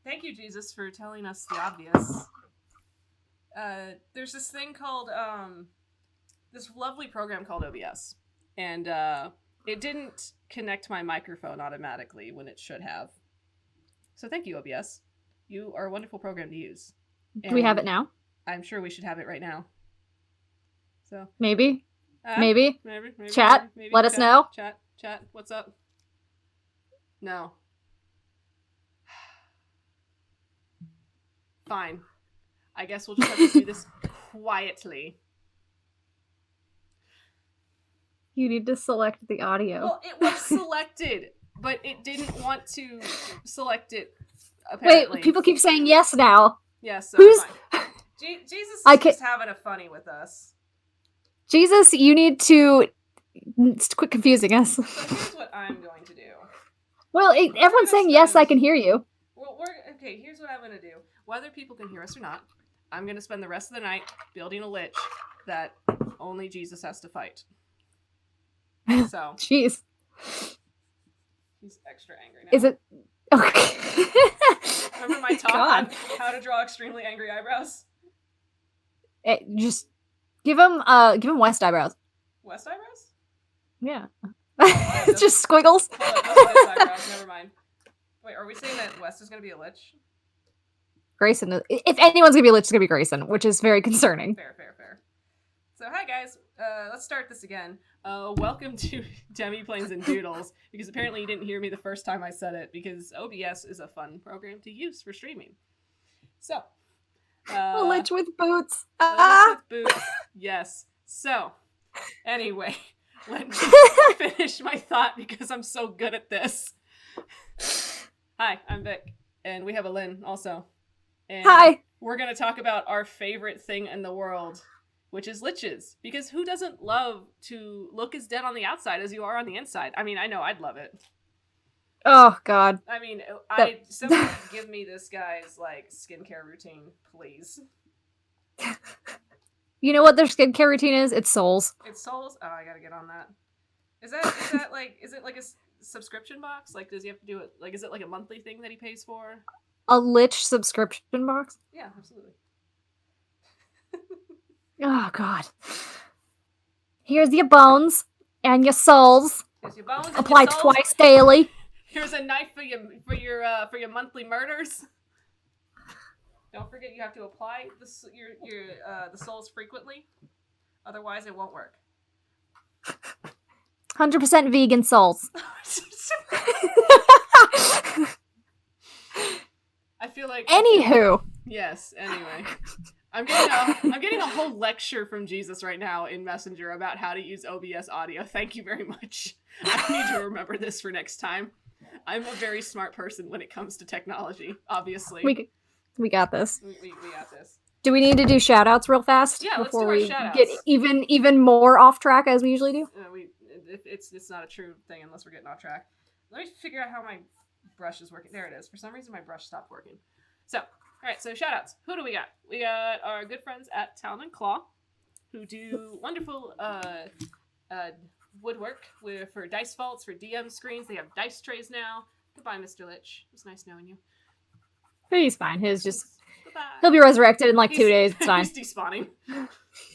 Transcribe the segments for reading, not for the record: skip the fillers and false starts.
Thank you, Jesus, for telling us the obvious. There's this thing called, this lovely program called OBS. And it didn't connect my microphone automatically when it should have. So thank you, OBS. You are a wonderful program to use. Do we have it now? I'm sure we should have it right now. So maybe. Maybe. Chat, maybe. Let us know. Chat, what's up? No. Fine. I guess we'll just have to do this quietly. You need to select the audio. Well, it was selected, but it didn't want to select it, apparently. Wait, people keep saying yes now. Yes, so Who's... fine. Jesus is just having a funny with us. Jesus, you need to quit confusing us. So here's what I'm going to do. Well, everyone's saying yes, I can hear you. Well, okay, here's what I'm going to do. Whether people can hear us or not, I'm going to spend the rest of the night building a lich that only Jesus has to fight. So. Jeez. He's extra angry now. Is it? Okay. Remember my talk on how to draw extremely angry eyebrows? Just give him West eyebrows. West eyebrows? Yeah. It's just squiggles. Eyebrows. Never mind. Wait, are we saying that West is going to be a lich? Grayson. If anyone's going to be a lich, it's going to be Grayson, which is very concerning. Fair. So, hi guys. Let's start this again. Welcome to Demiplanes and Doodles, because apparently you didn't hear me the first time I said it, because OBS is a fun program to use for streaming. So. A lich with boots. A lich with boots. Yes. So, anyway, let me finish my thought because I'm so good at this. Hi, I'm Vic, and we have a Lynn also. And hi. We're going to talk about our favorite thing in the world, which is liches. Because who doesn't love to look as dead on the outside as you are on the inside? I mean, I know I'd love it. Oh, God. I mean, somebody give me this guy's, skincare routine, please. You know what their skincare routine is? It's souls. It's souls? Oh, I gotta get on that. Is it like a subscription box? Does he have to do it? Is it like a monthly thing that he pays for? A lich subscription box? Yeah, absolutely. Oh, God. Here's your bones and your souls. Here's your bones. Applied twice daily. Here's a knife for your monthly murders. Don't forget you have to apply the souls frequently, otherwise it won't work. 100% vegan souls. I feel like. Anywho. Yes. Anyway, I'm getting a whole lecture from Jesus right now in Messenger about how to use OBS audio. Thank you very much. I need to remember this for next time. I'm a very smart person when it comes to technology. Obviously, we got this. We got this. Do we need to do shout-outs real fast? Yeah, before let's do we our shout-outs. Get even more off track as we usually do? It's not a true thing unless we're getting off track. Let me figure out how my brush is working. There it is. For some reason, my brush stopped working. So, all right. So, shout-outs. Who do we got? We got our good friends at Talon and Claw, who do wonderful woodwork for dice vaults, for DM screens. They have dice trays now. Goodbye, Mr. Lich. It was nice knowing you. He's fine. He'll be resurrected in 2 days. It's fine. He's despawning.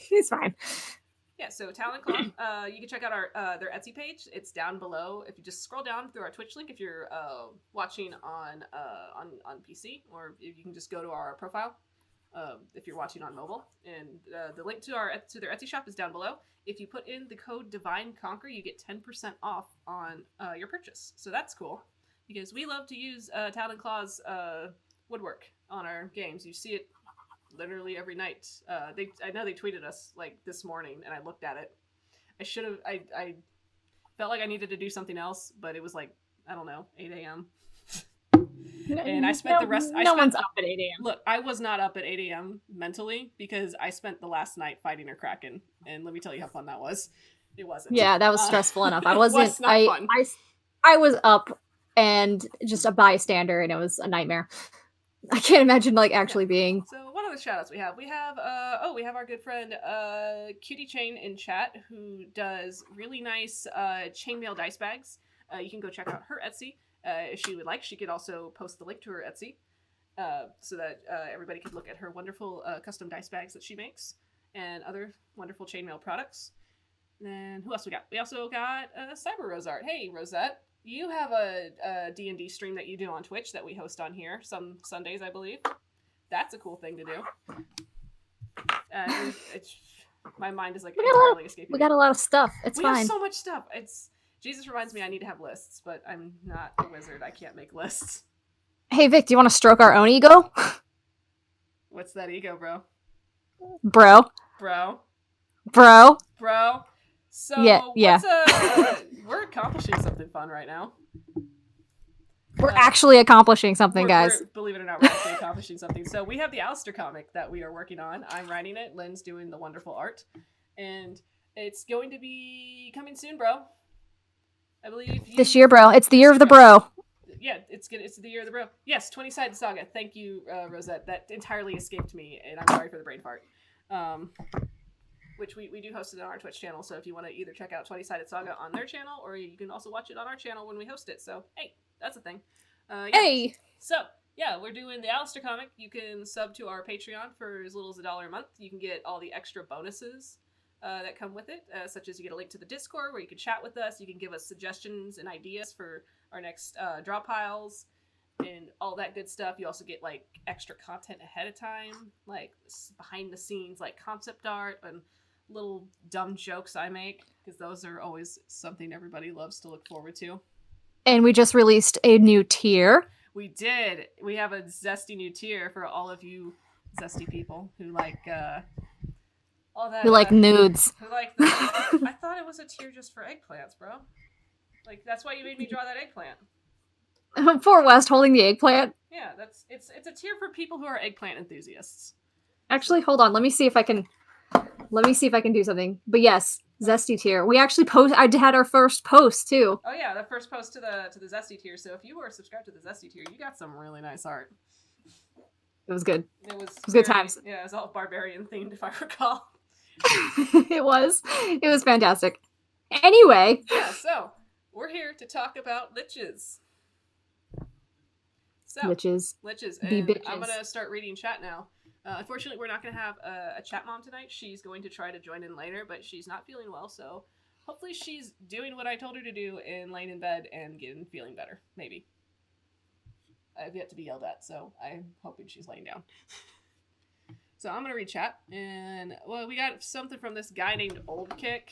He's fine. Yeah, so Talon Claw, you can check out their Etsy page. It's down below. If you just scroll down through our Twitch link, if you're watching on PC, or if you can just go to our profile if you're watching on mobile. And the link to their Etsy shop is down below. If you put in the code Divine Conquer, you get 10% off on your purchase. So that's cool, because we love to use Talon Claw's woodwork on our games. You see it literally every night. I know they tweeted us this morning, and I looked at it. I felt like I needed to do something else, but it was I don't know, 8 a.m. And I spent the rest. No one's up at 8 a.m. Look, I was not up at 8 a.m. mentally because I spent the last night fighting a kraken, and let me tell you how fun that was. It wasn't. Yeah, that was stressful enough. I wasn't. Was not fun. I was up and just a bystander, and it was a nightmare. I can't imagine actually being. So what are the shoutouts we have? We have our good friend Cutie Chain in chat, who does really nice chainmail dice bags. You can go check out her Etsy. If she would like, she could also post the link to her Etsy so that everybody could look at her wonderful custom dice bags that she makes and other wonderful chainmail products. And then who else we got? We also got Cyber Rosart. Hey, Rosette. You have a D&D stream that you do on Twitch that we host on here some Sundays, I believe. That's a cool thing to do. My mind is like entirely escaping. We got a lot of stuff. It's fine. We have so much stuff. Jesus reminds me I need to have lists, but I'm not a wizard. I can't make lists. Hey, Vic, do you want to stroke our own ego? What's that ego, bro? Bro. So, yeah. We're accomplishing something fun right now. We're actually accomplishing something, guys. Believe it or not, we're actually accomplishing something. So we have the Alistair comic that we are working on. I'm writing it. Lynn's doing the wonderful art. And it's going to be coming soon, bro. I believe this year, bro. It's the year of the bro. Yeah, it's the year of the bro. Yes, 20-sided saga. Thank you, Rosette. That entirely escaped me, and I'm sorry for the brain fart. Which we do host it on our Twitch channel, so if you want to either check out 20-sided saga on their channel, or you can also watch it on our channel when we host it. So, hey, that's a thing. Yeah. Hey! So, yeah, we're doing the Alistair comic. You can sub to our Patreon for as little as $1 a month. You can get all the extra bonuses that come with it, such as you get a link to the Discord where you can chat with us. You can give us suggestions and ideas for our next draw piles and all that good stuff. You also get like extra content ahead of time, like behind the scenes, like concept art and little dumb jokes I make, because those are always something everybody loves to look forward to. And we just released a new tier. We did. We have a zesty new tier for all of you zesty people who like all that. Who like nudes. Who like I thought it was a tier just for eggplants, bro. Like that's why you made me draw that eggplant. Poor West holding the eggplant. Yeah, it's a tier for people who are eggplant enthusiasts. Actually, hold on. Let me see if I can do something. But yes, zesty tier. We actually I had our first post too. Oh yeah, the first post to the zesty tier. So if you were subscribed to the zesty tier, you got some really nice art. It was good. It was good times. Yeah, it was all barbarian themed, if I recall. It was fantastic. Anyway. Yeah, so we're here to talk about liches. So liches. And I'm gonna start reading chat now. Unfortunately, we're not going to have a chat mom tonight. She's going to try to join in later, but she's not feeling well, so hopefully she's doing what I told her to do and laying in bed and feeling better. Maybe. I've yet to be yelled at, so I'm hoping she's laying down. So I'm going to read chat, and, well, we got something from this guy named Old Kick.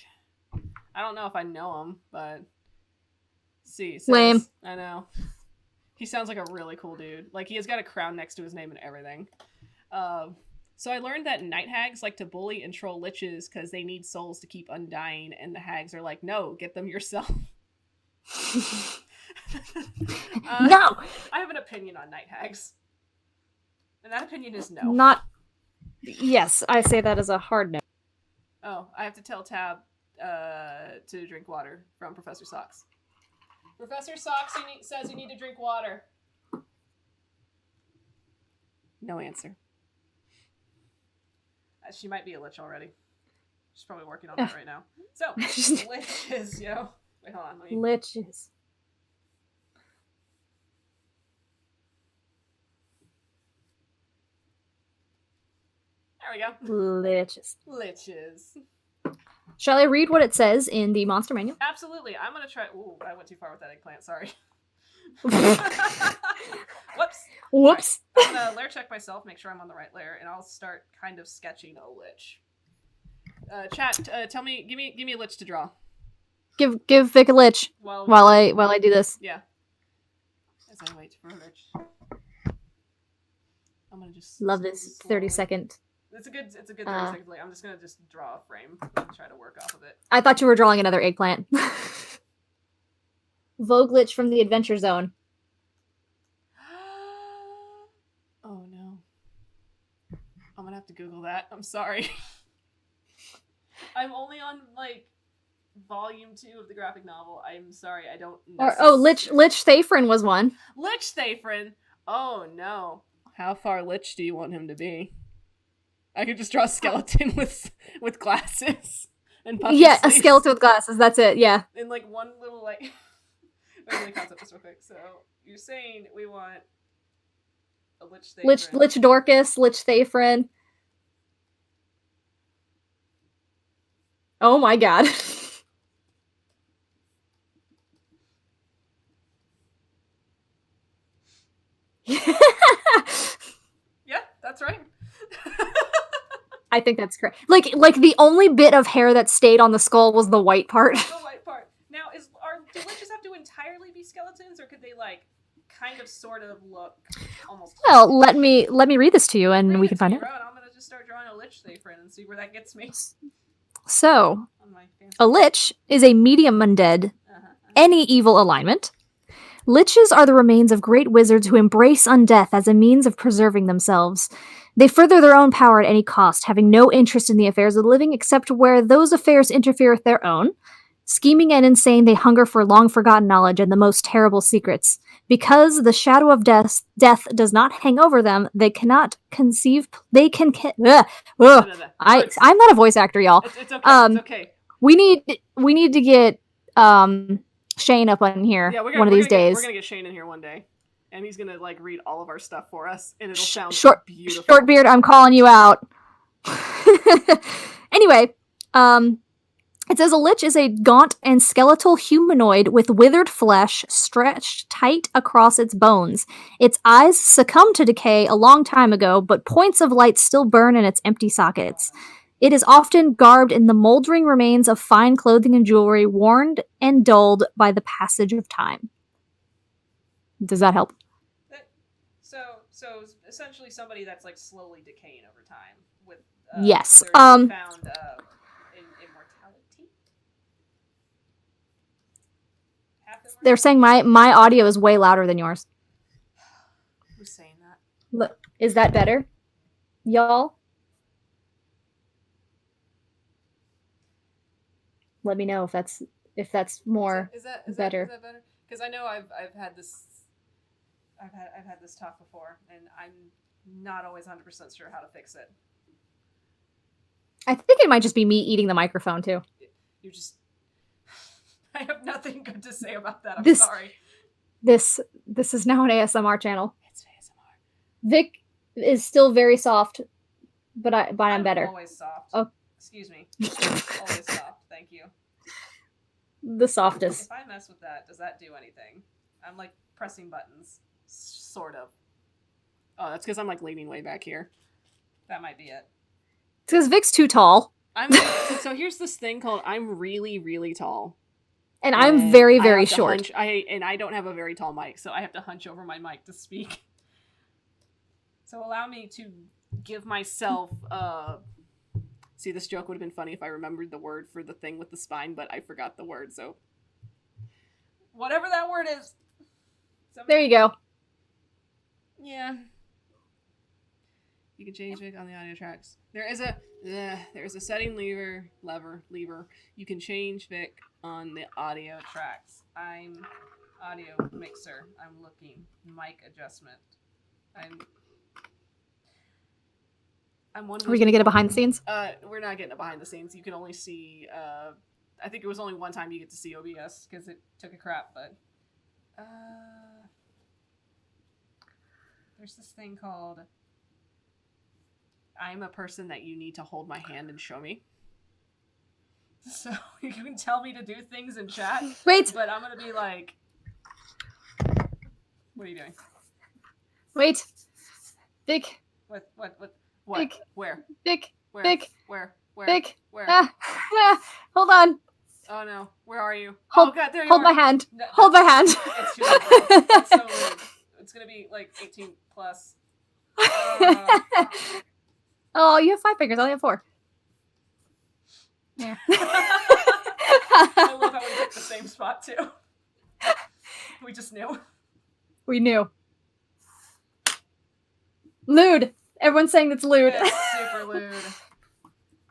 I don't know if I know him, but... See, says, lame. I know. He sounds like a really cool dude. Like, he has got a crown next to his name and everything. So I learned that night hags like to bully and troll liches because they need souls to keep undying, and the hags are like, no, get them yourself. No! I have an opinion on night hags. And that opinion is no. Not... Yes, I say that as a hard no. Oh, I have to tell Tab to drink water from Professor Socks. Professor Socks says you need to drink water. No answer. She might be a lich already. She's probably working on that right now. So, liches, yo. Wait, hold on. Liches. There we go. Liches. Liches. Shall I read what it says in the monster manual? Absolutely. I'm going to try... Ooh, I went too far with that eggplant. Sorry. Whoops. Right. I'm gonna layer check myself, make sure I'm on the right layer, and I'll start kind of sketching a lich. Chat, tell me, give me a lich to draw. Give Vic a lich while I do this. Yeah. As I wait for a lich. I'm gonna just love this 30-second. It's a good 30-second delay. I'm just gonna draw a frame and try to work off of it. I thought you were drawing another eggplant. Vogue lich from the Adventure Zone. Oh no. I'm gonna have to Google that. I'm sorry. I'm only on volume 2 of the graphic novel. I'm sorry, I don't know. Lich Thafrin was one. Lich Thafrin! Oh no. How far Lich do you want him to be? I could just draw a skeleton with glasses and puffy Yeah, sleeves. A skeleton with glasses, that's it, yeah. And one little Let me the concept just real quick. So you're saying we want a Lich Lich Dorcas, Lich Thayfrin. Oh my god. Yeah, that's right. I think that's correct. Like the only bit of hair that stayed on the skull was the white part. The white part. Now, do Liches have to entirely be skeletons, or could they like kind of sort of look almost? Well, let me read this to you, and we can find it. I'm gonna just start drawing a Lich Thayfrin and see where that gets me. So, a Lich is a medium undead, any evil alignment. Liches are the remains of great wizards who embrace undeath as a means of preserving themselves. They further their own power at any cost, having no interest in the affairs of the living except where those affairs interfere with their own. Scheming and insane, they hunger for long-forgotten knowledge and the most terrible secrets. Because the shadow of death does not hang over them, they cannot conceive... They can... I'm not a voice actor, y'all. It's okay. It's okay. We need to get Shane up on here one of these days. We're gonna get Shane in here one day. And he's gonna like read all of our stuff for us, and it'll sound beautiful. Shortbeard, I'm calling you out. Anyway, it says a Lich is a gaunt and skeletal humanoid with withered flesh stretched tight across its bones. Its eyes succumbed to decay a long time ago, but points of light still burn in its empty sockets. It is often garbed in the moldering remains of fine clothing and jewelry, worn and dulled by the passage of time. Does that help? So essentially somebody that's like slowly decaying over time with yes. Found immortality. They're saying my audio is way louder than yours. Who's saying that? Look, is that better, y'all? Let me know if that's more is that better. Is that better? Because I know I've had this talk before, and I'm not always 100% sure how to fix it. I think it might just be me eating the microphone too. You just... I have nothing good to say about that. I'm sorry. This is now an ASMR channel. It's ASMR. Vic is still very soft, but I'm better. Always soft. Oh, excuse me. Always soft. Thank you. The softest. If I mess with that, does that do anything? I'm like pressing buttons. Sort of. Oh, that's because I'm like leaning way back here. That might be it. It's because Vic's too tall. So here's this thing called I'm really, really tall. And I'm very, very short. I don't have a very tall mic, so I have to hunch over my mic to speak. So allow me to give myself See, this joke would have been funny if I remembered the word for the thing with the spine, but I forgot the word, so whatever that word is. There you go. Yeah. You can change it on the audio tracks. There is a setting lever. You can change Vic on the audio tracks. I'm audio mixer. I'm looking. Mic adjustment. I'm one of those. Are we gonna get a behind the scenes? We're not getting a behind the scenes. You can only see. I think it was only one time you get to see OBS because it took a crap. But there's this thing called I'm a person that you need to hold my hand and show me. So you can tell me to do things in chat. Wait. But I'm gonna be like, what are you doing? Wait. Vic. What? Vic. Where? Vic. Where? Vic. Where? Vic. Where? Hold on. Oh no. Where are you? Hold, oh god, there you hold are. my hand. No, hold my hand. It's too late. That's so rude. It's gonna be like 18 plus. Oh, you have 5 fingers. I only have 4. Yeah. I love how we picked the same spot too. We just knew. We knew. Lewd. Everyone's saying it's lewd. It's super lewd.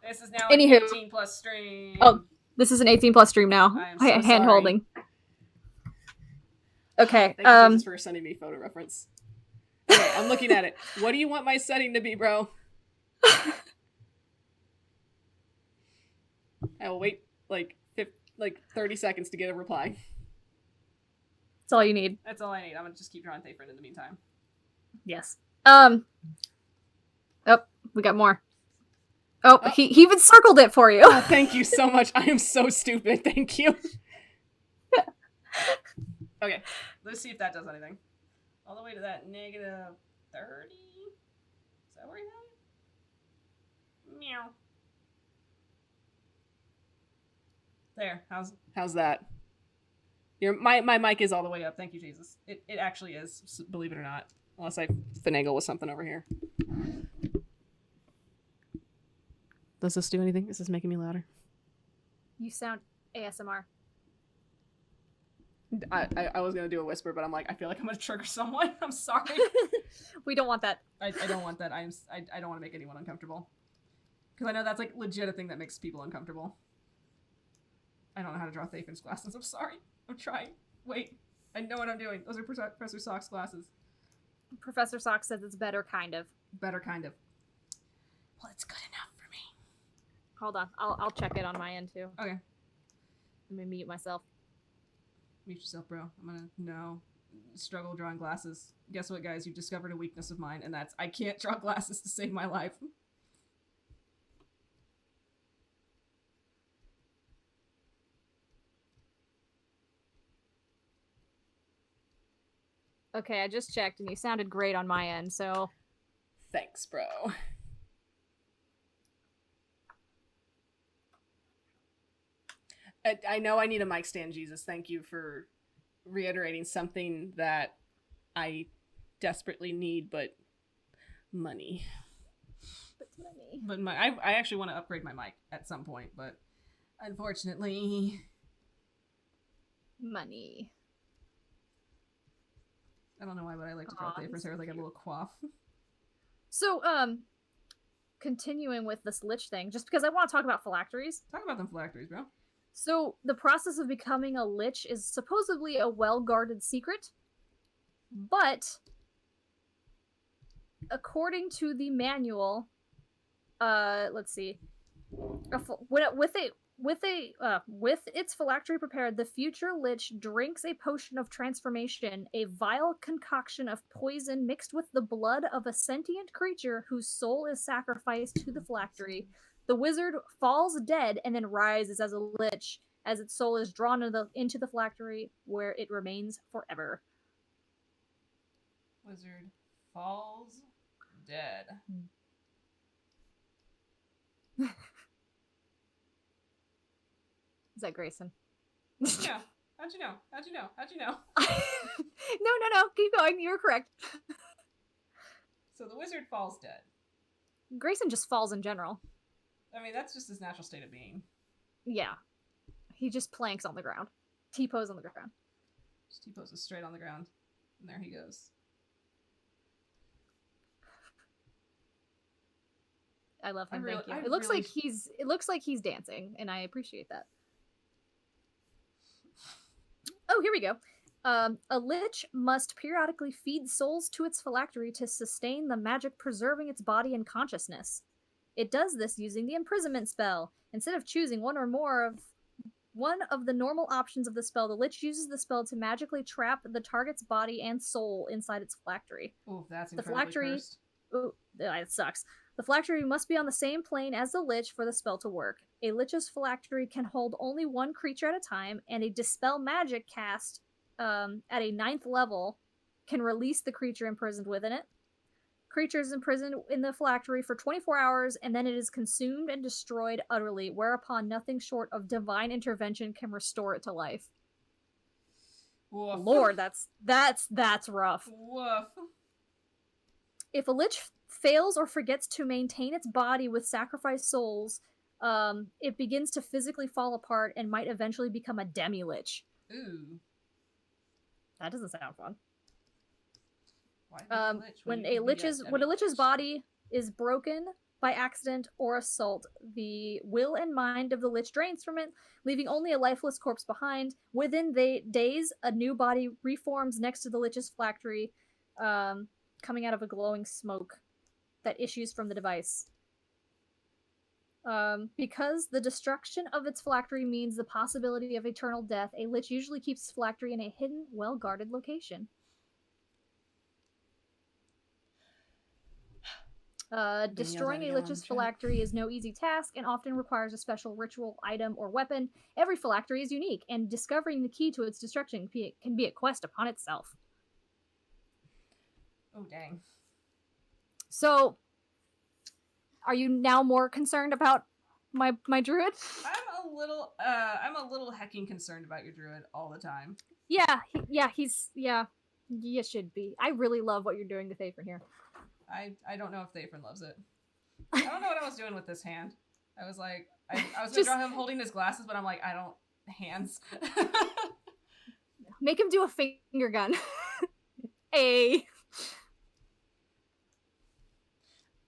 This is now Anywho. an 18 plus stream. Oh, this is an 18 plus stream now. I am so hand holding. Okay. Thank you, Jesus, for sending me photo reference. Okay, I'm looking at it. What do you want my setting to be, bro? I will wait like 30 seconds to get a reply. That's all you need. That's all I need. I'm gonna just keep drawing Thayfrin in the meantime. Yes. Oh, we got more. Oh, he even circled it for you. Oh, thank you so much. I am so stupid. Thank you. Okay, let's see if that does anything. All the way to that -30. Is that where you have it? Meow. There. How's that? My mic is all the way up. Thank you, Jesus. It actually is, believe it or not. Unless I finagle with something over here. Does this do anything? Is this making me louder? You sound ASMR. I was gonna do a whisper, but I'm like, I feel like I'm gonna trigger someone. I'm sorry. We don't want that. I don't want that. I don't want to make anyone uncomfortable. Because I know that's like legit a thing that makes people uncomfortable. I don't know how to draw Thayfin's glasses. I'm sorry. I'm trying. Wait. I know what I'm doing. Those are Professor Sock's glasses. Professor Sock says it's better, kind of. Better, kind of. Well, it's good enough for me. Hold on. I'll check it on my end, too. Okay. Let me mute myself. Mute yourself, bro. I'm gonna struggle drawing glasses. Guess what, guys? You've discovered a weakness of mine, and that's I can't draw glasses to save my life. Okay, I just checked, and you sounded great on my end, so... Thanks, bro. I know I need a mic stand, Jesus. Thank you for reiterating something that I desperately need, but money. But I actually want to upgrade my mic at some point, but unfortunately... Money. I don't know why, but I like to draw Thayfrin's hair with like a little coif. So, continuing with this Lich thing, just because I want to talk about phylacteries. Talk about them phylacteries, bro. So, the process of becoming a Lich is supposedly a well-guarded secret, but according to the manual, let's see, with its phylactery prepared, the future Lich drinks a potion of transformation, a vile concoction of poison mixed with the blood of a sentient creature whose soul is sacrificed to the phylactery. The wizard falls dead and then rises as a Lich, as its soul is drawn into the phylactery, where it remains forever. Wizard falls dead. Is that Grayson? Yeah. How'd you know? How'd you know? How'd you know? No. Keep going. You were correct. So the wizard falls dead. Grayson just falls in general. I mean, that's just his natural state of being. Yeah. He just planks on the ground. T-pose on the ground. Just T-poses straight on the ground. And there he goes. I love him, thank you. It looks like he's dancing, and I appreciate that. Oh, here we go. A Lich must periodically feed souls to its phylactery to sustain the magic preserving its body and consciousness. It does this using the imprisonment spell. Instead of choosing one of the normal options of the spell, the Lich uses the spell to magically trap the target's body and soul inside its phylactery. Oh, that's incredibly cursed. Ooh, it sucks. The phylactery must be on the same plane as the Lich for the spell to work. A Lich's phylactery can hold only one creature at a time, and a Dispel magic cast at a 9th level can release the creature imprisoned within it. Creature is imprisoned in the phylactery for 24 hours, and then it is consumed and destroyed utterly, whereupon nothing short of divine intervention can restore it to life. Woof. Lord, that's rough. Woof. If a Lich fails or forgets to maintain its body with sacrificed souls, it begins to physically fall apart and might eventually become a demi-lich. Ooh. That doesn't sound fun. Why when a Lich's body is broken by accident or assault, the will and mind of the Lich drains from it, leaving only a lifeless corpse behind. Within days, a new body reforms next to the Lich's phylactery, coming out of a glowing smoke that issues from the device. Because the destruction of its phylactery means the possibility of eternal death, a lich usually keeps its phylactery in a hidden, well-guarded location. Destroying a lich's phylactery is no easy task and often requires a special ritual, item, or weapon. Every phylactery is unique, and discovering the key to its destruction can be a quest upon itself. Oh, dang. So, are you now more concerned about my druid? I'm a little hecking concerned about your druid all the time. Yeah, you should be. I really love what you're doing to Thayfrin here. I don't know if Thayfrin loves it. I don't know what I was doing with this hand. I was like, I was gonna draw him holding his glasses, but I'm like, I don't hands. Make him do a finger gun.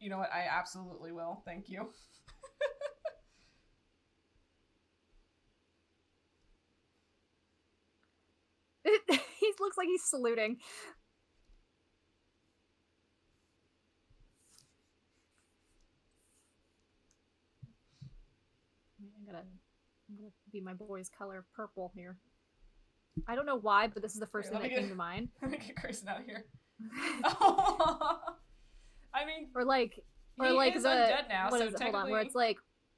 You know what? I absolutely will. Thank you. He looks like he's saluting. I'm gonna be my boy's color purple here. I don't know why, but this is the first thing that came to mind. Let me get Grayson out of here. Oh. I mean, or like he is undead now, so technically... Hold on,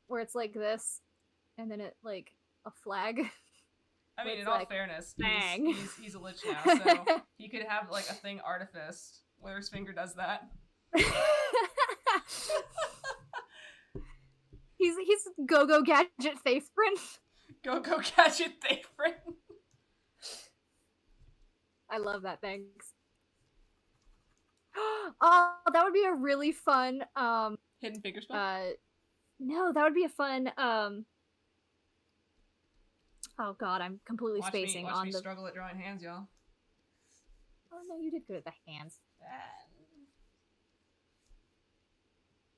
where it's like this, and then it like a flag. I mean, in all fairness, he's a lich now, so he could have like a thing artificed where his finger does that. He's go gadget Thayfrin. Go gadget Thayfrin. I love that. Thanks. Oh, that would be a really fun hidden finger spell. No, that would be a fun Oh god, I'm completely spacing watch on me the struggle at drawing hands, y'all. Oh no, you did good at the hands.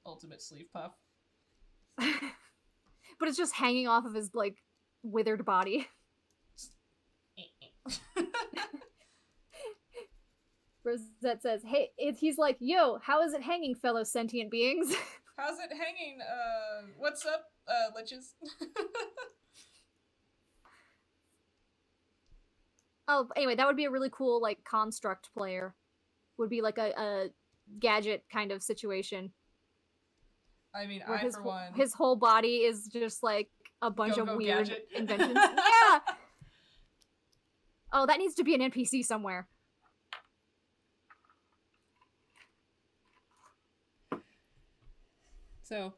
Ultimate sleeve puff. But it's just hanging off of his like withered body. Rosette says, "Hey," he's like, "Yo, how is it hanging, fellow sentient beings?" How's it hanging? What's up, liches? Oh, anyway, that would be a really cool like construct player. Would be like a gadget kind of situation. I mean, his whole body is just like a bunch of weird gadget. inventions. Yeah. Oh, that needs to be an NPC somewhere. So,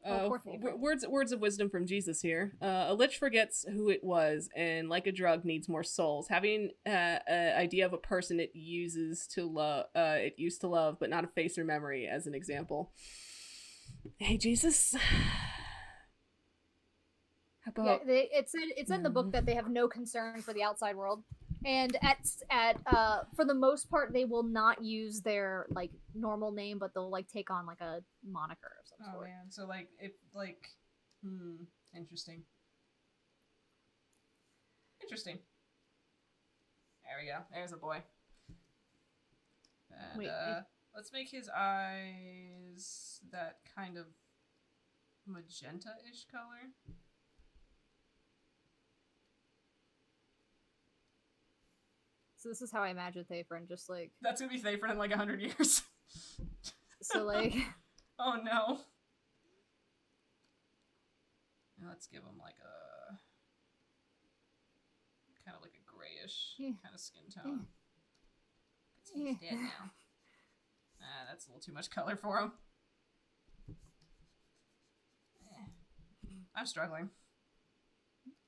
words of wisdom from Jesus here. A lich forgets who it was, and like a drug, needs more souls. Having an idea of a person it used to love, but not a face or memory, as an example. Hey, Jesus. How about... Yeah, it's in the book that they have no concern for the outside world. And for the most part, they will not use their like normal name, but they'll like take on like a moniker or something. Oh man, so interesting. There we go. There's a boy. And let's make his eyes that kind of magenta-ish color. So this is how I imagine Thayfrin, just like... That's gonna be Thayfrin in like 100 years. So like... Oh no. And let's give him like a... kind of like a grayish kind of skin tone. Because he's dead now. That's a little too much color for him. I'm struggling.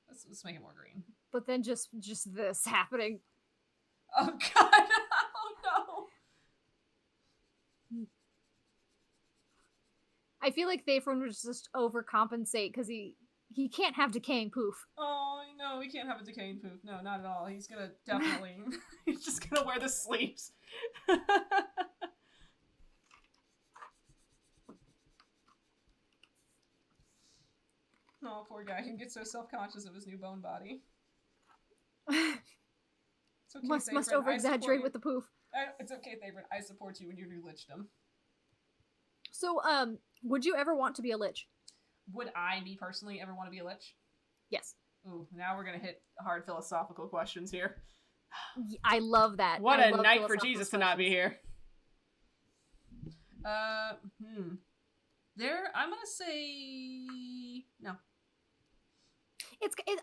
Let's make it more green. But then just this happening. Oh god! Oh no! I feel like Thayfrin would just overcompensate because he can't have decaying poof. Oh no, he can't have a decaying poof. No, not at all. He's gonna definitely... he's just gonna wear the sleeves. Oh, poor guy. He gets so self-conscious of his new bone body. It's okay, must over-exaggerate with the poof. It's okay, Thayfrin. I support you in your new lichdom. So, would you ever want to be a lich? would I, me personally, ever want to be a lich? Yes. Ooh, now we're gonna hit hard philosophical questions here. I love that. What a night for Jesus to not be here. I'm gonna say no.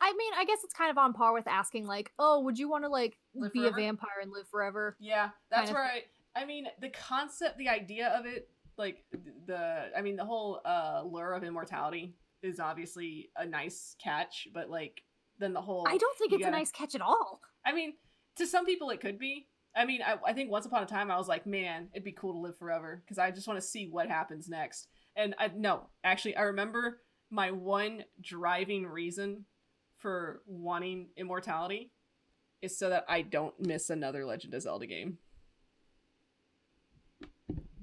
I mean, I guess it's kind of on par with asking, like, oh, would you want to, like, live be forever? A vampire and live forever? Yeah, that's where I mean, the concept, the idea of it, like, the whole lure of immortality is obviously a nice catch, but, like, then the whole... I don't think it's a nice catch at all. I mean, to some people it could be. I mean, I think once upon a time I was like, man, it'd be cool to live forever, because I just want to see what happens next. And I remember my one driving reason for wanting immortality is so that I don't miss another Legend of Zelda game.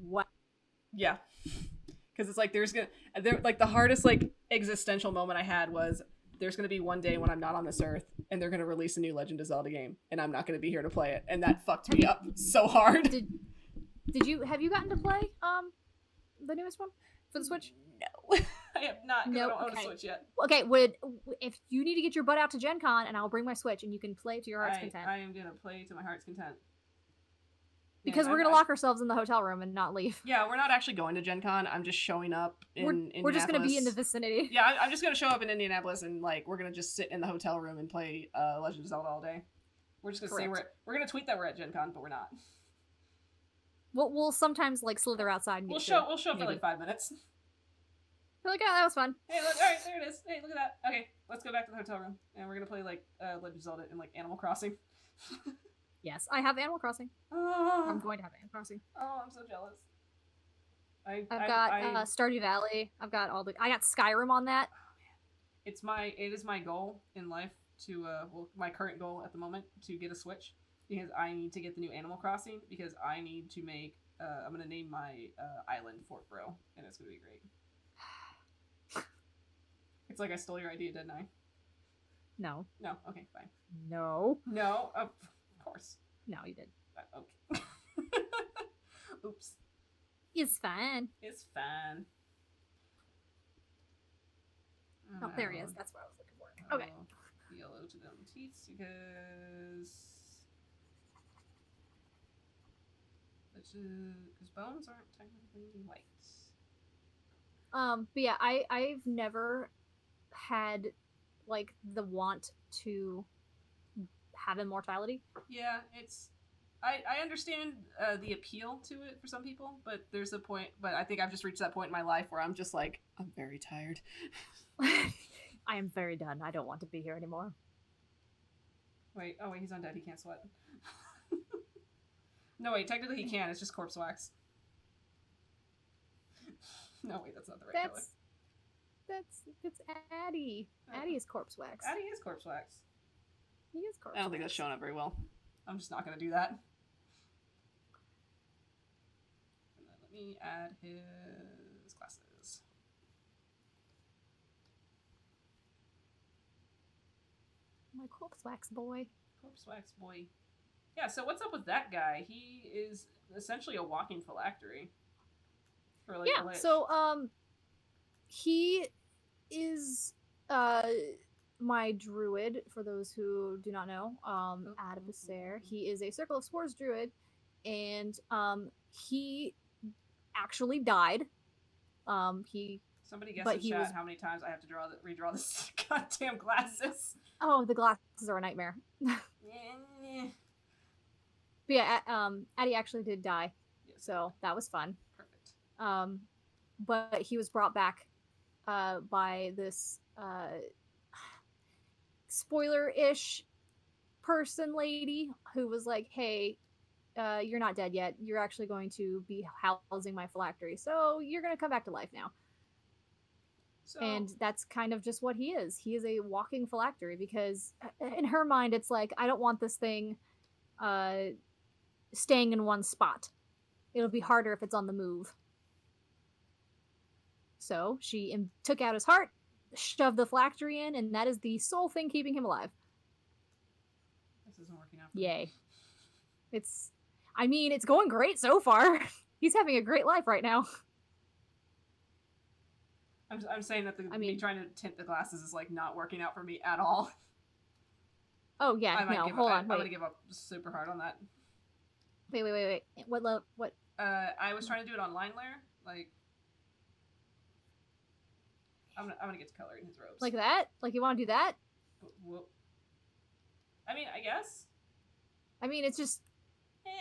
What? Yeah. Because it's like, the hardest, like, existential moment I had was, there's going to be one day when I'm not on this earth, and they're going to release a new Legend of Zelda game, and I'm not going to be here to play it. And that fucked me up so hard. Have you gotten to play, the newest one? For the Switch? No. I have not, because I don't own a Switch yet. Okay, if you need to get your butt out to Gen Con, and I'll bring my Switch, and you can play to your heart's content. I am going to play to my heart's content. Because we're going to lock ourselves in the hotel room and not leave. Yeah, we're not actually going to Gen Con. I'm just showing up in Indianapolis. We're just going to be in the vicinity. Yeah, I'm just going to show up in Indianapolis, and, like, we're going to just sit in the hotel room and play Legend of Zelda all day. We're just going to say we're going to tweet that we're at Gen Con, but we're not. We'll sometimes, like, slither outside and we'll show up for, like, 5 minutes. We're like, oh, that was fun. Hey, look, alright, there it is. Hey, look at that. Okay, let's go back to the hotel room, and we're going to play, like, Legend of Zelda and, like, Animal Crossing. Yes, I have Animal Crossing. I'm going to have Animal Crossing. Oh, I'm so jealous. I've got Stardew Valley. I got Skyrim on that. Oh, man. It is my goal in life to my current goal at the moment to get a Switch, because I need to get the new Animal Crossing, because I need to make I'm gonna name my island Fort Bro, and it's gonna be great. It's like I stole your idea, didn't I? No. No. Okay, fine. No. No. Of course. No, you did. Okay. Oops. It's fine. It's fine. Oh, there he is. That's what I was looking for. Okay. Yellow to them teeth, because bones aren't technically white. But yeah, I've never had, like, the want to have immortality. Yeah, I understand the appeal to it for some people, but there's a point, but I think I've just reached that point in my life where I'm just like, I'm very tired. I am very done. I don't want to be here anymore. Wait, he's undead. He can't sweat. No, wait, technically he can. It's just corpse wax. No, wait, that's not the right color. That's Addie. Addie is corpse wax. Addie is corpse wax. He is corpse wax. I don't think that's showing up very well. I'm just not going to do that. And then let me add his glasses. My corpse wax boy. Corpse wax boy. Yeah, so what's up with that guy? He is essentially a walking phylactery. For, like, yeah, so he is my druid, for those who do not know. Advisare. He is a Circle of Spores druid, and he actually died. Somebody guess in chat how many times I have to redraw this goddamn glasses. Oh, the glasses are a nightmare. But yeah, Addie actually did die, so that was fun. Perfect. But he was brought back by this spoiler-ish person lady who was like, hey, you're not dead yet. You're actually going to be housing my phylactery, so you're going to come back to life now. So... And that's kind of just what he is. He is a walking phylactery, because in her mind, it's like, I don't want this thing staying in one spot. It'll be harder if it's on the move. So she took out his heart, shoved the phylactery in, and that is the sole thing keeping him alive. This isn't working out. Yay. It's going great so far. He's having a great life right now. I'm saying that me trying to tint the glasses is like not working out for me at all. Oh yeah, hold on, I'm gonna give up super hard on that. Wait. What? I was trying to do it on line layer, like. I'm gonna get to coloring his robes. Like that? Like you want to do that? I mean, I guess. I mean, it's just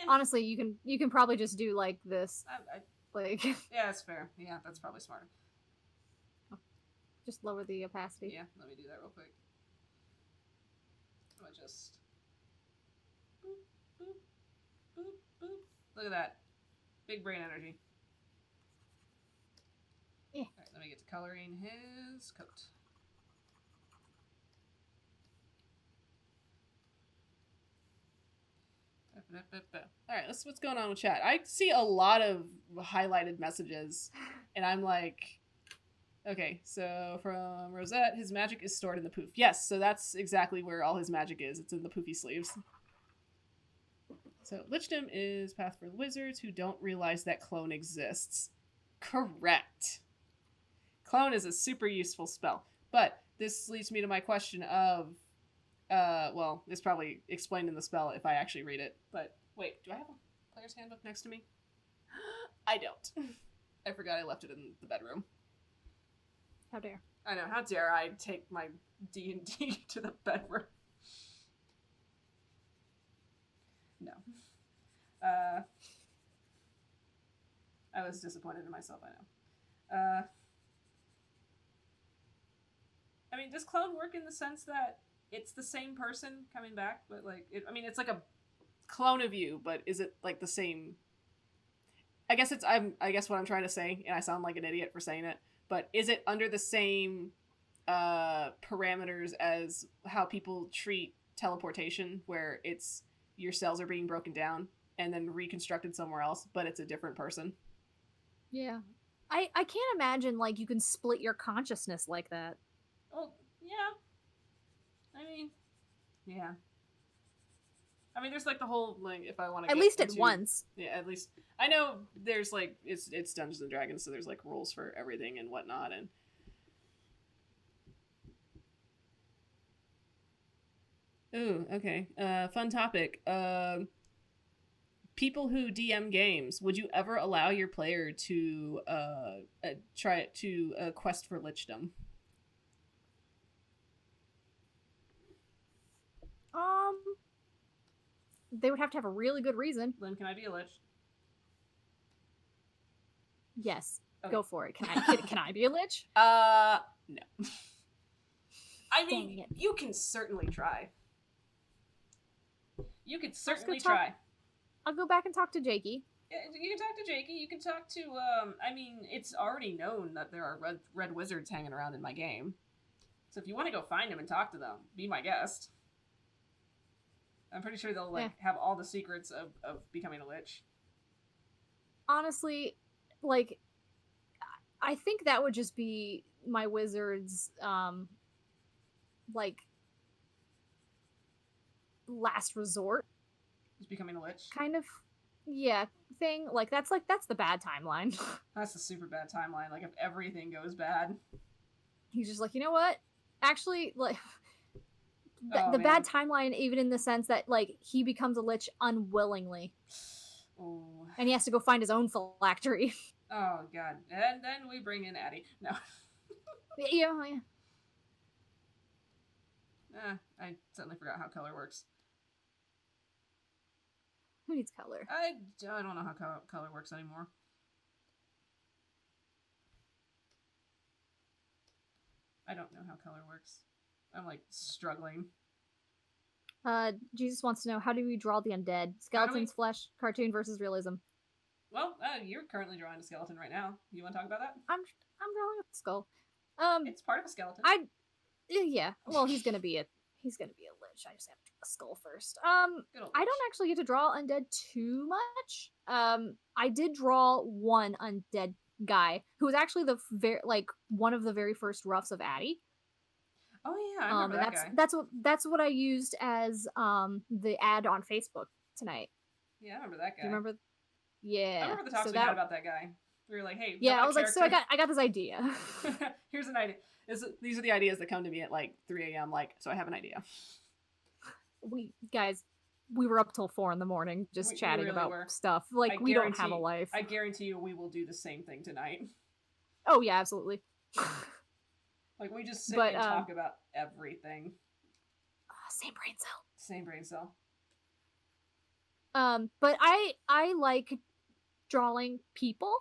honestly, you can probably just do like this. Like yeah, that's fair. Yeah, that's probably smarter. Just lower the opacity. Yeah, let me do that real quick. I'm gonna just boop, boop, boop, boop. Look at that. Big brain energy. Yeah. Alright, let me get to coloring his coat. Alright, let's see what's going on with chat. I see a lot of highlighted messages, and I'm like, okay, so from Rosette, his magic is stored in the poof. Yes, so that's exactly where all his magic is. It's in the poofy sleeves. So, Lichdom is path for wizards who don't realize that clone exists. Correct. Clone is a super useful spell. But this leads me to my question of, well, it's probably explained in the spell if I actually read it. But wait, do I have a player's handbook next to me? I don't. I forgot I left it in the bedroom. How dare. I know, how dare I take my D&D to the bedroom. No. I was disappointed in myself, I know. I mean, does clone work in the sense that it's the same person coming back, but like, it's like a clone of you, but is it like the same? I guess what I'm trying to say, and I sound like an idiot for saying it, but is it under the same parameters as how people treat teleportation, where it's your cells are being broken down and then reconstructed somewhere else, but it's a different person? Yeah. I can't imagine, like, you can split your consciousness like that. Well, yeah. Yeah. I mean, there's, like, the whole, like, if I want to at least at once. Yeah, at least. I know there's, like, it's Dungeons & Dragons, so there's, like, rules for everything and whatnot, and... Ooh, okay. Fun topic. People who DM games, would you ever allow your player to try to quest for Lichdom? They would have to have a really good reason. Lynn, can I be a Lich? Yes. Okay. Go for it. Can I be a Lich? No. I mean, you can certainly try. You could certainly try. I'll go back and talk to Jakey. You can talk to Jakey. You can talk to, I mean, it's already known that there are red wizards hanging around in my game. So if you want to go find them and talk to them, be my guest. I'm pretty sure they'll, like, have all the secrets of becoming a Lich. Honestly, like, I think that would just be my wizard's, like, last resort. Just becoming a Lich? Kind of, yeah, thing. Like, that's the bad timeline. That's the super bad timeline. Like, if everything goes bad. He's just like, you know what? Actually, like... The bad timeline, even in the sense that, like, he becomes a Lich unwillingly. Oh. And he has to go find his own phylactery. Oh, God. And then we bring in Addie. No. Yeah. I suddenly forgot how color works. Who needs color? I don't know how color works anymore. I don't know how color works. I'm, like, struggling. Jesus wants to know, how do we draw the undead? Skeletons, flesh, cartoon versus realism. Well, you're currently drawing a skeleton right now. You want to talk about that? I'm drawing a skull. It's part of a skeleton. Yeah. Well, he's gonna be a Lich. I just have to draw a skull first. I don't actually get to draw undead too much. I did draw one undead guy who was actually one of the very first roughs of Addie. Oh yeah, I remember that guy. That's what I used as the ad on Facebook tonight. Yeah, I remember that guy. Do you remember? Yeah. I remember the talks we had about that guy. We were like, hey, yeah, I was like, so I got this idea. Here's an idea. These are the ideas that come to me at like 3 a.m. Like, so I have an idea. We were up till 4 a.m. just chatting really about stuff. Like, we don't have a life. I guarantee you we will do the same thing tonight. Oh, yeah, absolutely. Like, we just sit and talk about everything. Same brain cell. Same brain cell. But I like drawing people.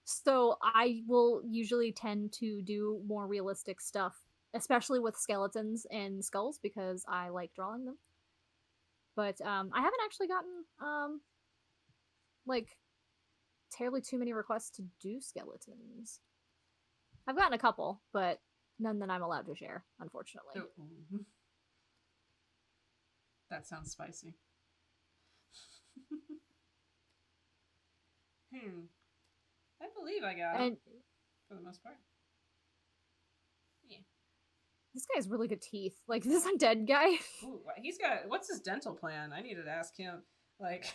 So I will usually tend to do more realistic stuff, especially with skeletons and skulls, because I like drawing them. But I haven't actually gotten like terribly too many requests to do skeletons. I've gotten a couple, but none that I'm allowed to share, unfortunately. Oh. That sounds spicy. I believe I got it. For the most part. Yeah. This guy has really good teeth. Like, this undead guy. Ooh, he's got... What's his dental plan? I needed to ask him. Like,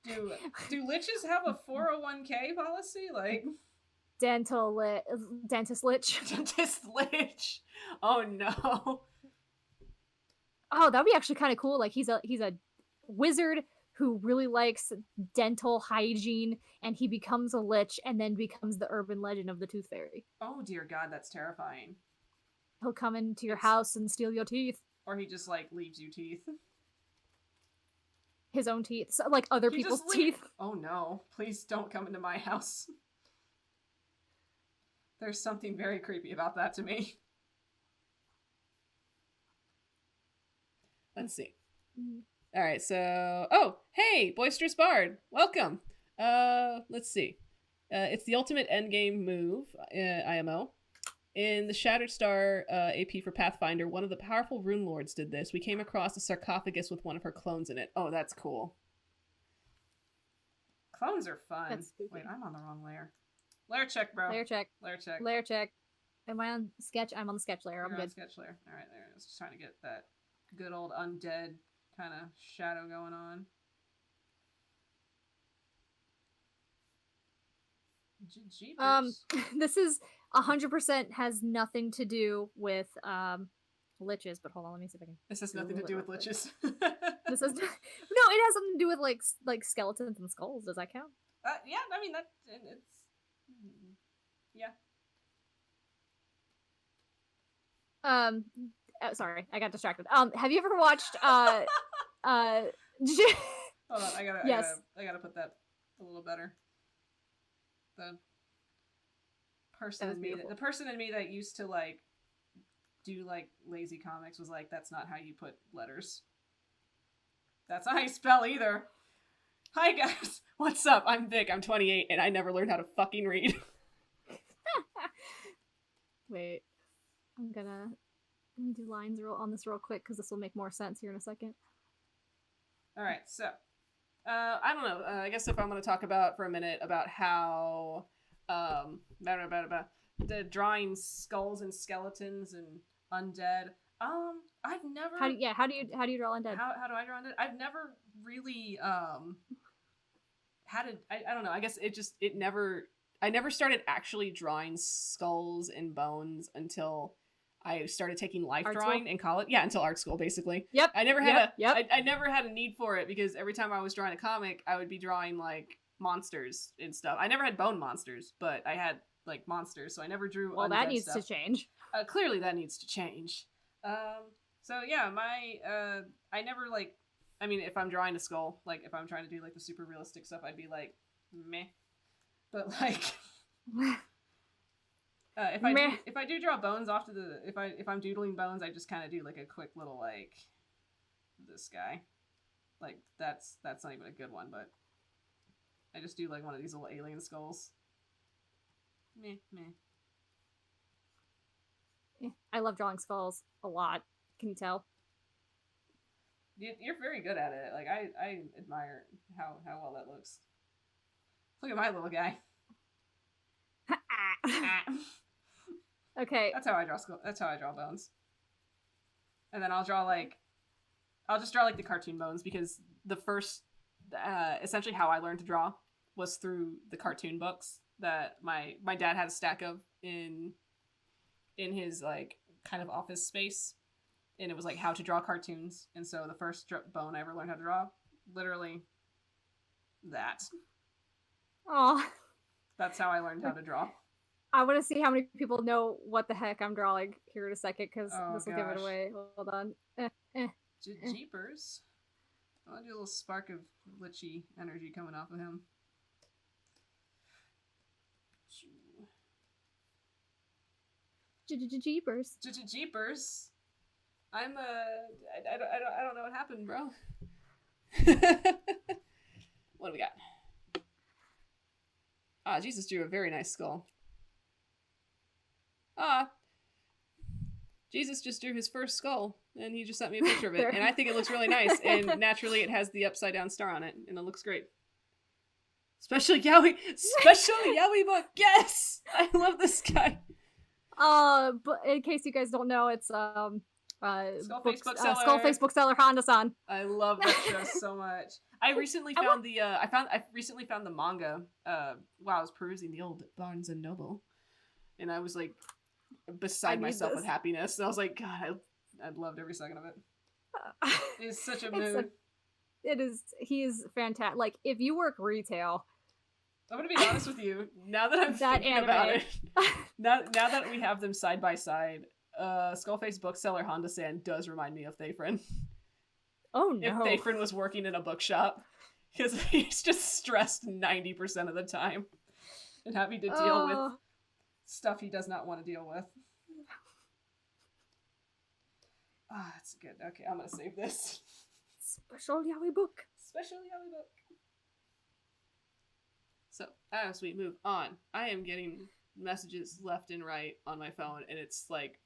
do liches have a 401k policy? Like... Dentist lich. Dentist lich. Oh, no. Oh, that'd be actually kind of cool. Like, he's a wizard who really likes dental hygiene, and he becomes a lich and then becomes the urban legend of the Tooth Fairy. Oh, dear God, that's terrifying. He'll come into your house and steal your teeth. Or he just, like, leaves you teeth. His own teeth. So, like, other people's teeth. Oh, no. Please don't come into my house. There's something very creepy about that to me. Let's see. All right, so... Oh, hey, Boisterous Bard. Welcome. Let's see. It's the ultimate endgame move, IMO. In the Shattered Star AP for Pathfinder, one of the powerful rune lords did this. We came across a sarcophagus with one of her clones in it. Oh, that's cool. Clones are fun. Wait, I'm on the wrong layer. Layer check, bro. Layer check. Layer check. Layer check. Am I on sketch? I'm on the sketch layer. I'm good. On sketch layer. All right, there. I was just trying to get that good old undead kind of shadow going on. This is 100% has nothing to do with liches, but hold on, let me see if I can. This has nothing to do with liches. This has no, it has something to do with like skeletons and skulls. Does that count? Yeah, I mean it's yeah. Sorry, I got distracted. Have you ever watched Hold on, I gotta put that a little better. The person in me that used to like do like lazy comics was like, that's not how you put letters. That's not how you spell either. Hi guys, what's up? I'm Vic, I'm 28, and I never learned how to fucking read. Wait, I'm gonna do lines on this real quick because this will make more sense here in a second. Alright, so I don't know, I guess if I'm going to talk about for a minute about how the drawing skulls and skeletons and undead. I've never. How do you draw undead? How do I draw undead? I've never really had a. I don't know. I guess it never. I never started actually drawing skulls and bones until I started taking life drawing in college. Yeah, until art school, basically. Yep. I never had I never had a need for it because every time I was drawing a comic, I would be drawing like monsters and stuff. I never had bone monsters, but I had like monsters, so I never drew. Well, that needs to change. Clearly, that needs to change. So yeah, I never like. I mean, if I'm drawing a skull, like if I'm trying to do like the super realistic stuff, I'd be like, meh. But like, if I do draw bones off to the if I'm doodling bones, I just kind of do like a quick little like this guy, like that's not even a good one, but I just do like one of these little alien skulls. Meh. I love drawing skulls a lot. Can you tell? You're very good at it. Like I admire how well that looks. Look at my little guy. Okay. That's how I draw That's how I draw bones. And then I'll just draw like the cartoon bones because the first essentially how I learned to draw was through the cartoon books that my dad had a stack of in his like kind of office space, and it was like how to draw cartoons. And so the first bone I ever learned how to draw, literally that. Oh, that's how I learned how to draw. I want to see how many people know what the heck I'm drawing here in a second, because this will give it gosh. away. Hold on. Jeepers. I want to do a little spark of Lichy energy coming off of him. Jeepers. Jeepers. I'm I don't know what happened, bro. What do we got? Jesus drew a very nice skull. Jesus just drew his first skull, and he just sent me a picture of it, and I think it looks really nice, and naturally it has the upside down star on it, and it looks great. Special Yowie book, yes! I love this guy. But in case you guys don't know, it's Skullface bookseller Honda-san. I love that show so much. I recently found the manga while I was perusing the old Barnes and Noble, and I was like beside myself with happiness. And I was like, God, I loved every second of it. It's such a mood. He is fantastic. Like, if you work retail, I'm gonna be honest with you. Now that I'm thinking about it, now that we have them side by side, Skullface bookseller Honda-san does remind me of Thayfrin. Oh no! If Thayfrin was working in a bookshop, because he's just stressed 90% of the time and having to deal with stuff he does not want to deal with. That's good. Okay, I'm gonna save this. Special Yowie book. So, as we move on, I am getting messages left and right on my phone, and it's like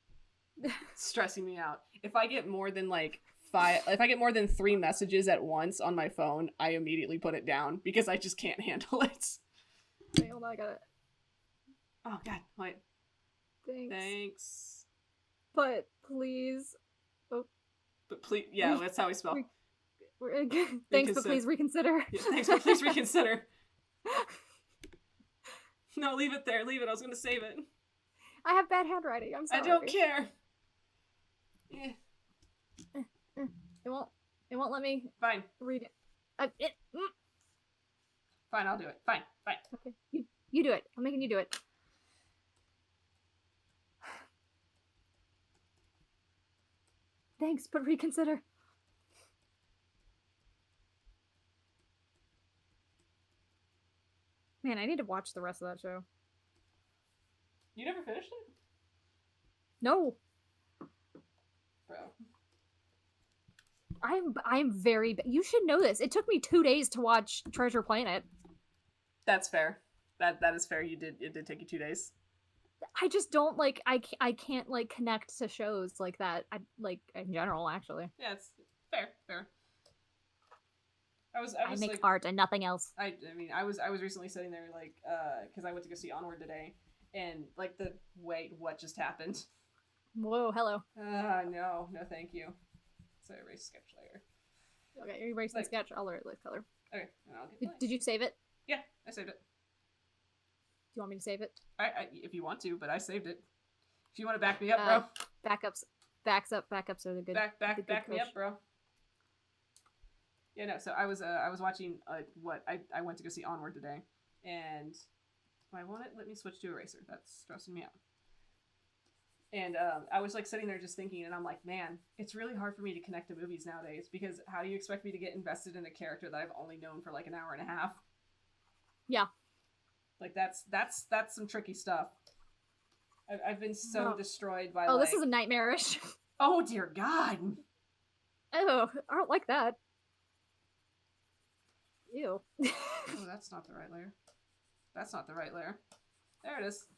stressing me out. If I get more than 3 messages at once on my phone, I immediately put it down because I just can't handle it. Wait, hold on, I got it. Oh God, wait. Thanks. But please. Oh. But please, yeah, that's how we spell. Thanks, but please reconsider. Yeah, thanks, but please reconsider. No, leave it there. Leave it. I was gonna save it. I have bad handwriting. I'm sorry. I don't care. Yeah. It won't let me. Fine. Read it. Fine, I'll do it. Fine. Okay, you do it. I'm making you do it. Thanks, but reconsider. Man, I need to watch the rest of that show. You never finished it? No. Bro. I'm very... You should know this. It took me 2 days to watch Treasure Planet. That's fair. That is fair. It did take you 2 days. I just don't, like... I can't, like, connect to shows like that. Like, in general, actually. Yeah, it's fair. I make like, art and nothing else. I mean, I was recently sitting there, like, because I went to go see Onward today, and, like, what just happened? Whoa, hello. No, thank you. So erase sketch layer. Okay, you're erasing sketch. I'll erase color. Okay, and I'll get Did you save it? Yeah, I saved it. Do you want me to save it? I if you want to, but I saved it. If you want to back me up, bro. Backups are the good. Back me up, bro. Yeah, no. So I was watching I went to go see Onward today, and why won't it let me switch to eraser? That's stressing me out. And I was like sitting there just thinking, and I'm like, man, it's really hard for me to connect to movies nowadays, because how do you expect me to get invested in a character that I've only known for like an hour and a half? Yeah. Like that's some tricky stuff. I've been so destroyed by. Oh, this is a nightmarish. Oh dear God. Oh, I don't like that. Ew. Oh, that's not the right layer. There it is.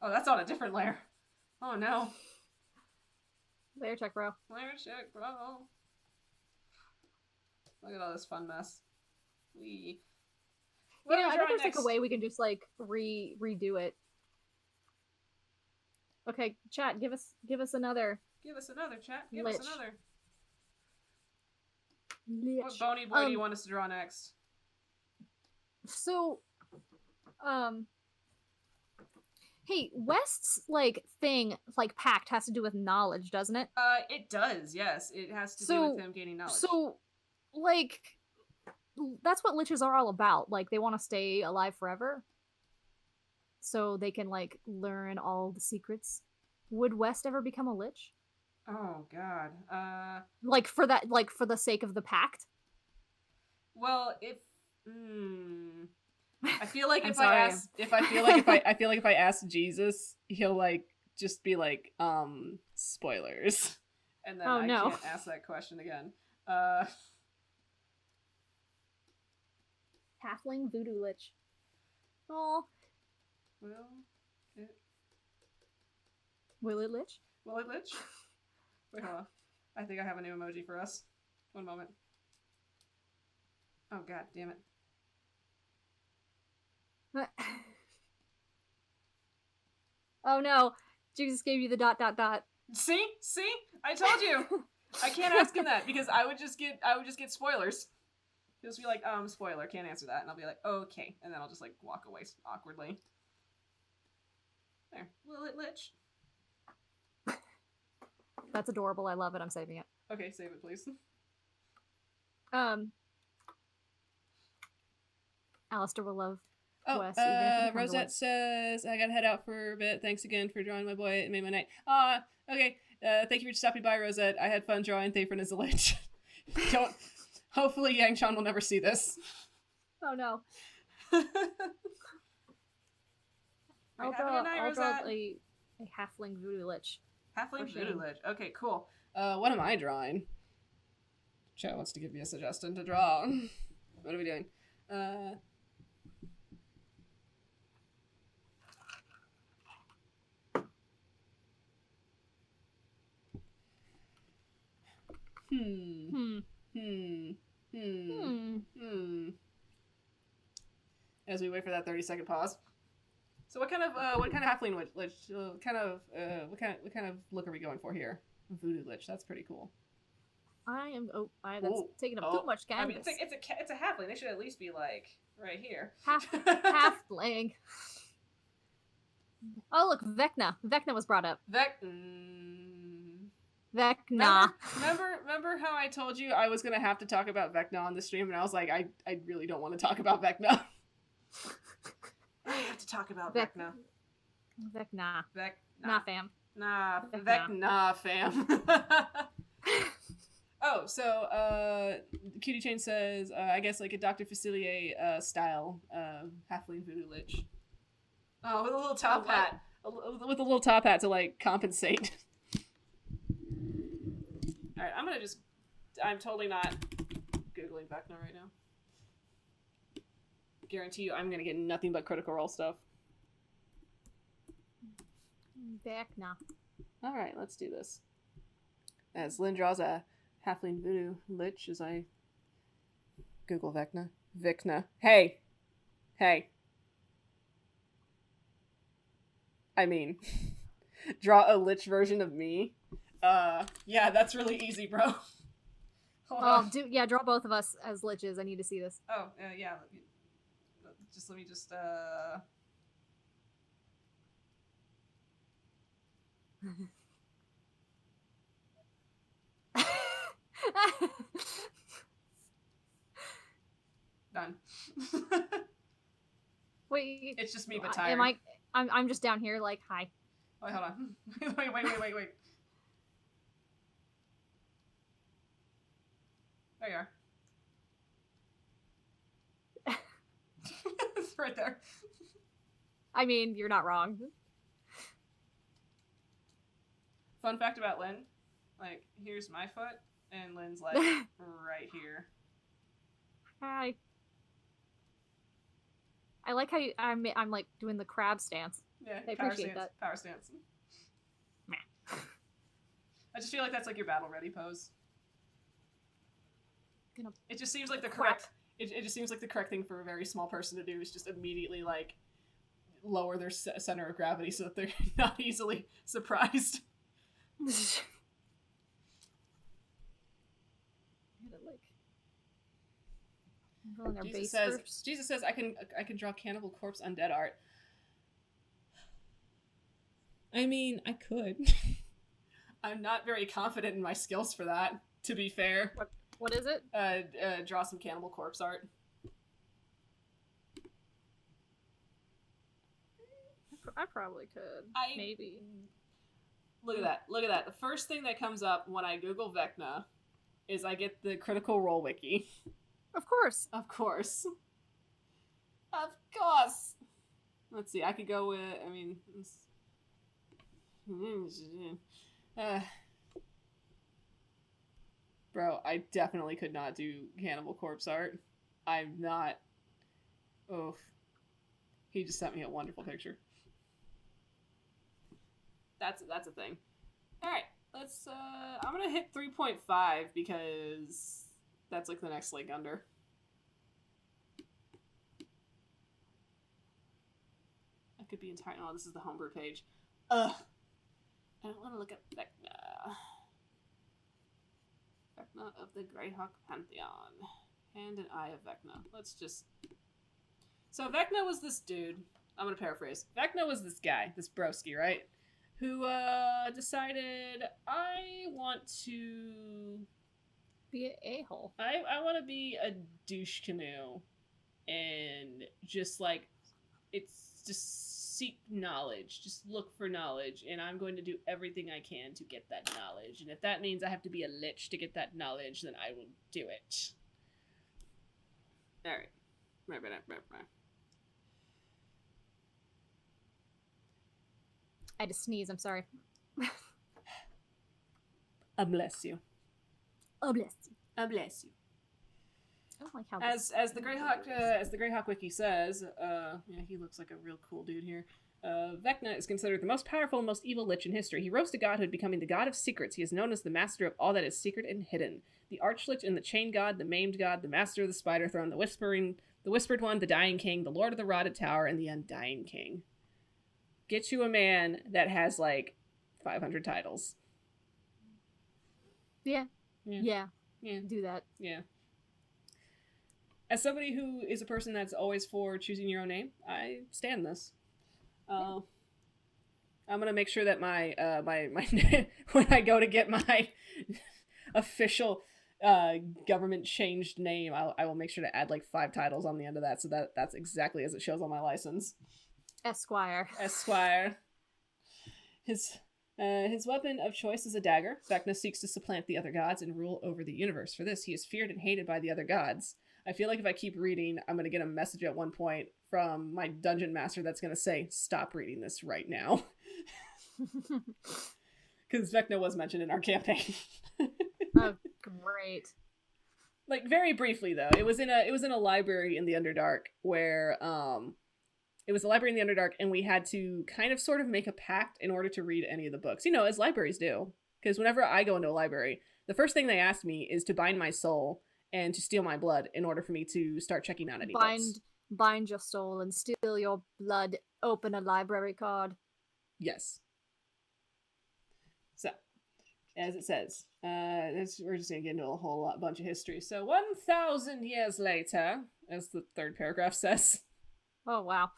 Oh, that's on a different layer. Oh no. Layer check, bro. Look at all this fun mess. I bet there's like a way we can just like redo it. Okay, chat, give us another. Give us another, chat. Give Lich. us another. Lich. What bony boy do you want us to draw next? So, Hey, West's thing, pact has to do with knowledge, doesn't it? It does, yes. It has to do with him gaining knowledge. So, that's what liches are all about. They want to stay alive forever. So they can, learn all the secrets. Would West ever become a lich? Oh, God. For the sake of the pact? Well, I feel like if I ask Jesus, he'll just be spoilers, and then can't ask that question again. Halfling voodoo lich. Oh. Will it lich? Will it lich? Wait, hold on. I think I have a new emoji for us. One moment. Oh, God damn it. Oh no, Jesus gave you the ... See? I told you. I can't ask him that because I would just get spoilers. He'll just be like, spoiler, can't answer that, and I'll be like, okay, and then I'll just walk away awkwardly. There, will it lich? That's adorable. I love it. I'm saving it. Okay, save it, please. Alistair will love. West, Rosette says, I gotta head out for a bit. Thanks again for drawing my boy. It made my night. Okay. Thank you for stopping by, Rosette. I had fun drawing Thaphren as a lich. Hopefully Yang Chan will never see this. Oh no. I'll draw a halfling voodoo lich. Halfling voodoo lich. Okay, cool. What am I drawing? Chat wants to give me a suggestion to draw. What are we doing? As we wait for that 30-second pause. So what kind of halfling lich? What kind of look are we going for here? Voodoo lich. That's pretty cool. That's taking up too much canvas. I mean, it's a halfling. They should at least be right here. Halfling. Oh look, Vecna. Vecna was brought up. Vecna. Remember how I told you I was gonna have to talk about Vecna on the stream, and I was like, I really don't want to talk about Vecna. I have to talk about Vecna. Vecna. Nah, fam. Nah, Vecna, fam. Oh, so Cutie Chain says, I guess a Dr. Facilier style halfling voodoo lich. Oh, with a little top hat. With a little top hat to compensate. Alright, I'm totally not Googling Vecna right now. Guarantee you I'm gonna get nothing but Critical Role stuff. Vecna. Alright, let's do this. As Lynn draws a halfling voodoo lich as I Google Vecna. Vecna. Hey! I mean, draw a lich version of me. Yeah, that's really easy, bro. Hold on. Draw both of us as liches. I need to see this. Oh, yeah. Let me just done. Wait. It's just me, but tired. I'm just down here hi. Wait, hold on. Wait. There you are. It's right there. I mean, you're not wrong. Fun fact about Lynn, here's my foot, and Lynn's right here. Hi. I like how I'm doing the crab stance. Yeah, I appreciate that. Power stance. Meh. I just feel like that's your battle ready pose. It just seems like the correct. It just seems like the correct thing for a very small person to do is just immediately lower their center of gravity so that they're not easily surprised. Their Jesus says I can draw cannibal corpse undead art. I mean, I could. I'm not very confident in my skills for that, to be fair. What is it? Draw some cannibal corpse art. I probably could. Maybe. Look at that. Look at that. The first thing that comes up when I Google Vecna is I get the Critical Role wiki. Of course. Of course. Of course. Let's see. I could go with, I mean... Bro, I definitely could not do cannibal corpse art. I'm not... Oof. He just sent me a wonderful picture. That's a thing. Alright, let's, I'm gonna hit 3.5 because that's like the next link under. I could be entire. Oh, this is the homebrew page. Ugh. I don't want to look at Vecna. Vecna of the Greyhawk Pantheon. Hand and Eye of Vecna. Let's just... So Vecna was this dude. I'm gonna paraphrase. Vecna was this guy, this broski, right? Who decided, I want to... Be an a-hole. I want to be a douche canoe. And just like... It's just seek knowledge. Just look for knowledge. And I'm going to do everything I can to get that knowledge. And if that means I have to be a lich to get that knowledge, then I will do it. Alright. I had to sneeze, I'm sorry. I bless you. Oh, bless you. I bless you. I don't like how as the Greyhawk wiki says, yeah, he looks like a real cool dude here. Vecna is considered the most powerful and most evil lich in history. He rose to godhood, becoming the god of secrets. He is known as the master of all that is secret and hidden. The archlich and the chain god, the maimed god, the master of the spider throne, the whispered one, the dying king, the lord of the rotted tower, and the undying king. Get you a man that has like 500 titles. Yeah. Do that. Yeah. As somebody who is a person that's always for choosing your own name, I stand this. I'm gonna make sure that my when I go to get my official government changed name, I will make sure to add like 5 titles on the end of that, so that's exactly as it shows on my license. Esquire. His weapon of choice is a dagger. Vecna seeks to supplant the other gods and rule over the universe. For this, he is feared and hated by the other gods. I feel like if I keep reading, I'm going to get a message at one point from my dungeon master that's going to say, stop reading this right now. Because Vecna was mentioned in our campaign. Oh, great. Like, very briefly, though. It was in a library in the Underdark where, it was a library in the Underdark, and we had to kind of sort of make a pact in order to read any of the books. You know, as libraries do. Because whenever I go into a library, the first thing they ask me is to bind my soul and to steal my blood in order for me to start checking out any books. Bind your soul and steal your blood. Open a library card. Yes. So, as it says, we're just going to get into a bunch of history. So, 1,000 years later, as the third paragraph says... Oh, wow.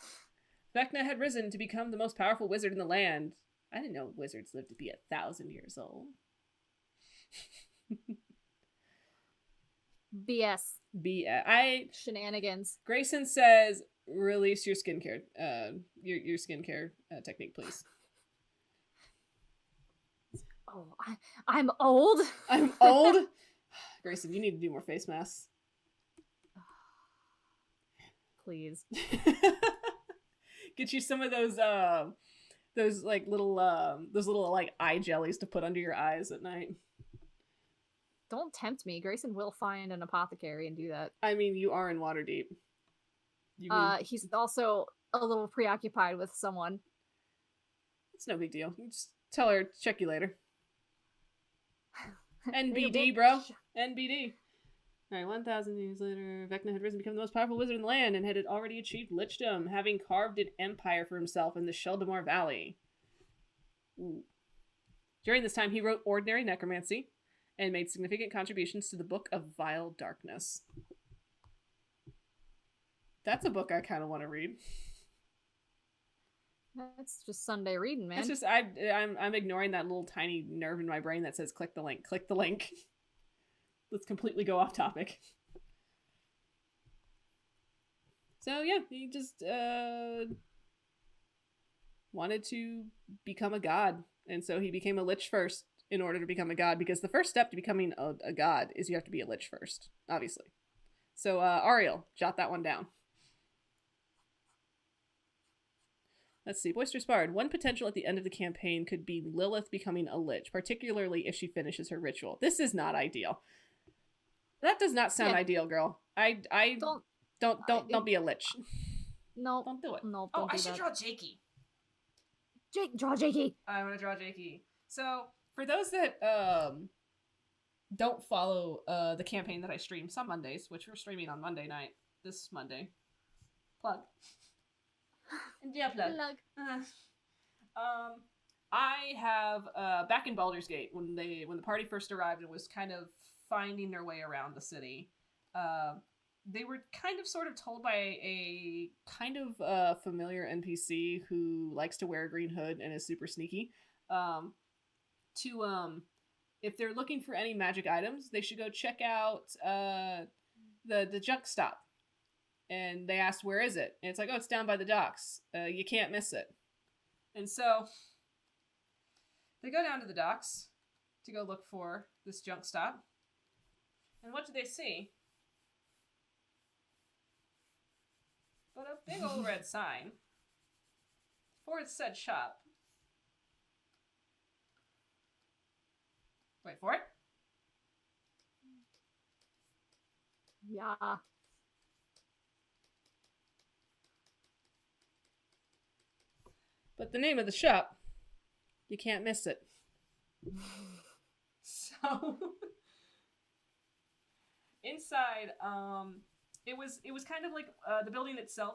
Vecna had risen to become the most powerful wizard in the land. I didn't know wizards lived to be 1,000 years old. BS. Shenanigans. Grayson says, release your skincare, your skincare technique, please. Oh, I'm old? I'm old? Grayson, you need to do more face masks. Please. Get you some of those little like eye jellies to put under your eyes at night. Don't tempt me. Grayson will find an apothecary and do that. I mean, you are in Waterdeep. He's also a little preoccupied with someone. It's no big deal. You just tell her to check you later. NBD, bro. NBD. Alright, 1,000 years later, Vecna had risen to become the most powerful wizard in the land and had already achieved lichdom, having carved an empire for himself in the Sheldamore Valley. Ooh. During this time, he wrote Ordinary Necromancy and made significant contributions to the Book of Vile Darkness. That's a book I kind of want to read. That's just Sunday reading, man. It's just I'm ignoring that little tiny nerve in my brain that says click the link. Click the link. Let's completely go off topic. So yeah, he just wanted to become a god, and so he became a lich first in order to become a god, because the first step to becoming a god is you have to be a lich first, obviously. So Ariel, jot that one down. Let's see. Boisterous Bard. One potential at the end of the campaign could be Lilith becoming a lich, particularly if she finishes her ritual. This is not ideal. That does not sound ideal, girl. I don't be a lich. No, don't do it. No, I should draw Jakey. Draw Jakey. I want to draw Jakey. So for those that don't follow the campaign that I stream some Mondays, which we're streaming on Monday night, this Monday. Plug. Yeah, plug. I have back in Baldur's Gate when the party first arrived and was kind of finding their way around the city. They were kind of sort of told by a kind of familiar NPC who likes to wear a green hood and is super sneaky, to if they're looking for any magic items, they should go check out the junk stop. And they asked, where is it? And it's like, oh, it's down by the docks. You can't miss it. And so they go down to the docks to go look for this junk stop. And what do they see? But a big old red sign for its said shop. Wait for it. Yeah. But the name of the shop, you can't miss it. So inside, it was kind of like the building itself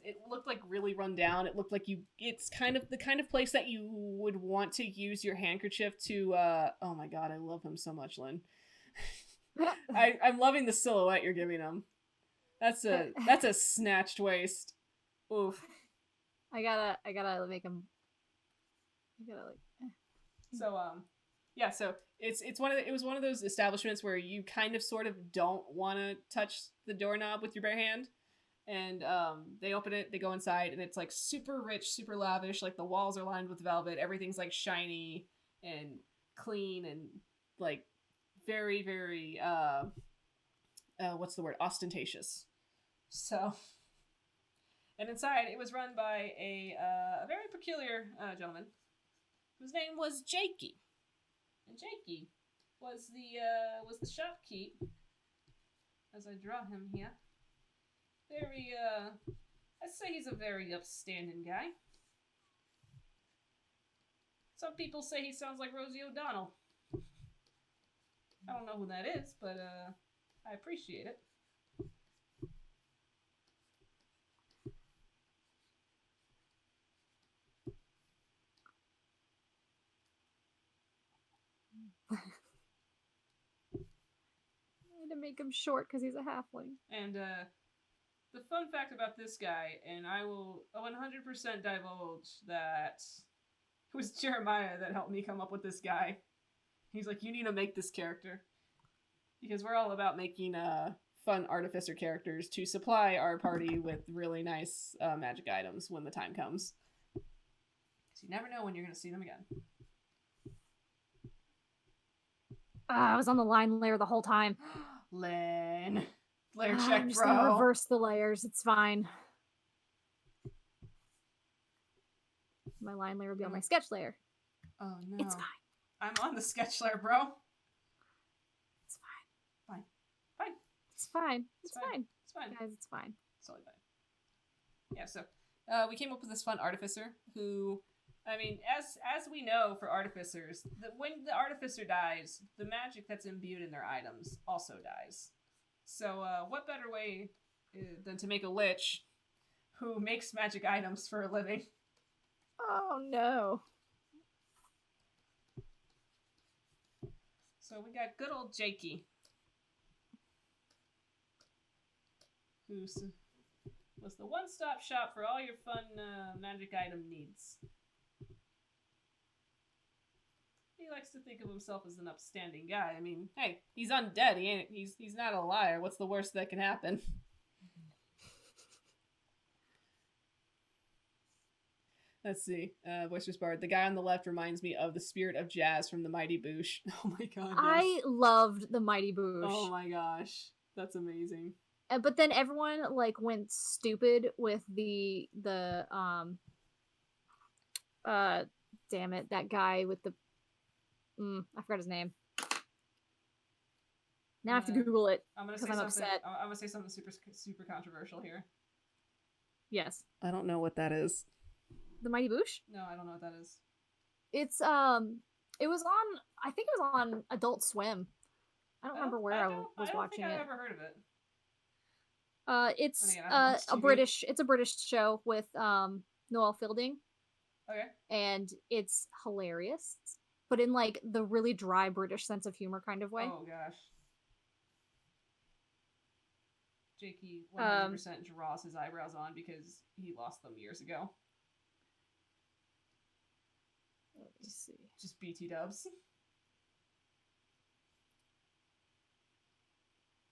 it looked like really run down. It looked like it's kind of the kind of place that you would want to use your handkerchief to oh my god, I love him so much, Lynn. I'm loving the silhouette you're giving him. That's a snatched waist. Oof. I gotta make him. So yeah, so it was one of those establishments where you kind of sort of don't want to touch the doorknob with your bare hand, and they open it, they go inside, and it's like super rich, super lavish. Like the walls are lined with velvet, everything's like shiny and clean and like very, very what's the word, ostentatious. So. And inside, it was run by a very peculiar gentleman whose name was Jakey. And Jakey was the shopkeep, as I draw him here. Very, I'd say he's a very upstanding guy. Some people say he sounds like Rosie O'Donnell. I don't know who that is, but I appreciate it. To make him short because he's a halfling. And the fun fact about this guy, and I will 100% divulge that it was Jeremiah that helped me come up with this guy. He's like, you need to make this character. Because we're all about making fun artificer characters to supply our party with really nice magic items when the time comes. Because you never know when you're going to see them again. I was on the line layer the whole time. Lynn. Layer check, I'm just bro. gonna reverse the layers. It's fine. My line layer will be on my sketch layer. Oh, no. It's fine. I'm on the sketch layer, bro. It's fine. Fine. Fine. It's fine. It's fine. It's fine. Guys, it's fine. It's totally fine. Yeah, so we came up with this fun artificer who... I mean, as we know for artificers, when the artificer dies, the magic that's imbued in their items also dies. So what better way than to make a lich who makes magic items for a living? Oh, no. So we got good old Jakey. was the one-stop shop for all your fun magic item needs. He likes to think of himself as an upstanding guy. I mean, hey, he's undead. He's not a liar. What's the worst that can happen? Let's see. Boisterous Bard. The guy on the left reminds me of the spirit of Jazz from the Mighty Boosh. Oh my god, yes. I loved the Mighty Boosh. Oh my gosh. That's amazing. But then everyone like went stupid with the damn it, that guy with the I forgot his name. Now I have to Google it. I'm gonna say something. Upset. I'm gonna say something super controversial here. Yes. I don't know what that is. The Mighty Boosh? No, I don't know what that is. It's it was on, I think it was on Adult Swim. I don't remember where I was watching it. I don't think I've ever heard of it. It's a British show with Noel Fielding. Okay. And it's hilarious, but in like the really dry British sense of humor kind of way. Oh gosh. Jakey 100% draws his eyebrows on because he lost them years ago. Let me see. Just BT dubs.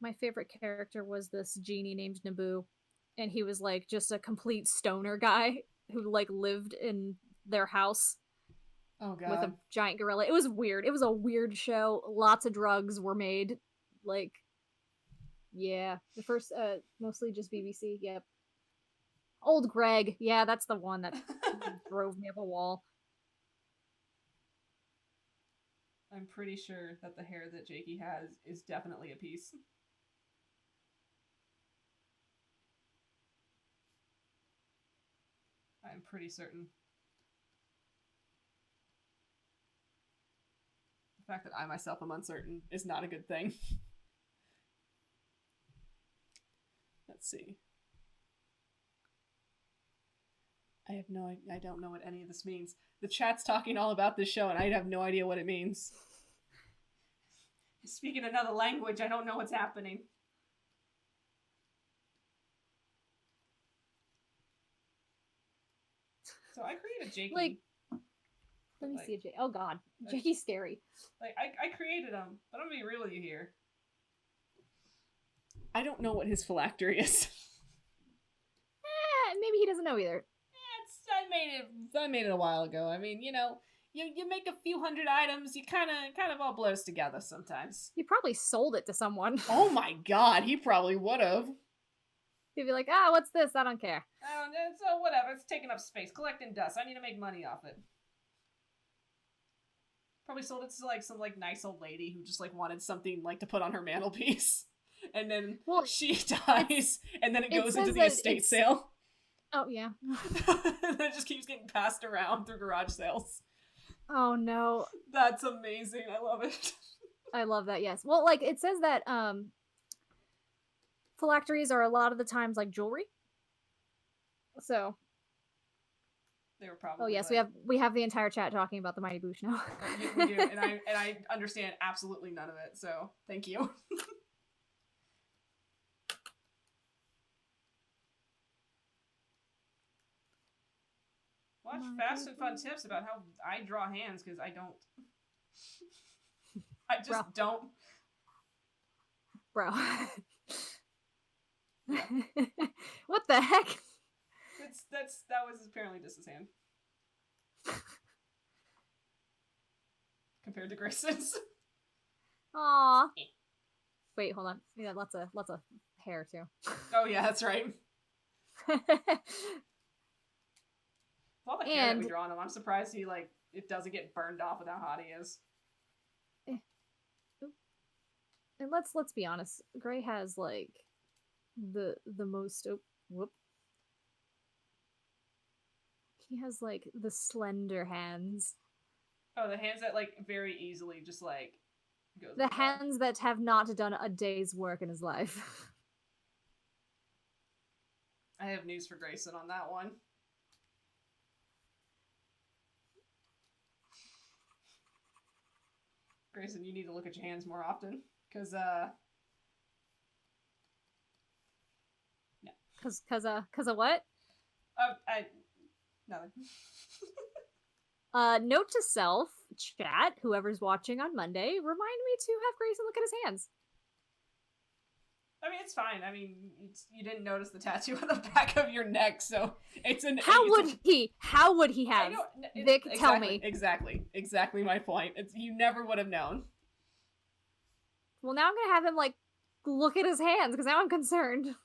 My favorite character was this genie named Naboo, and he was like just a complete stoner guy who like lived in their house. Oh god. With a giant gorilla. It was weird. It was a weird show. Lots of drugs were made. Like, yeah. The first, mostly just BBC. Yep. Old Greg. Yeah, that's the one that drove me up a wall. I'm pretty sure that the hair that Jakey has is definitely a piece. I'm pretty certain. The fact that I myself am uncertain is not a good thing. Let's see. I don't know what any of this means. The chat's talking all about this show and I have no idea what it means. Speaking another language, I don't know what's happening. So I created Jakey. Like, let me see a Jakey. Oh god. Jakey's scary. Like, I created him, but I'm gonna be real with you here. I don't know what his phylactery is. Maybe he doesn't know either. I made it a while ago. I mean, you know, you make a few hundred items, you kind of all blurs together sometimes. He probably sold it to someone. Oh my god, he probably would have. He'd be like, what's this? I don't care. So whatever, it's taking up space, collecting dust. I need to make money off it. Probably sold it to like some like nice old lady who just like wanted something like to put on her mantelpiece. And then she dies, and then it goes into the estate sale. Oh, yeah. And it just keeps getting passed around through garage sales. Oh, no. That's amazing. I love it. I love that, yes. Well, like, it says that phylacteries are a lot of the times, like, jewelry. So. They were probably. Oh, yes, like... we have the entire chat talking about the Mighty Boosh now. We do, and I understand absolutely none of it, so thank you. Watch fast and fun tips about how I draw hands, because I don't. I just don't. Bro. Yeah. What the heck? That was apparently just his hand. Compared to Grayson's. Aww. Wait, hold on. Yeah, lots of hair too. Oh yeah, that's right. All the hair that we draw on him, I'm surprised he like it doesn't get burned off with how hot he is. And let's be honest, Gray has like the most he has like the slender hands. Oh, the hands that like very easily just like goes. The hands that have not done a day's work in his life. I have news for Grayson on that one. Grayson, you need to look at your hands more often, because Cause of what? Nothing. Note to self, chat, whoever's watching on Monday, remind me to have Grayson look at his hands. I mean, it's fine. I mean, you didn't notice the tattoo on the back of your neck, so it's an. How would he have? Vic, exactly, tell me. Exactly my point. You never would have known. Well, now I'm gonna have him like look at his hands because now I'm concerned.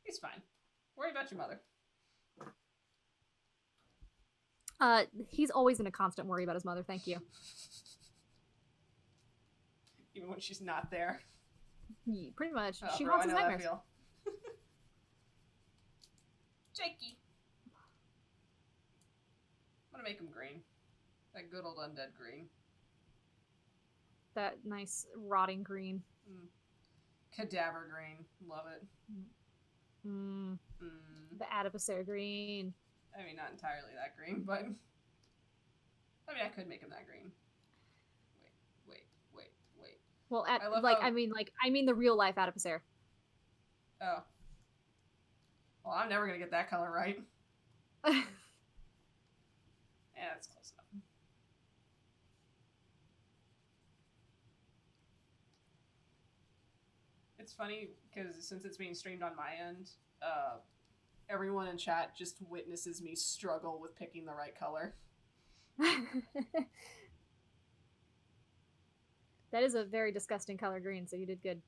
He's fine. Worry about your mother. He's always in a constant worry about his mother. Thank you. Even when she's not there. Yeah, pretty much. Oh, she bro, haunts his nightmares. Jakey. I'm gonna make him green. That good old undead green. That nice rotting green. Cadaver green. Love it. The adipocere green. I mean, not entirely that green, but... I mean, I could make him that green. Wait. Well, I mean the real life adipocere. Oh. Well, I'm never gonna get that color right. Yeah, that's close enough. It's funny, because since it's being streamed on my end, everyone in chat just witnesses me struggle with picking the right color. That is a very disgusting color green, so you did good.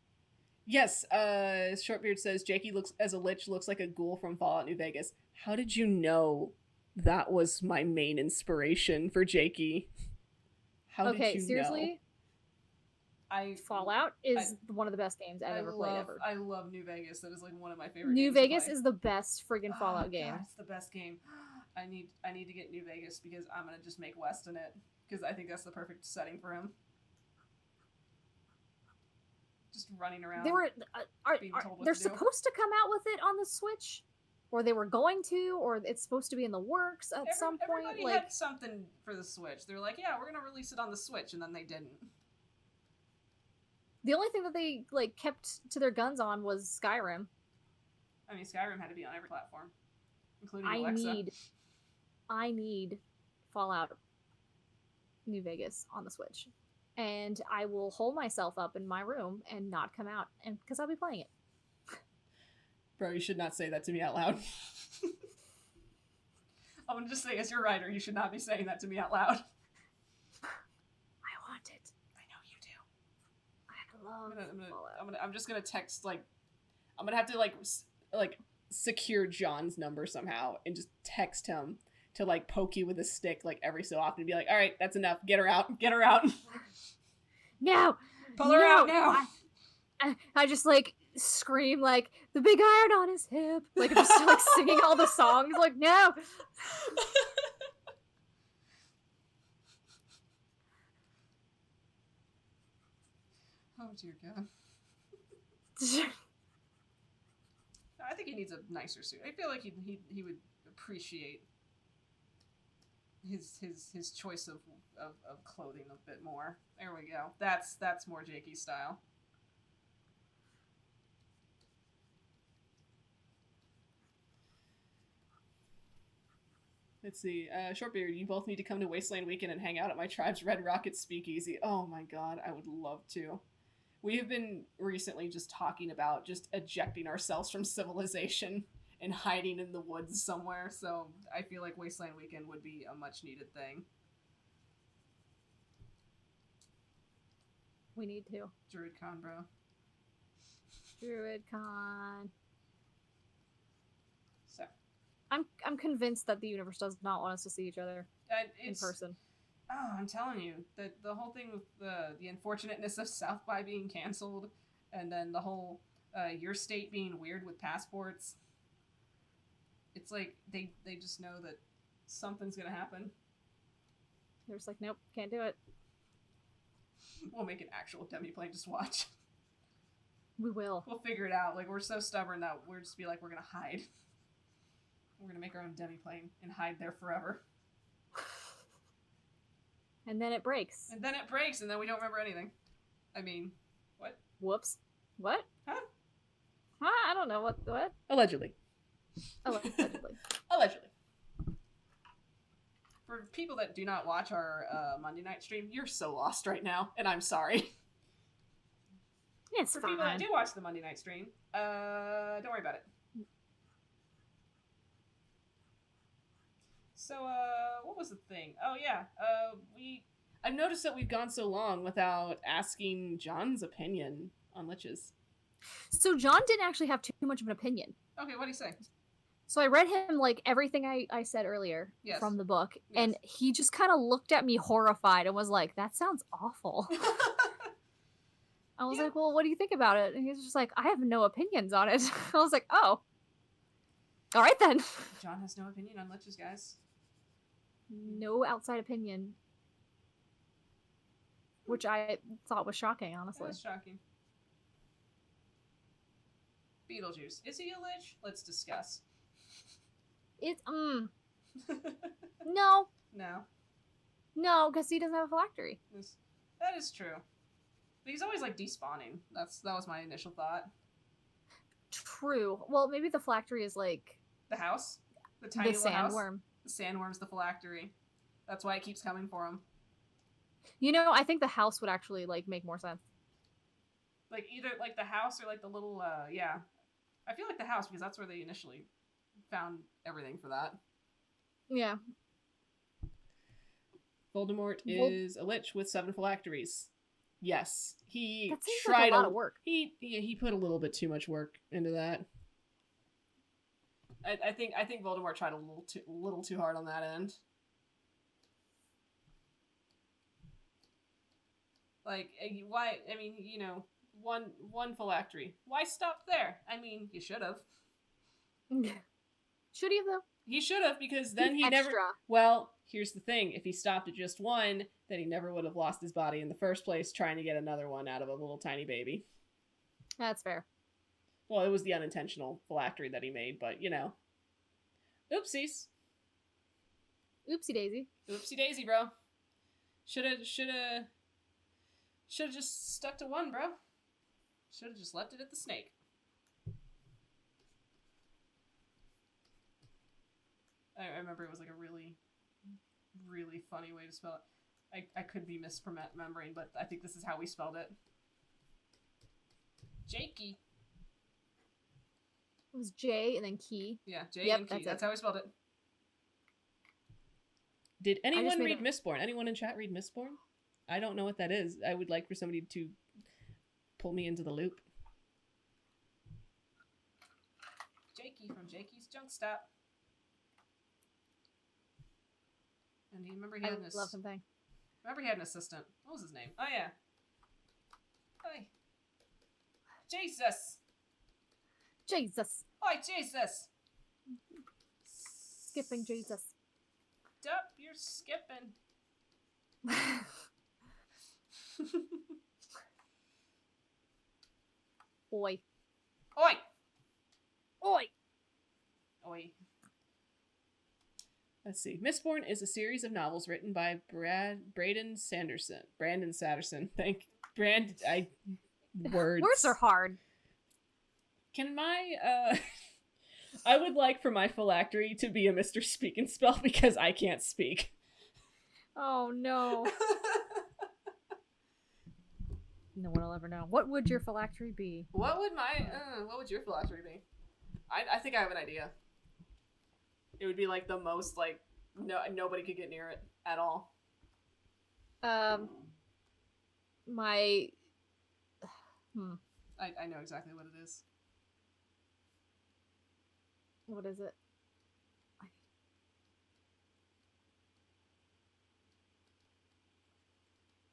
Yes, Shortbeard says, Jakey looks like a ghoul from Fallout New Vegas. How did you know that was my main inspiration for Jakey? How did you seriously? know? Fallout is one of the best games I've ever played ever. I love New Vegas. That is like one of my favorite New games Vegas to play. is the best friggin' Fallout game. God, it's the best game. I need to get New Vegas because I'm gonna just make West in it because I think that's the perfect setting for him. Just running around. They were they're supposed to come out with it on the Switch, or they were going to, or it's supposed to be in the works at some point. Everybody had something for the Switch. They're like, yeah, we're gonna release it on the Switch, and then they didn't. The only thing that they kept to their guns on was Skyrim. I mean, Skyrim had to be on every platform, including Alexa. I need Fallout New Vegas on the Switch. And I will hole myself up in my room and not come out, and because I'll be playing it. Bro, you should not say that to me out loud. I'm gonna just say, as your writer, you should not be saying that to me out loud. I want it. I know you do. I love I'm just gonna text, like, I'm gonna have to like secure John's number somehow and just text him to poke you with a stick every so often and be like, all right, that's enough. Get her out. No! Pull her out now! I just scream the big iron on his hip. I'm just singing all the songs no! Oh dear God. I think he needs a nicer suit. I feel like he would appreciate his choice of clothing a bit more. There we go. That's more Jakey style. Let's see. Shortbeard, you both need to come to Wasteland Weekend and hang out at my tribe's Red Rocket Speakeasy. Oh my God, I would love to. We have been recently just talking about just ejecting ourselves from civilization and hiding in the woods somewhere, so I feel like Wasteland Weekend would be a much needed thing. We need to. DruidCon, bro. DruidCon. So. I'm convinced that the universe does not want us to see each other in person. Oh, I'm telling you, the whole thing with the unfortunateness of South by being canceled, and then the whole your state being weird with passports. It's like they just know that something's gonna happen. They're just nope, can't do it. We'll make an actual Demiplane, just watch. We will. We'll figure it out. We're so stubborn that we're just be we're gonna hide. We're gonna make our own Demiplane and hide there forever. And then it breaks. And then it breaks, and then we don't remember anything. I mean, what? Whoops. What? Huh? I don't know. What? Allegedly. Allegedly. Allegedly. For people that do not watch our Monday night stream, you're so lost right now, and I'm sorry. It's For fine. people that do watch the Monday night stream, don't worry about it. So, what was the thing? Oh, yeah, I've noticed that we've gone so long without asking John's opinion on liches. So John didn't actually have too much of an opinion. Okay, what do you say? So I read him, like, everything I said earlier from the book, and he just kind of looked at me horrified and was like, that sounds awful. I was like, well, what do you think about it? And he was just like, I have no opinions on it. I was like, oh. All right, then. John has no opinion on liches, guys. No outside opinion. Which I thought was shocking, honestly. That's shocking. Beetlejuice. Is he a lich? Let's discuss. It's, No. No. No, because he doesn't have a phylactery. That is true. But he's always, like, despawning. That was my initial thought. True. Well, maybe the phylactery is, like... The house? The tiny little house? sandworm. The sandworm's the phylactery. That's why it keeps coming for him. You know, I think the house would actually, like, make more sense. Like, either, like, the house or, like, the little, yeah. I feel like the house, because that's where they initially found everything for that. Yeah. Voldemort is a lich with 7 phylacteries. Yes. He that seems tried like a lot of work. He put a little bit too much work into that. I think Voldemort tried a little too hard on that end. Like, why? I mean, you know, one phylactery. Why stop there? I mean, you should have. Should he have, though? He should have, because then he Extra. never... Well, here's the thing. If he stopped at just one, then he never would have lost his body in the first place trying to get another one out of a little tiny baby. That's fair. Well, it was the unintentional phylactery that he made, but, you know. Oopsies. Oopsie daisy. Oopsie daisy, bro. Shoulda just stuck to one, bro. Shoulda just left it at the snake. I remember it was like a really, really funny way to spell it. I could be misremembering, but I think this is how we spelled it. Jakey. It was J and then key. Yeah, J and key. That's how we spelled it. Did anyone read Mistborn? Anyone in chat read Mistborn? I don't know what that is. I would like for somebody to pull me into the loop. Jakey from Jakey's Junk Stop. And he remember he had love something. Remember he had an assistant. What was his name? Oh yeah. Hi. Jesus. Jesus. Oi, Jesus. Skipping Jesus. Stop, you're skipping. Oi. Oi. Oi. Oi. Let's see. Mistborn is a series of novels written by Brandon Sanderson. Words. Words are hard. Can my, I would like for my phylactery to be a Mr. Speak and Spell because I can't speak. Oh, no. No one will ever know. What would your phylactery be? What would your phylactery be? I think I have an idea. It would be like the most, like, nobody could get near it at all. I know exactly what it is. What is it?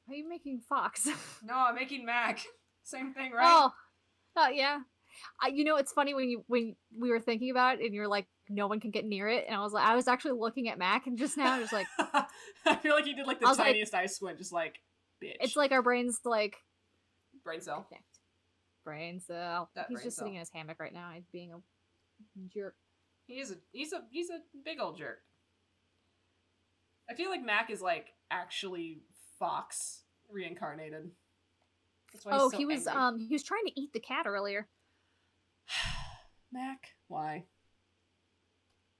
Are you making Fox? No, I'm making Mac. Same thing, right? Oh, yeah. You know, it's funny when we were thinking about it, and you're like, no one can get near it, and I was actually looking at Mac, and just now, just like, I feel like you did like the tiniest eye squint, just like, bitch. It's like our brains like brain cell. Connect. Brain cell. He's just sitting in his hammock right now. He's being a jerk. He's a big old jerk. I feel like Mac is like actually fox reincarnated. That's why Oh, he's so he was angry. he was trying to eat the cat earlier. Mac, why?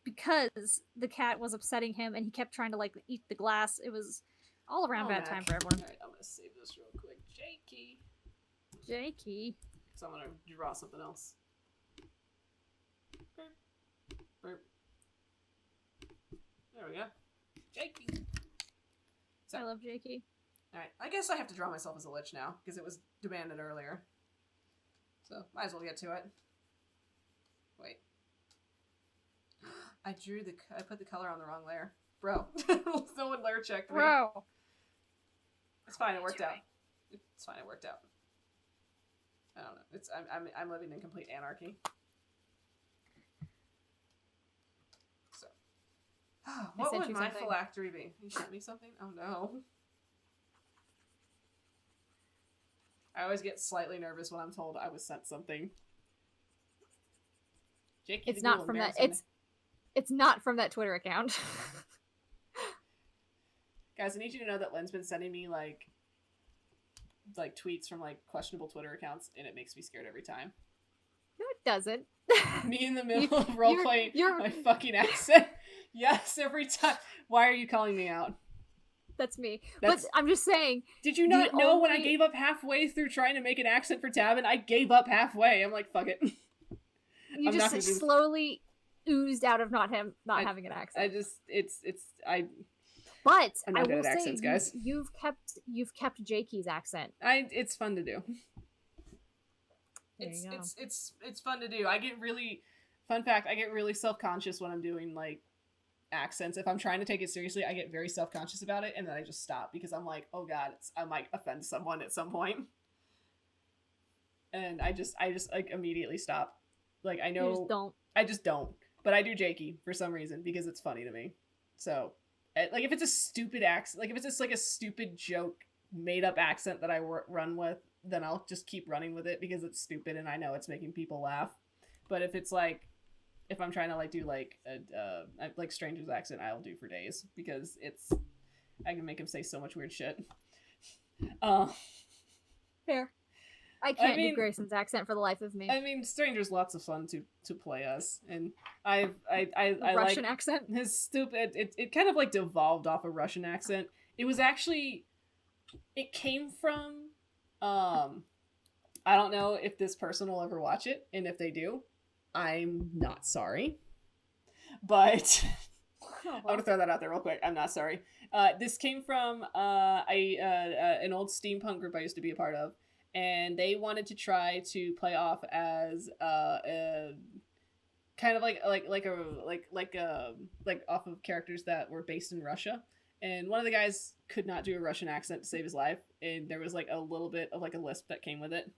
Because the cat was upsetting him and he kept trying to like eat the glass. It was all around bad Mac. time for everyone. Alright, I'm gonna save this real quick. Jakey. Jakey. So I'm gonna draw something else. Burp. Burp. There we go. Jakey. So, I love Jakey. alright, I guess I have to draw myself as a lich now, because it was demanded earlier. So, might as well get to it. Wait. I put the color on the wrong layer. Bro. Someone layer checked me. Bro. It's fine, it worked out. It's fine, it worked out. I don't know. I'm living in complete anarchy. So. What would my phylactery be? You sent me something? Oh no. I always get slightly nervous when I'm told I was sent something. Jakey, it's not from that. It's not from that Twitter account. Guys, I need you to know that Lynn's been sending me like tweets from like questionable Twitter accounts, and it makes me scared every time. No, it doesn't. Me in the middle of roleplaying my fucking accent. Yes, every time. Why are you calling me out? That's me. But I'm just saying. Did you not know when I gave up halfway through trying to make an accent for Tabin? I gave up halfway. I'm like, fuck it. You just slowly oozed out of not having an accent. But I'm not good at accents, guys. You've kept Jakey's accent. It's fun to do. It's fun to do. I get really self-conscious when I'm doing like accents. If I'm trying to take it seriously, I get very self-conscious about it, and then I just stop because I'm like, oh god, I might offend someone at some point. And I just like immediately stop. Like I know I just don't. But I do Jakey for some reason because it's funny to me. So, like if it's a stupid accent, like if it's just like a stupid joke made up accent that I run with, then I'll just keep running with it because it's stupid and I know it's making people laugh. But if it's like, if I'm trying to like do like a like Stranger's accent, I'll do for days because I can make him say so much weird shit. Fair. I can't do Grayson's accent for the life of me. I mean, Stranger's lots of fun to play as, and I Russian like accent. His stupid. It kind of like devolved off a Russian accent. It was actually, it came from, I don't know if this person will ever watch it, and if they do, I'm not sorry, but I'm gonna throw that out there real quick. I'm not sorry. This came from an old steampunk group I used to be a part of. And they wanted to try to play off as kind of like off of characters that were based in Russia. And one of the guys could not do a Russian accent to save his life, and there was like a little bit of like a lisp that came with it,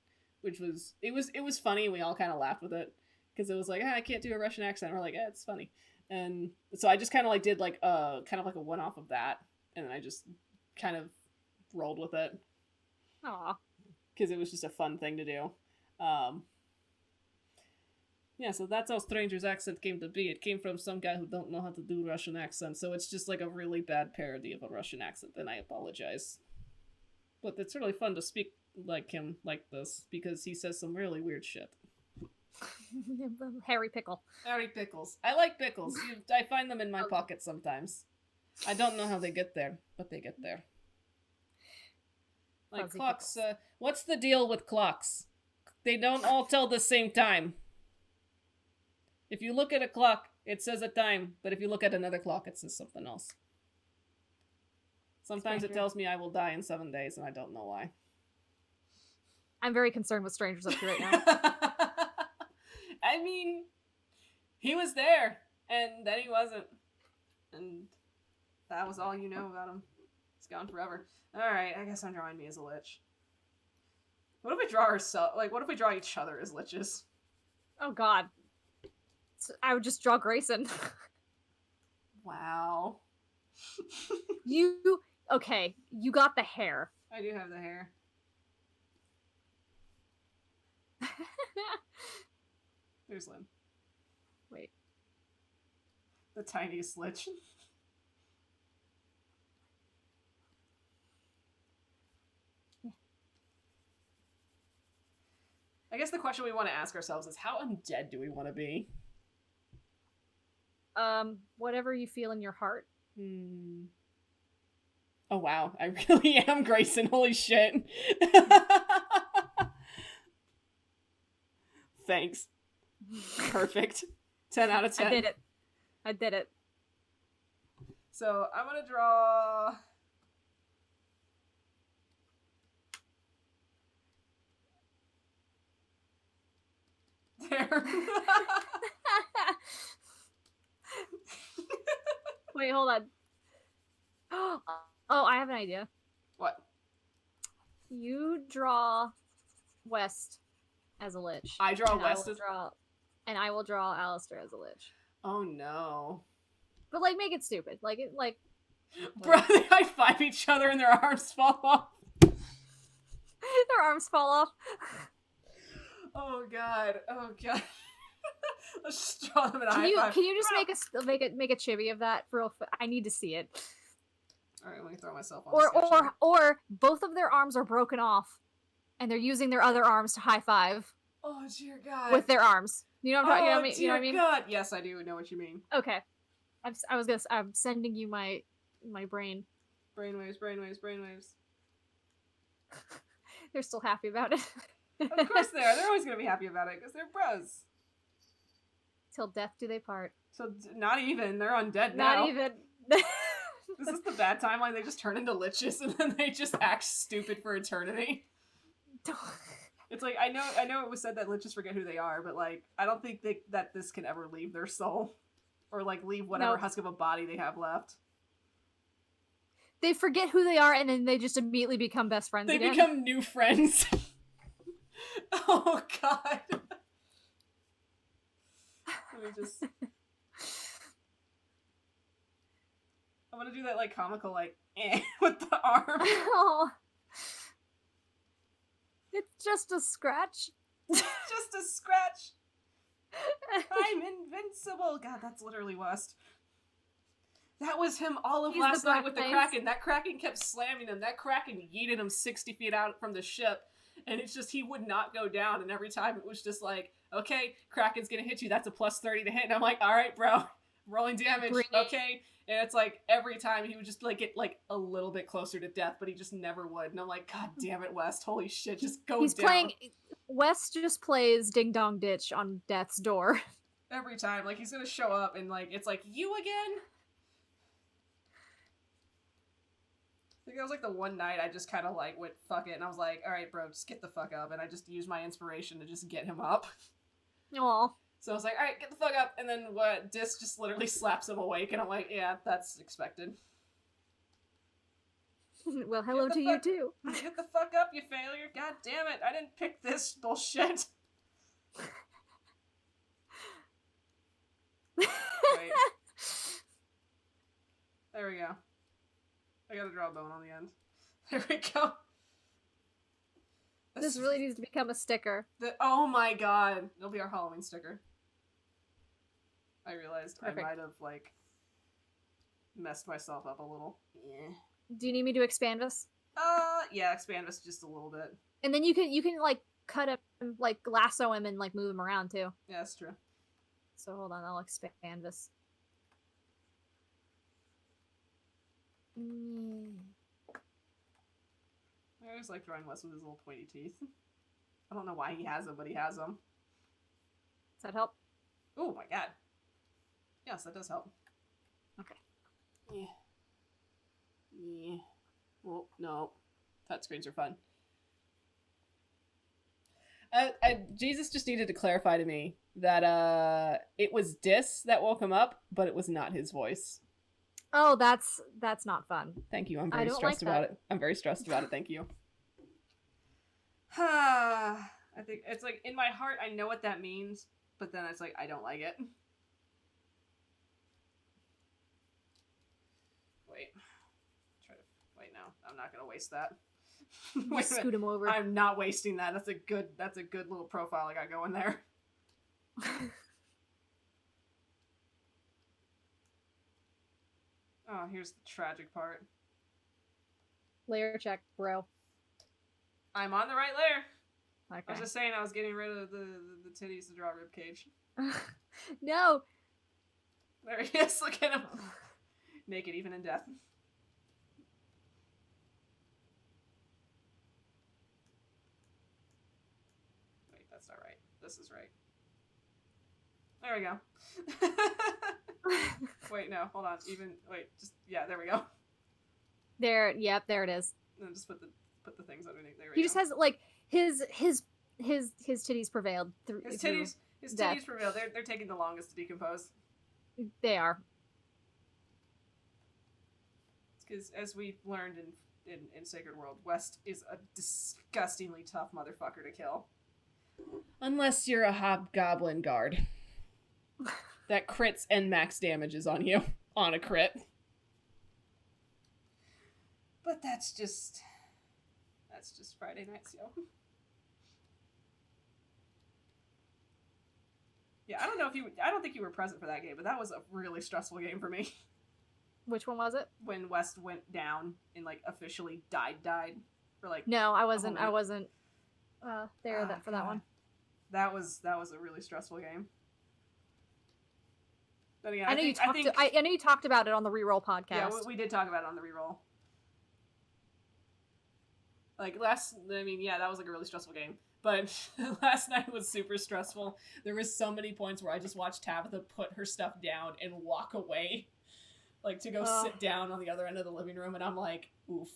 which was it was funny. And we all kind of laughed with it because it was like, I can't do a Russian accent. And we're like, it's funny. And so I just kind of like did like a one off of that, and then I just kind of rolled with it. Aww. Because it was just a fun thing to do. Yeah, so that's how Stranger's accent came to be. It came from some guy who don't know how to do Russian accent, so it's just like a really bad parody of a Russian accent, and I apologize. But it's really fun to speak like him like this, because he says some really weird shit. Harry Pickle. Harry Pickles. I like pickles. I find them in my pocket sometimes. I don't know how they get there, but they get there. Like Fuzzy clocks, what's the deal with clocks? They don't all tell the same time. If you look at a clock, it says a time, but if you look at another clock, it says something else. Sometimes it tells me I will die in 7 days, and I don't know why. I'm very concerned with Strangers up to right now. I mean, he was there, and then he wasn't. And that was all you know about him. He's gone forever. Alright, I guess I'm drawing me as a lich. What if we draw ourselves? Like, what if we draw each other as liches? Oh god. So I would just draw Grayson. Wow. Okay, you got the hair. I do have the hair. There's Lynn. Wait. The tiniest lich. I guess the question we want to ask ourselves is, how undead do we want to be? Whatever you feel in your heart. Oh wow, I really am Grayson, holy shit. Thanks. Perfect. 10 out of 10. I did it. So, I'm gonna draw... There. Wait, hold on. Oh, I have an idea. What? You draw West as a Lich. I draw West as... And I will draw Alistair as a Lich. Oh no. But, like, make it stupid. Like, Bro, they high-five each other and their arms fall off. Their arms fall off. Oh god. Let's just draw them in a high five. Can you just make a chibi of that for real? I need to see it. All right, let me throw myself on. Or both of their arms are broken off, and they're using their other arms to high five. Oh dear God! With their arms, you know what I'm talking. You know what I mean? God, yes, I do know what you mean. Okay, I'm sending you my brain. Brainwaves. They're still happy about it. Of course they are. They're always gonna be happy about it because they're bros. Till death do they part. So not even. They're undead now. Not even. Is this the bad timeline? They just turn into liches and then they just act stupid for eternity. It's like, I know it was said that liches forget who they are, but like, I don't think that this can ever leave their soul. Or like leave whatever husk of a body they have left. They forget who they are and then they just immediately become best friends again. They become new friends. Oh god. Let me just... I'm gonna do that, like, comical, like, with the arm. Oh. It's just a scratch. Just a scratch. I'm invincible. God, that's literally West. That was him all of last night with the Kraken. That Kraken kept slamming him. That Kraken yeeted him 60 feet out from the ship. And it's just, he would not go down. And every time it was just like, okay, Kraken's gonna hit you. That's a plus 30 to hit. And I'm like, all right, bro. Rolling damage. Okay. And it's like, every time he would just like get like a little bit closer to death, but he just never would. And I'm like, God damn it, West. Holy shit. Just go down. West just plays Ding Dong Ditch on death's door. Every time. Like, he's gonna show up and like, it's like, you again? I think that was like the one night I just kind of like went fuck it and I was like, all right, bro, just get the fuck up, and I just used my inspiration to just get him up. Aw. So I was like, all right, get the fuck up, and then Dis just literally slaps him awake, and I'm like, yeah, that's expected. Well, hello to you too. Get the fuck up, you failure! God damn it, I didn't pick this bullshit. Wait. There we go. I gotta draw a bone on the end. There we go. This really needs to become a sticker. Oh my god. It'll be our Halloween sticker. I realized I might have, like, messed myself up a little. Yeah. Do you need me to expand us? Yeah, expand us just a little bit. And then you can like, cut him, like, lasso him and, like, move him around, too. Yeah, that's true. So, hold on, I'll expand us. I always like drawing Wes with his little pointy teeth. I don't know why he has them, but he has them. Does that help? Oh my god. Yes, that does help. Okay. Yeah. Yeah. Well, no. Touchscreens are fun. Jesus just needed to clarify to me that it was Dis that woke him up, but it was not his voice. Oh, that's not fun. Thank you. I'm very stressed about it. I'm very stressed about it. Thank you. I think it's like, in my heart, I know what that means, but then it's like, I don't like it. Wait, no. I'm not going to waste that. Scoot him over. I'm not wasting that. That's a good little profile I got going there. Oh, here's the tragic part. Layer check, bro. I'm on the right layer. Okay. I was just saying I was getting rid of the titties to draw rib cage. No. There he is. Look at him. Naked even in death. Wait, that's not right. This is right. There we go. Wait, no, hold on. Yeah, there we go. There, yep, there it is. And just put the things underneath. There we go. He just has like his titties prevailed through. His titties prevail. They're taking the longest to decompose. They are. Because as we've learned in Sacred World, West is a disgustingly tough motherfucker to kill. Unless you're a hobgoblin guard. That crits and max damages on you on a crit. But that's just Friday nights, yo. Yeah, I don't think you were present for that game, but that was a really stressful game for me. Which one was it? When West went down and like officially died for like. No, I wasn't there for that one. That was a really stressful game. But again, I know you talked about it on the reroll podcast. Yeah, we did talk about it on the reroll. Like that was like a really stressful game. But last night was super stressful. There was so many points where I just watched Tabitha put her stuff down and walk away. Like to go sit down on the other end of the living room, and I'm like, oof.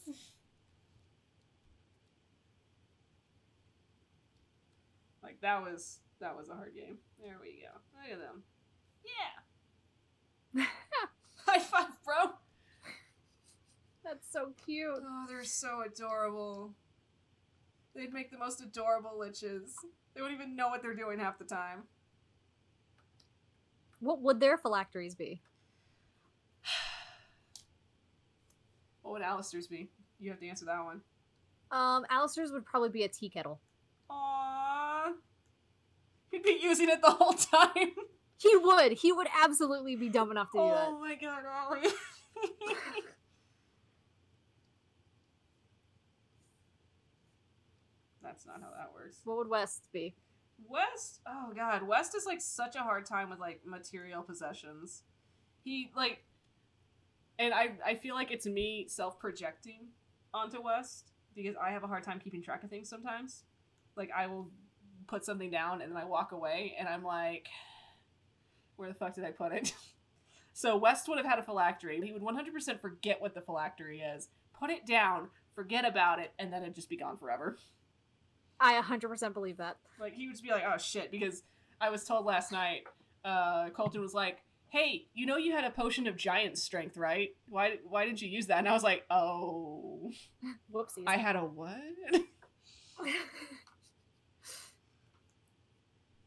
Like that was a hard game. There we go. Look at them. Yeah. High five, bro. That's so cute. Oh, they're so adorable. They'd make the most adorable liches. They wouldn't even know what they're doing half the time. What would their phylacteries be? What would Alistair's be? You have to answer that one. Alistair's would probably be a tea kettle. Aww. He'd be using it the whole time. He would. He would absolutely be dumb enough to do that. Oh my god, Ollie. That's not how that works. What would West be? West? Oh god, West is like such a hard time with like material possessions. He like, and I feel like it's me self-projecting onto West because I have a hard time keeping track of things sometimes. Like I will put something down and then I walk away and I'm like, where the fuck did I put it? So West would have had a phylactery. He would 100% forget what the phylactery is, put it down, forget about it, and then it'd just be gone forever. I 100% believe that. Like, he would just be like, oh shit, because I was told last night, Colton was like, hey, you know you had a potion of giant strength, right? Why didn't you use that? And I was like, oh. Whoopsies. I had a what?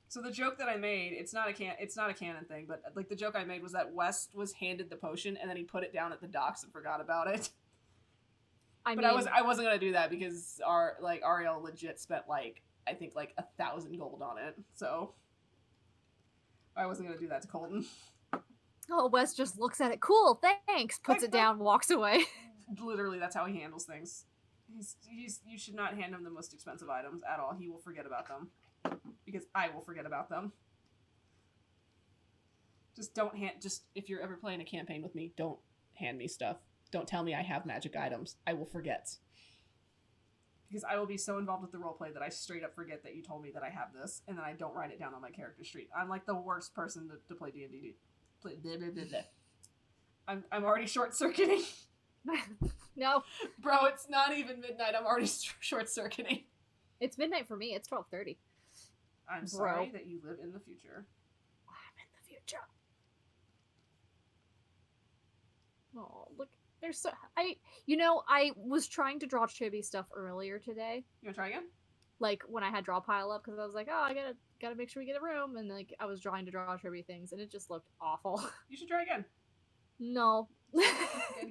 So the joke that I made, it's not a canon thing, but like the joke I made was that West was handed the potion and then he put it down at the docks and forgot about it. I wasn't gonna do that because Ariel legit spent like I think like 1,000 gold on it, so I wasn't gonna do that to Colton. Oh, West just looks at it. Cool, thanks. Puts it down, walks away. Literally, that's how he handles things. You should not hand him the most expensive items at all. He will forget about them. Because I will forget about them. Just if you're ever playing a campaign with me, don't hand me stuff. Don't tell me I have magic items. I will forget. Because I will be so involved with the roleplay that I straight up forget that you told me that I have this, and then I don't write it down on my character sheet. I'm like the worst person to play D&D. I'm already short-circuiting. No. Bro, it's not even midnight. I'm already short-circuiting. It's midnight for me. It's 12:30. I'm sorry that you live in the future. I'm in the future. Oh, look. There's so... I was trying to draw chibi stuff earlier today. You wanna try again? Like, when I had draw pile up, because I was like, oh, I gotta make sure we get a room, and like, I was trying to draw chibi things, and it just looked awful. You should try again. No. You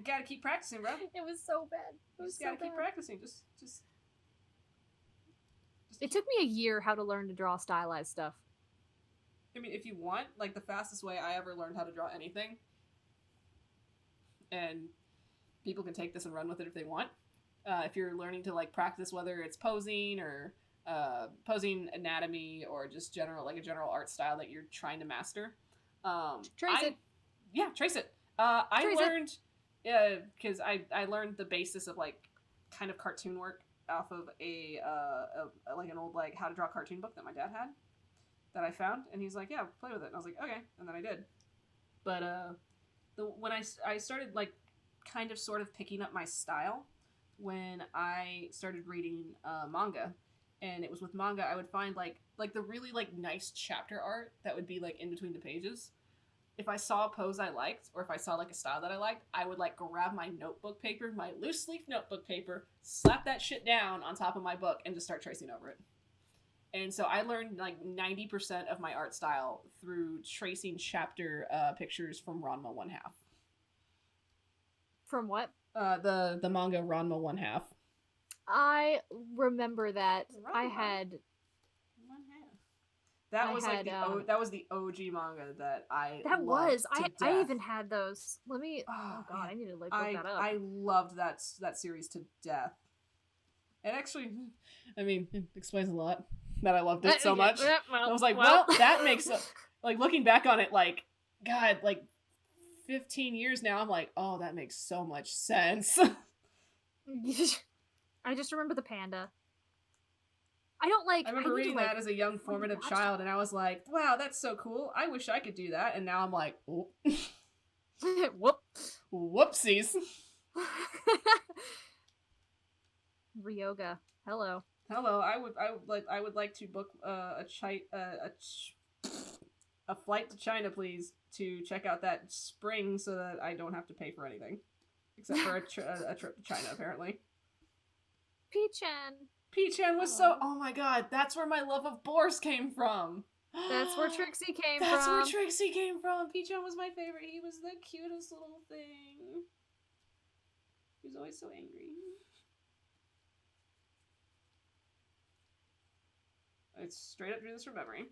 gotta keep practicing, bro. It was so bad. You just gotta keep practicing. Just it took me a year how to learn to draw stylized stuff. I mean, if you want, like, the fastest way I ever learned how to draw anything, and people can take this and run with it if they want, if you're learning to, like, practice whether it's posing or posing anatomy or just general like a general art style that you're trying to master. Trace it. Yeah, trace it. I learned because I learned the basis of like kind of cartoon work off of a like an old like how to draw cartoon book that my dad had that I found, and he's like, yeah, play with it, and I was like, okay, and then I did. But when I started like kind of sort of picking up my style when I started reading manga, and it was with manga I would find like the really like nice chapter art that would be like in between the pages. If I saw a pose I liked, or if I saw like a style that I liked, I would like grab my notebook paper, my loose leaf notebook paper, slap that shit down on top of my book, and just start tracing over it. And so I learned like 90% of my art style through tracing chapter pictures from Ranma One Half. From what? The manga Ranma One Half. I remember that. Ranma. I had One Half. That was like that was the OG manga that I I even had those. Let me. Oh god, I need to like look that up. I loved that series to death. It actually, I mean, it explains a lot that I loved it so much. I was like, well, that makes like looking back on it, like God, like 15 years now, I'm like, oh, that makes so much sense. I just remember the panda. I remember reading that as a young formative child, and I was like, wow, that's so cool. I wish I could do that. And now I'm like, oh. Whoop. Whoopsies. Ryoga. Hello. I would like to book a flight to China, please, to check out that spring so that I don't have to pay for anything. Except for a trip to China, apparently. P-chan was so... Oh my god, that's where my love of boars came from. That's where Trixie came from. That's where Trixie came from. P-chan was my favorite. He was the cutest little thing. He was always so angry. I straight up drew this from memory.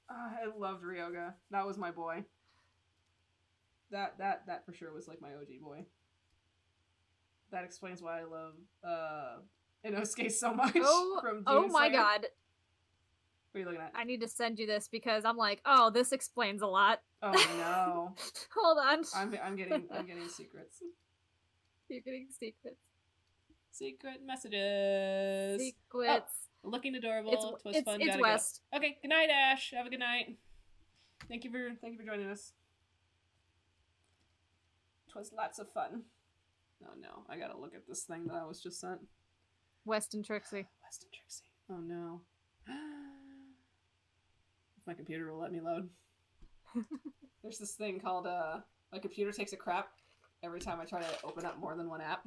I loved Ryoga. That was my boy. That for sure was like my OG boy. That explains why I love Inosuke so much. From oh my god. What are you looking at? I need to send you this because I'm like, oh, this explains a lot. Oh no. Hold on. I'm getting secrets. You're getting secrets. Secret messages. Secrets. Oh, looking adorable. Twas fun. It's West. Go. Okay. Good night, Ash. Have a good night. Thank you for joining us. Twas lots of fun. Oh no, I gotta look at this thing that I was just sent. West and Trixie. West and Trixie. Oh no. If my computer will let me load. There's this thing called my computer takes a crap every time I try to open up more than one app.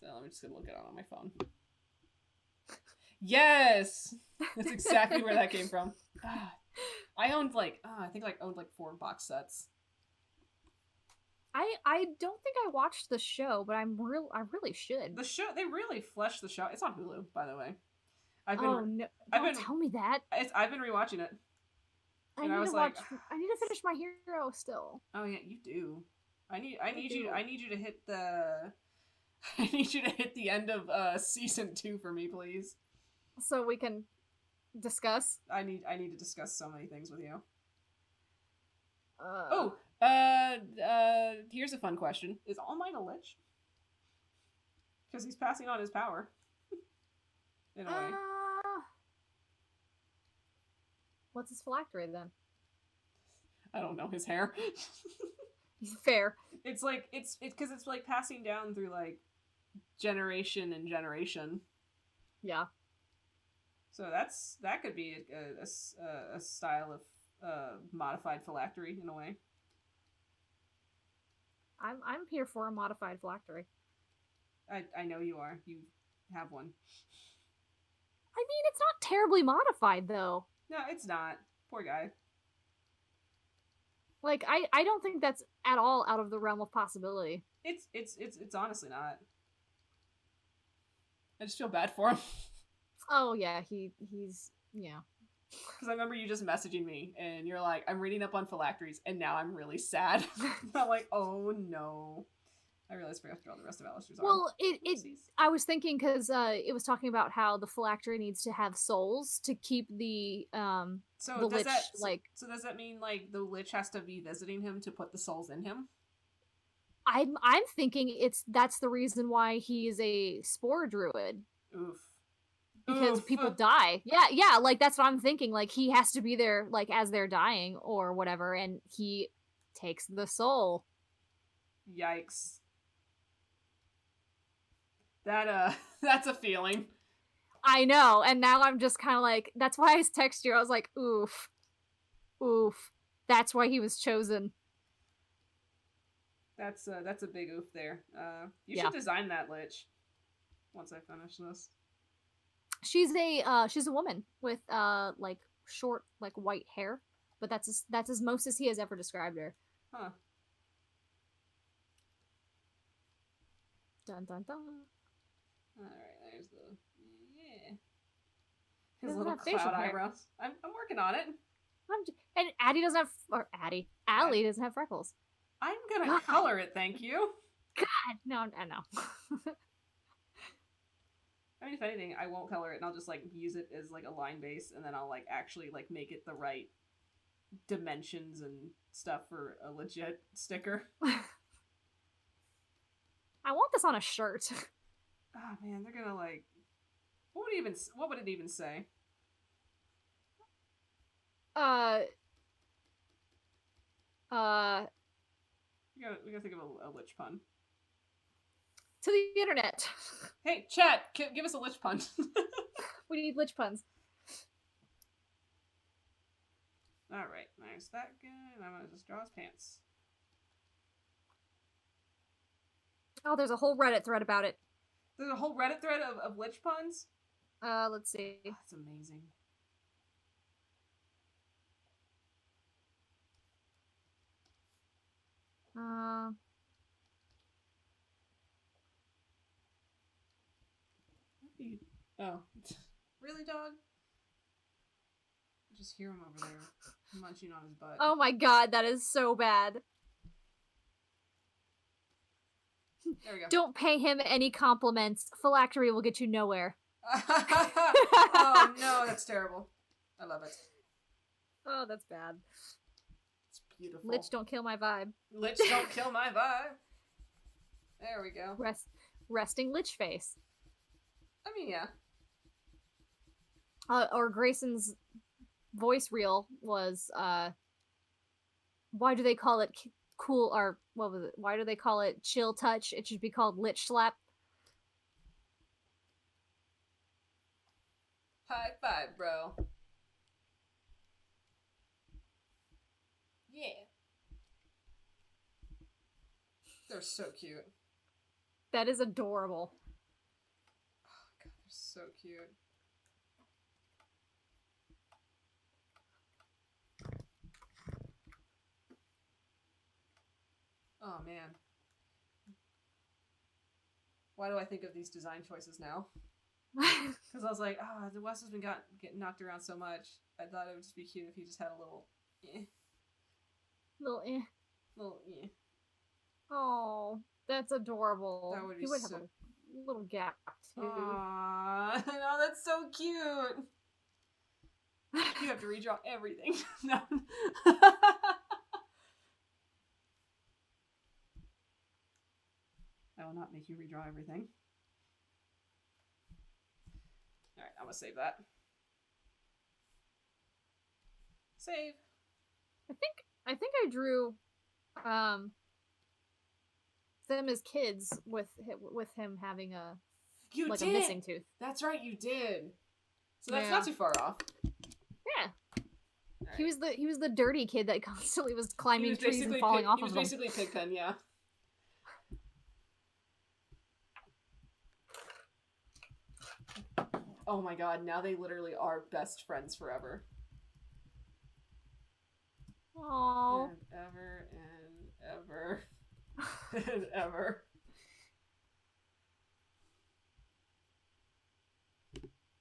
So let me just look it on my phone. Yes! That's exactly where that came from. I owned I think owned 4 box sets. I don't think I watched the show, but I really should. The show, they really fleshed the show. It's on Hulu, by the way. Don't tell me that. I've been rewatching it. I need to finish My Hero still. Oh yeah, you do. I need you to hit the I need you to hit the end of season 2 for me, please. So we can discuss. I need to discuss so many things with you. Here's a fun question. Is All Might a Lich? Because he's passing on his power. In a way. What's his phylactery then? I don't know. His hair. Fair. It's because it's like passing down through like generation and generation. Yeah. So that could be a style of modified phylactery in a way. I'm here for a modified phylactery. I know you are. You have one. I mean, it's not terribly modified though. No, it's not. Poor guy. Like I don't think that's at all out of the realm of possibility. It's honestly not. I just feel bad for him. Oh yeah, he's yeah. Because I remember you just messaging me, and you're like, I'm reading up on phylacteries, and now I'm really sad. I'm like, oh no. I realized we have to draw the rest of Alistair's arm. Well, I was thinking because it was talking about how the phylactery needs to have souls to keep the Lich So does that mean like the Lich has to be visiting him to put the souls in him? I'm thinking that's the reason why he is a spore druid. Oof. Because people die. Yeah, like that's what I'm thinking. Like he has to be there like as they're dying or whatever, and he takes the soul. Yikes. That's a feeling. I know, and now I'm just kind of like, that's why I text you. I was like, oof. That's why he was chosen. That's a big oof there. You should design that Lich once I finish this. She's a woman with like short like white hair, but that's as most as he has ever described her. Huh. Dun dun dun. All right, there's his little cloud eyebrows. I'm working on it. And Addie doesn't have, or Allie doesn't have freckles. I'm gonna color it, thank you. God, no. I mean, if anything, I won't color it, and I'll just like use it as like a line base, and then I'll like actually like make it the right dimensions and stuff for a legit sticker. I want this on a shirt. Oh man, they're gonna like. What would it even say? We gotta think of a Lich pun. To the internet. Hey, chat, give us a Lich pun. We need Lich puns. Alright, there's that guy, and I'm gonna just draw his pants. Oh, there's a whole Reddit thread about it. There's a whole Reddit thread of Lich puns? Let's see. Oh, that's amazing. Oh. Really, dog? I just hear him over there munching on his butt. Oh my god, that is so bad. There we go. Don't pay him any compliments. Phylactery will get you nowhere. Oh no, that's terrible. I love it. Oh, that's bad. It's beautiful. Lich, don't kill my vibe. Lich, don't kill my vibe. There we go. Resting Lich face. I mean, yeah. Or Grayson's voice reel was, why do they call it cool, or what was it? Why do they call it chill touch? It should be called Lich slap. High five, bro. Yeah. They're so cute. That is adorable. Oh god, they're so cute. Oh man. Why do I think of these design choices now? Because I was like, the West has been getting knocked around so much. I thought it would just be cute if he just had a little Little eh. Little eh. Oh, that's adorable. That would be he would have a little gap too. Aww, no, that's so cute. You have to redraw everything. No. I will not make you redraw everything. Alright, I'm gonna save that. Save. I think I drew them as kids with him having a missing tooth. That's right, you did. So that's not too far off. Yeah. Right. He was the dirty kid that constantly was climbing trees and falling off of them. He was basically Pigpen, yeah. Oh my god, now they literally are best friends forever. Aww. And ever and ever and ever.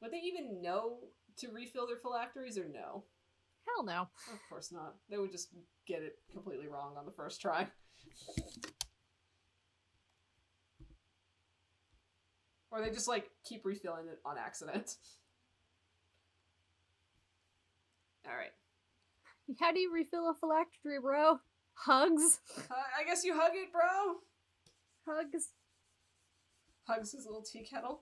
Would they even know to refill their phylacteries or no? Hell no. Of course not. They would just get it completely wrong on the first try. Or they just, like, keep refilling it on accident. Alright. How do you refill a phylactery, bro? Hugs? I guess you hug it, bro! Hugs. Hugs his little tea kettle.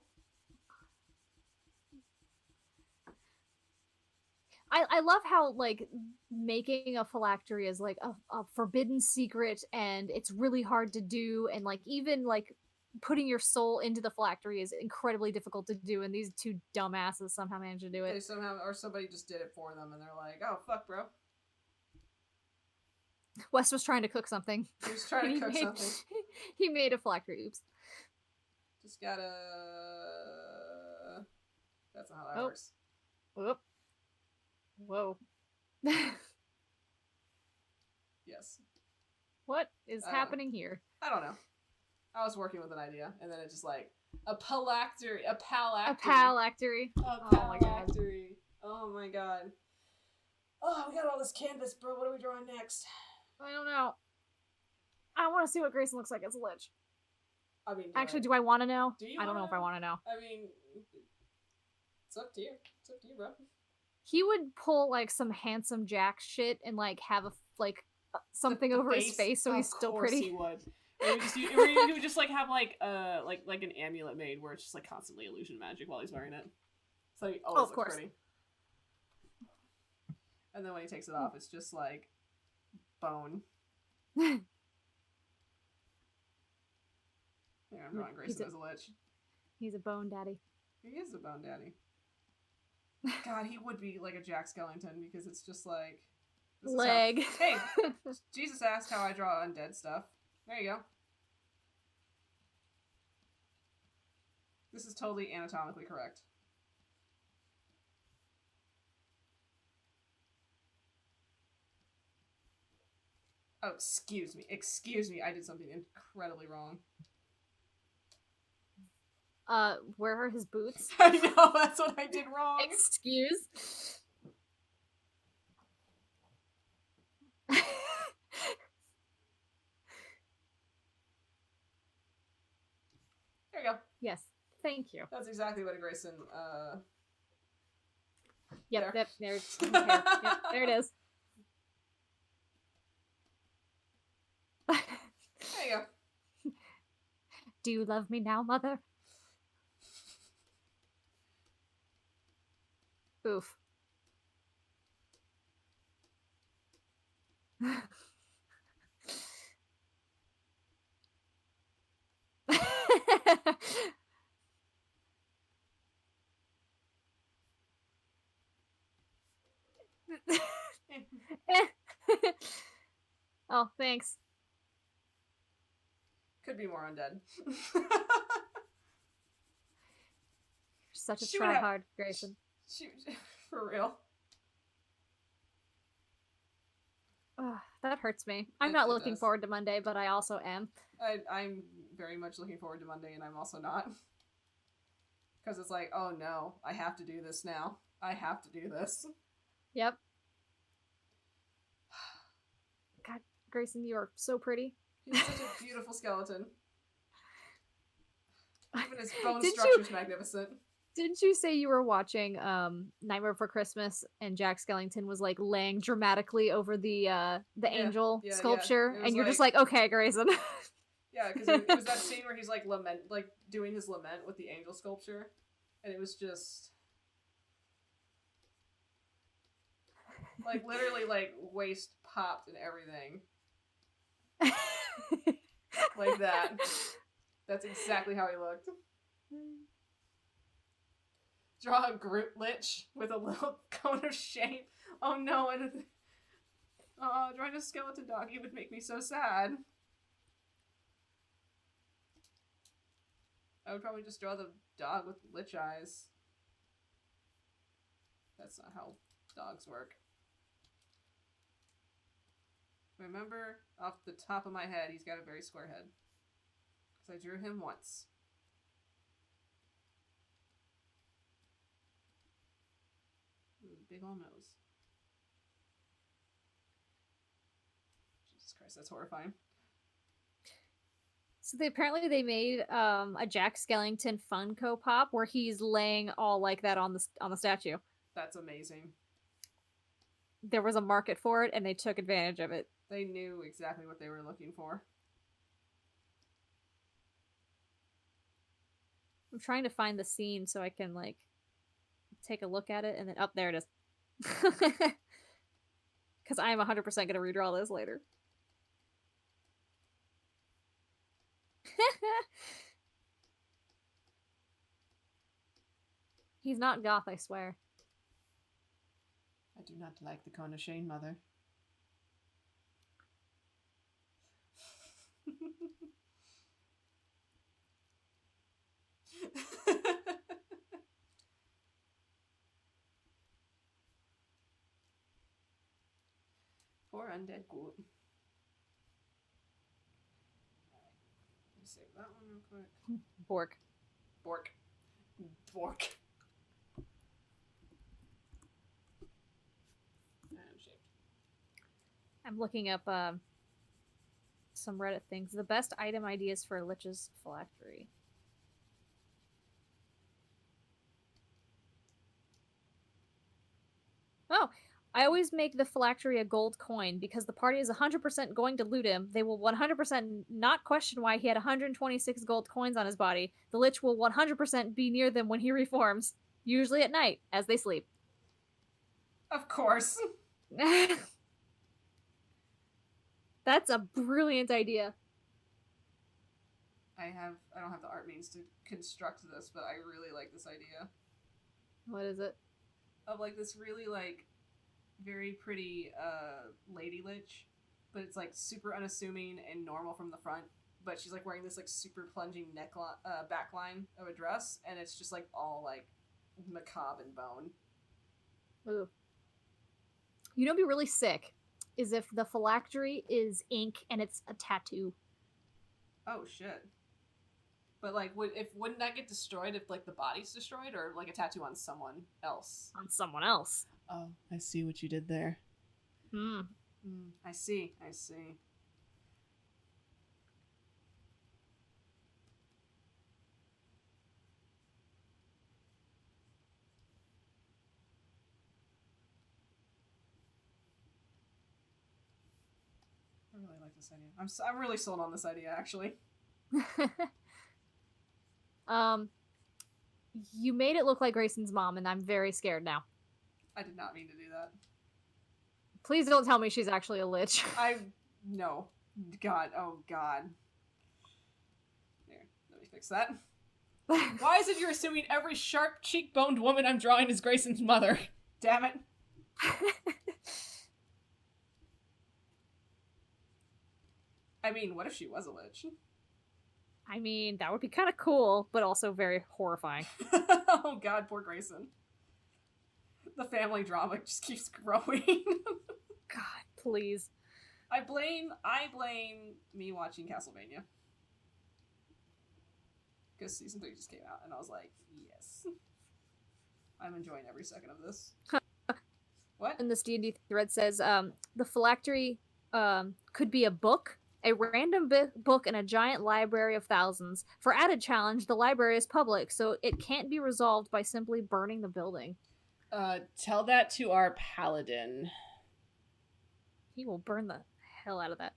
I love how, like, making a phylactery is, like, a forbidden secret, and it's really hard to do, and, like, even, like, putting your soul into the phylactery is incredibly difficult to do, and these two dumbasses somehow managed to do it. They somehow, or somebody just did it for them, and they're like, oh, fuck, bro. Wes was trying to cook something. He was trying to cook something. He made a phylactery, oops. Just gotta... That's not how that works. Whoop. Whoa. Yes. What is happening here? I don't know. I was working with an idea, and then it just like a palactory. A palactory. Oh my god. Oh my god. Oh, we got all this canvas, bro. What are we drawing next? I don't know. I want to see what Grayson looks like as a Lich. I mean, actually, do I want to know? Do you? I don't know if I want to know. I mean, it's up to you. It's up to you, bro. He would pull like some handsome Jack shit and like have a something over his face, so he's still pretty. He would. He would just like have like an amulet made where it's just like constantly illusion magic while he's wearing it, so he always looks pretty. And then when he takes it off, it's just like bone. Yeah, I'm drawing Grayson as a Lich. He's a bone daddy. He is a bone daddy. God, he would be like a Jack Skellington because it's just like leg. Hey, Jesus asked how I draw undead stuff. There you go. This is totally anatomically correct. Oh, excuse me. Excuse me. I did something incredibly wrong. Where are his boots? I know, that's what I did wrong. Excuse. There you go. Yes. Thank you. That's exactly what a Grayson, Yep, there. Yep, there it is. There you go. Do you love me now, mother? Oof. Oh, thanks. Could be more undead. Such a try-hard, Grayson. For real. That hurts me. I'm not looking forward to Monday, but I also am. I'm very much looking forward to Monday, and I'm also not. Because it's like, oh no, I have to do this now. I have to do this. Yep. God, Grayson, you are so pretty. He's such a beautiful skeleton. Even his bone structure's magnificent. Didn't you say you were watching Nightmare Before Christmas and Jack Skellington was like laying dramatically over the angel sculpture, and you're like, just like, okay, Grayson. Yeah, because it was that scene where he's like doing his lament with the angel sculpture, and it was just like literally like waist popped and everything, like that. That's exactly how he looked. Draw a Groot Lich with a little cone of shame. Oh no, drawing a skeleton doggy would make me so sad. I would probably just draw the dog with Lich eyes. That's not how dogs work. Remember, off the top of my head, he's got a very square head. Because I drew him once. Big ol' nose. Jesus Christ, that's horrifying. So apparently they made a Jack Skellington Funko Pop where he's laying all like that on the statue. That's amazing. There was a market for it, and they took advantage of it. They knew exactly what they were looking for. I'm trying to find the scene so I can, like, take a look at it, and then... Oh, there it is. Because I am 100% going to redraw this later. He's not goth, I swear. I do not like the Kona Shane mother. Poor undead ghoul. Alright. Let me save that one real quick. Bork. Bork. Bork. I'm shaped. I'm looking up some Reddit things. The best item ideas for Lich's phylactery. Oh, I always make the phylactery a gold coin because the party is 100% going to loot him. They will 100% not question why he had 126 gold coins on his body. The Lich will 100% be near them when he reforms, usually at night, as they sleep. Of course. That's a brilliant idea. I don't have the art means to construct this, but I really like this idea. What is it? Of like this really like very pretty lady Lich, but it's like super unassuming and normal from the front, but she's like wearing this like super plunging neckline backline of a dress, and it's just like all like macabre and bone. Ooh. You know what'd be really sick is if the phylactery is ink and it's a tattoo. Oh shit. But like wouldn't that get destroyed if like the body's destroyed, or like a tattoo on someone else? On someone else. Oh, I see what you did there. Hmm. I see. I really like this idea. I'm really sold on this idea, actually. You made it look like Grayson's mom, and I'm very scared now. I did not mean to do that. Please don't tell me she's actually a Lich. No. God. Oh, God. There. Let me fix that. Why is it you're assuming every sharp cheekboned woman I'm drawing is Grayson's mother? Damn it. I mean, what if she was a Lich? I mean, that would be kind of cool, but also very horrifying. Oh God, poor Grayson. The family drama just keeps growing. God, please. I blame me watching Castlevania. Because season 3 just came out, and I was like, yes. I'm enjoying every second of this. What? And this D&D thread says, the phylactery could be a book, a random book in a giant library of thousands. For added challenge, the library is public, so it can't be resolved by simply burning the building. Tell that to our paladin. He will burn the hell out of that.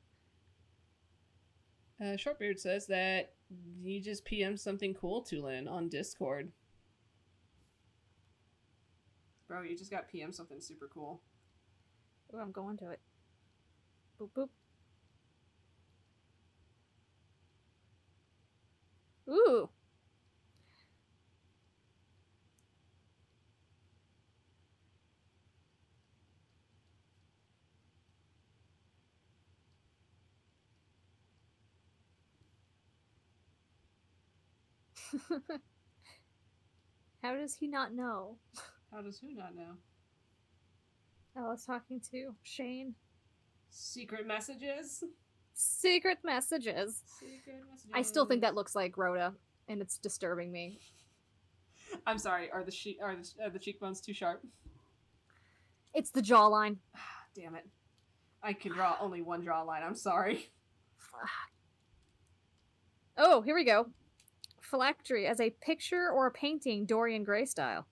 Shortbeard says that he just PM'd something cool to Lynn on Discord. Bro, you just got PM something super cool. Ooh, I'm going to it. Boop, boop. Ooh. How does he not know? How does who not know? I was talking to Shane. Secret messages? Secret messages. Secret messages. I still think that looks like Rhoda, and it's disturbing me. I'm sorry, are the cheekbones too sharp? It's the jawline. Damn it. I can draw only one jawline, I'm sorry. Oh, here we go. Phylactery as a picture or a painting, Dorian Gray style.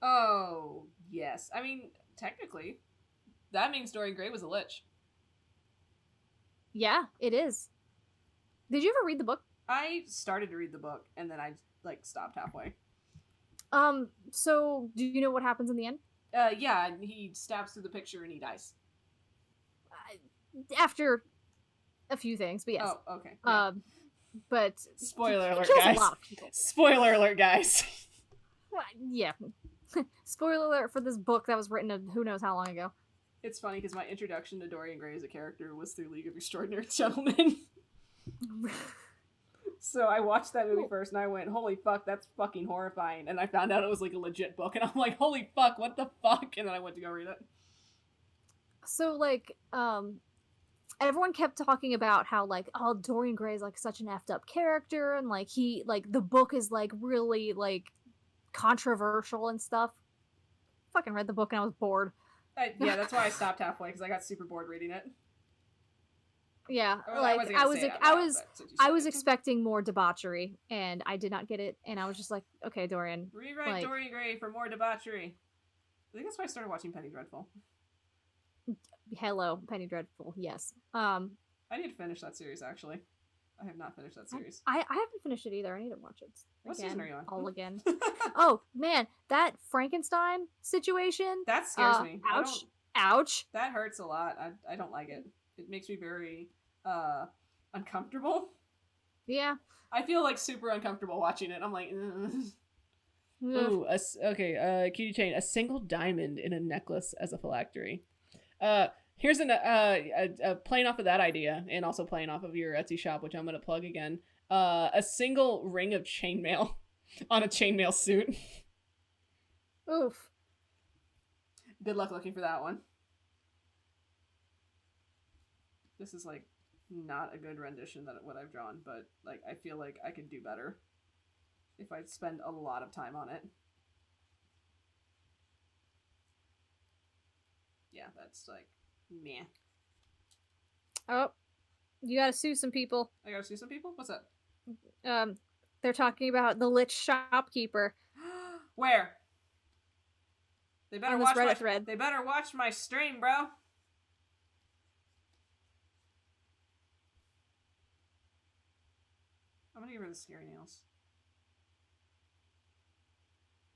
Oh, yes. I mean, technically, that means Dorian Gray was a lich. Yeah, it is. Did you ever read the book? I started to read the book, and then I, stopped halfway. So do you know what happens in the end? Yeah, he stabs through the picture and he dies. After a few things, but yes. Oh, okay. Yeah. But spoiler alert, kills guys. A lot of people. Spoiler alert, guys. Well, yeah. Spoiler alert for this book that was written who knows how long ago. It's funny because my introduction to Dorian Gray as a character was through League of Extraordinary Gentlemen. So I watched that movie first and I went, holy fuck, that's fucking horrifying. And I found out it was like a legit book and I'm like, holy fuck, what the fuck? And then I went to go read it. So like, everyone kept talking about how like, oh, Dorian Gray is like such an effed up character and like he like the book is like really like controversial and stuff. Fucking read the book and I was bored. Yeah, that's why I stopped halfway because I got super bored reading it. Yeah, well, like I was it. expecting more debauchery, and I did not get it, and I was just like, okay, Dorian. Rewrite like, Dorian Gray for more debauchery. I think that's why I started watching Penny Dreadful. Hello, Penny Dreadful. Yes. I need to finish that series. Actually, I have not finished that series. I haven't finished it either. I need to watch it. What season are you on? All again. Oh man, that Frankenstein situation. That scares me. Ouch! Ouch! That hurts a lot. I don't like it. It makes me very uncomfortable. Yeah. I feel like super uncomfortable watching it. I'm like, ooh, okay. Cutie Chain, a single diamond in a necklace as a phylactery. Here's a playing off of that idea, and also playing off of your Etsy shop, which I'm gonna plug again. A single ring of chainmail on a chainmail suit. Oof. Good luck looking for that one. This is like not a good rendition that what I've drawn, but like I feel like I could do better if I spend a lot of time on it. Yeah, that's like meh. Oh, you gotta sue some people. I gotta sue some people? What's up? They're talking about the Lich shopkeeper. Where? They better watch Reddit my thread. They better watch my stream, bro. I'm gonna give her the scary nails.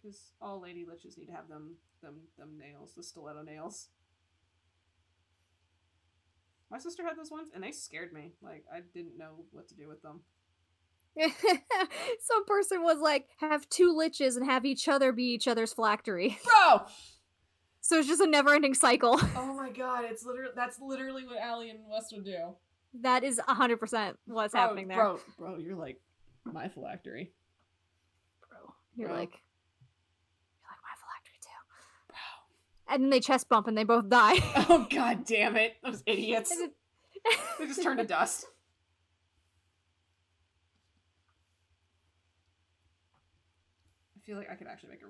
Because all lady liches need to have them nails, the stiletto nails. My sister had those ones and they scared me. Like I didn't know what to do with them. Some person was like, have two liches and have each other be each other's phylactery. Bro! So it's just a never-ending cycle. Oh my god, that's literally what Allie and Wes would do. That is 100% what's happening there. Bro, you're like my phylactery. Bro, you're like my phylactery too. Bro. And then they chest bump and they both die. Oh god damn it. Those idiots. They just turn to dust. I feel like I could actually make a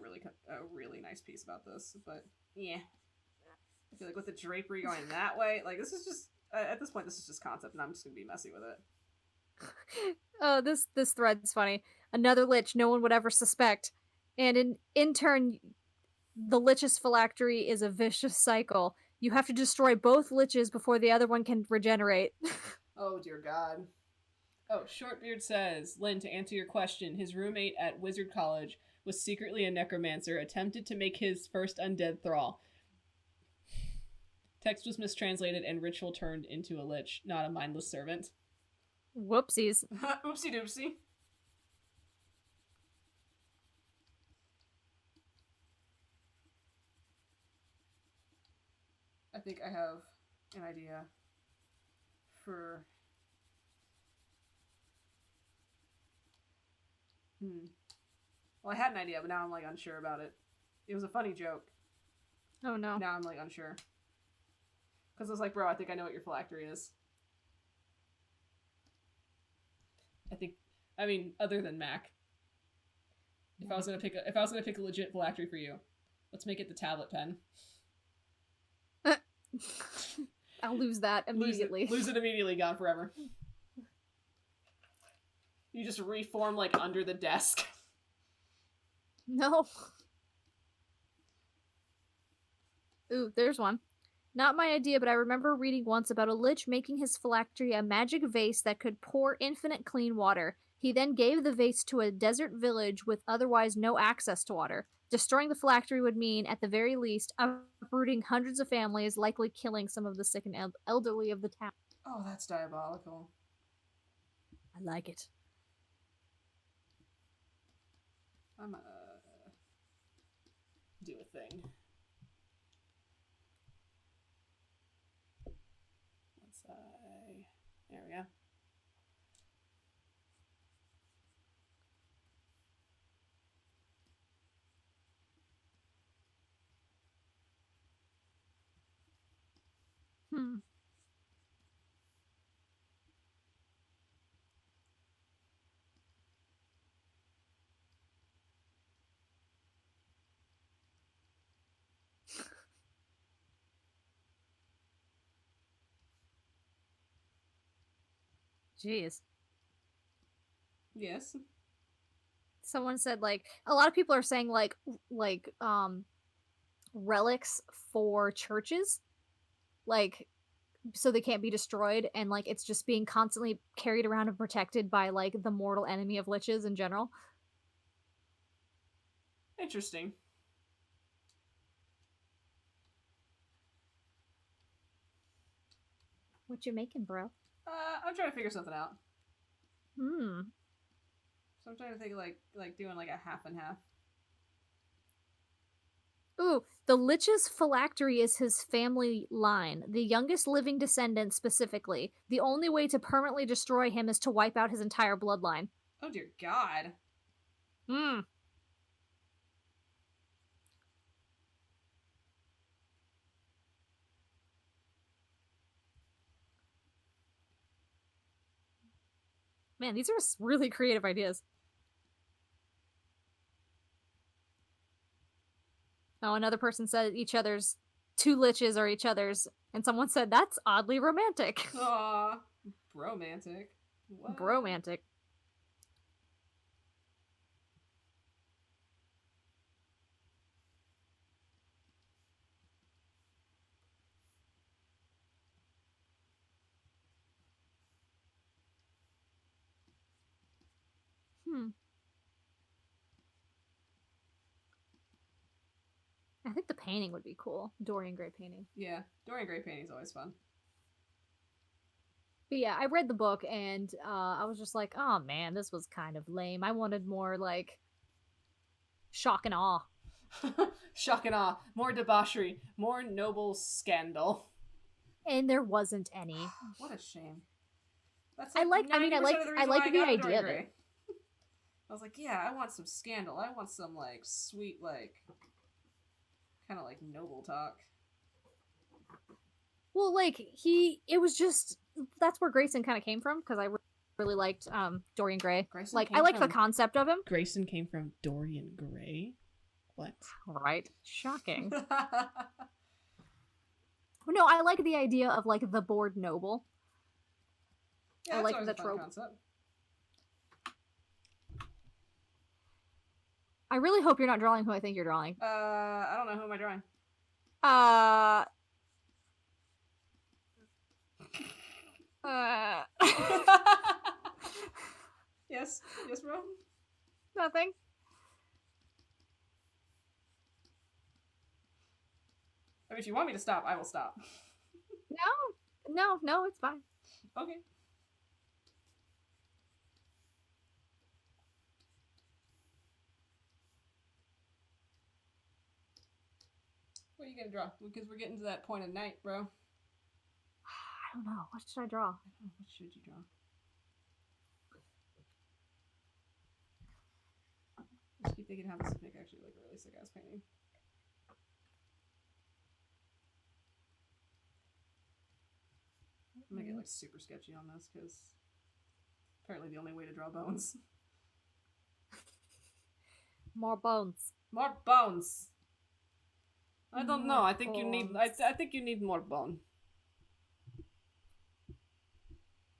really nice piece about this, but yeah. I feel like with the drapery going that way, like this is just at this point this is just concept, and I'm just gonna be messy with it. Oh, this thread's funny. Another lich no one would ever suspect, and in turn, the lich's phylactery is a vicious cycle. You have to destroy both liches before the other one can regenerate. Oh dear God. Oh, Shortbeard says, Lynn, to answer your question, his roommate at Wizard College was secretly a necromancer, attempted to make his first undead thrall. Text was mistranslated and ritual turned into a lich, not a mindless servant. Whoopsies. Oopsie doopsie. I think I have an idea for... Well, I had an idea, but now I'm like unsure about it. It was a funny joke. Oh no. Now I'm like unsure. Because I was like, bro, I think I know what your phylactery is. I mean, other than Mac. If I was gonna pick a legit phylactery for you, let's make it the tablet pen. I'll lose that immediately. Lose it immediately, gone forever. You just reform, like, under the desk. No. Ooh, there's one. Not my idea, but I remember reading once about a lich making his phylactery a magic vase that could pour infinite clean water. He then gave the vase to a desert village with otherwise no access to water. Destroying the phylactery would mean, at the very least, uprooting hundreds of families, likely killing some of the sick and elderly of the town. Oh, that's diabolical. I like it. I'm gonna do a thing. There we go. Jeez. Yes. Someone said, like, a lot of people are saying, like, relics for churches, like, so they can't be destroyed, and, like, it's just being constantly carried around and protected by, like, the mortal enemy of liches in general. Interesting. What you making, bro? I'm trying to figure something out. Hmm. So I'm trying to think, like doing, like, a half and half. Ooh, the Lich's phylactery is his family line, the youngest living descendant specifically. The only way to permanently destroy him is to wipe out his entire bloodline. Oh, dear God. Hmm. Man, these are really creative ideas. Oh, another person said each other's two liches are each other's, and someone said that's oddly romantic. Aw, bromantic. What? Bromantic. I think the painting would be cool. Dorian Gray painting. Yeah, Dorian Gray painting is always fun. But yeah, I read the book and I was just like, oh man, this was kind of lame. I wanted more, like, shock and awe. Shock and awe. More debauchery. More noble scandal. And there wasn't any. What a shame. That's I like the idea of it. I was like, yeah, I want some scandal. I want some, like, sweet, like, kind of like noble talk. Well, like, it was just, that's where Grayson kind of came from, because I really liked Dorian Gray. Grayson like, I like the concept of him. Grayson came from Dorian Gray? What? Right. Shocking. No, I like the idea of, like, the bored noble. Yeah, I like the trope. Concept. I really hope you're not drawing who I think you're drawing. I don't know. Who am I drawing? Yes, bro. Nothing. I mean, if you want me to stop, I will stop. No, it's fine. Okay. What are you gonna draw? Because we're getting to that point of night, bro. I don't know. What should I draw? What should you draw? I just keep thinking how this would make actually, like, a really sick ass painting. I'm gonna get, like, super sketchy on this because apparently the only way to draw bones. More bones. More bones. I don't know. I think you need. I think you need more bone.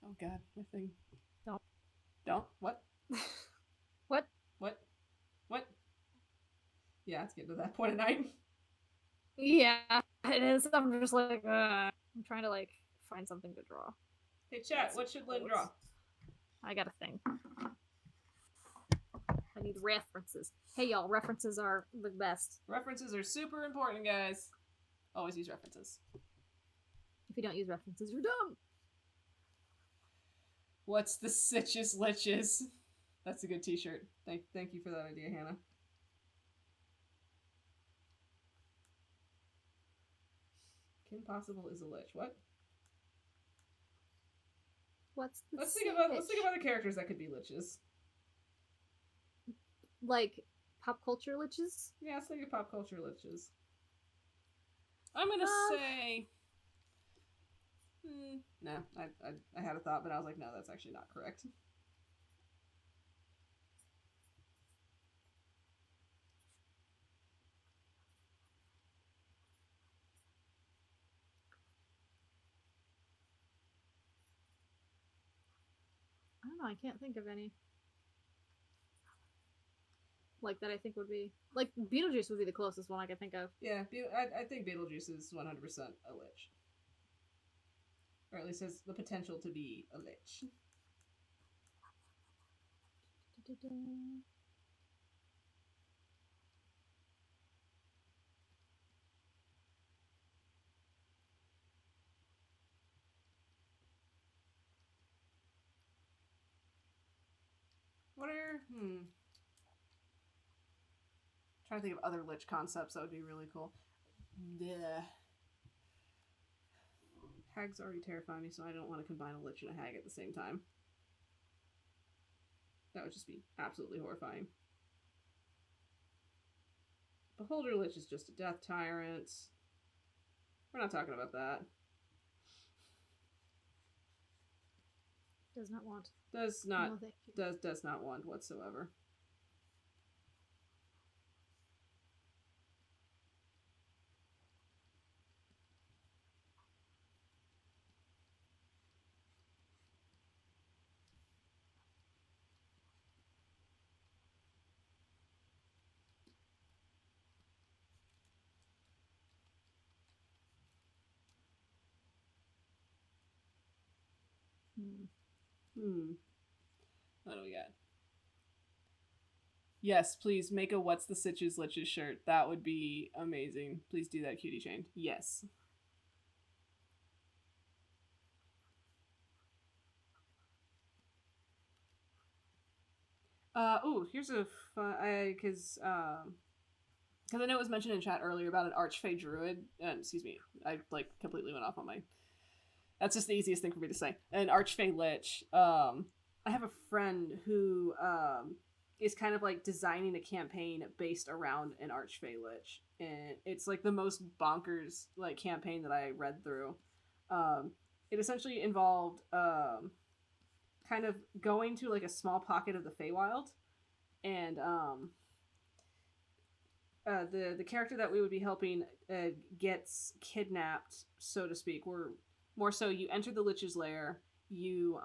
Oh God, my thing. Don't. Don't. What? cats getting to that point of night. Yeah, it is. I'm just like, I'm trying to like find something to draw. Hey, chat, what should Lynn draw? I got a thing. I need references. Hey, y'all, references are the best. References are super important, guys. Always use references. If you don't use references, you're dumb. What's the sitches liches? That's a good t-shirt. Thank you for that idea, Hannah. Kim Possible is a lich. What? Let's think about the characters that could be liches. Like pop culture liches? Yeah, let's think of pop culture liches. I'm gonna say. No, I had a thought, but I was like, no, that's actually not correct. I don't know. I can't think of any. Like that I think would be... Like, Beetlejuice would be the closest one I could think of. Yeah, I think Beetlejuice is 100% a lich. Or at least has the potential to be a lich. What are... Trying to think of other lich concepts that would be really cool. Yeah. Hags already terrify me, so I don't want to combine a lich and a hag at the same time. That would just be absolutely horrifying. Beholder Lich is just a death tyrant. We're not talking about that. Does not want. Does not want whatsoever. What do we got? Yes, please make a What's the Sitches Liches shirt. That would be amazing. Please do that, Cutie Chain. Yes. Here's a fun... Because I know it was mentioned in chat earlier about an Archfey Druid. Excuse me. I, like, completely went off on my... That's just the easiest thing for me to say. An Archfey Lich. I have a friend who, is kind of like designing a campaign based around an Archfey Lich, and it's like the most bonkers like campaign that I read through. It essentially involved kind of going to like a small pocket of the Feywild, and the character that we would be helping gets kidnapped, so to speak. We're more so you enter the Lich's lair. You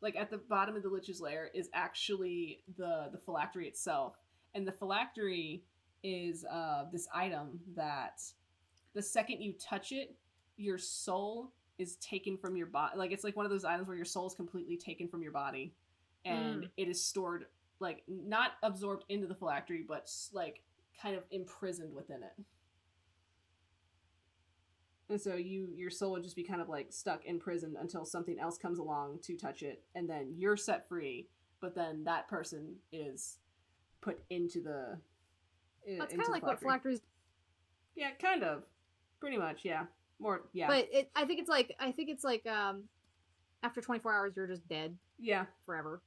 like at the bottom of the Lich's lair is actually the phylactery itself, and the phylactery is this item that the second you touch it, your soul is taken from your body. Like it's like one of those items where your soul is completely taken from your body, and it is stored like not absorbed into the phylactery, but like kind of imprisoned within it. And so your soul would just be kind of like stuck in prison until something else comes along to touch it, and then you're set free. But then that person is put into the. That's kind of like what phylacteries. Yeah, kind of, pretty much. Yeah, more. Yeah. But I think it's like after 24 hours you're just dead. Yeah. Forever.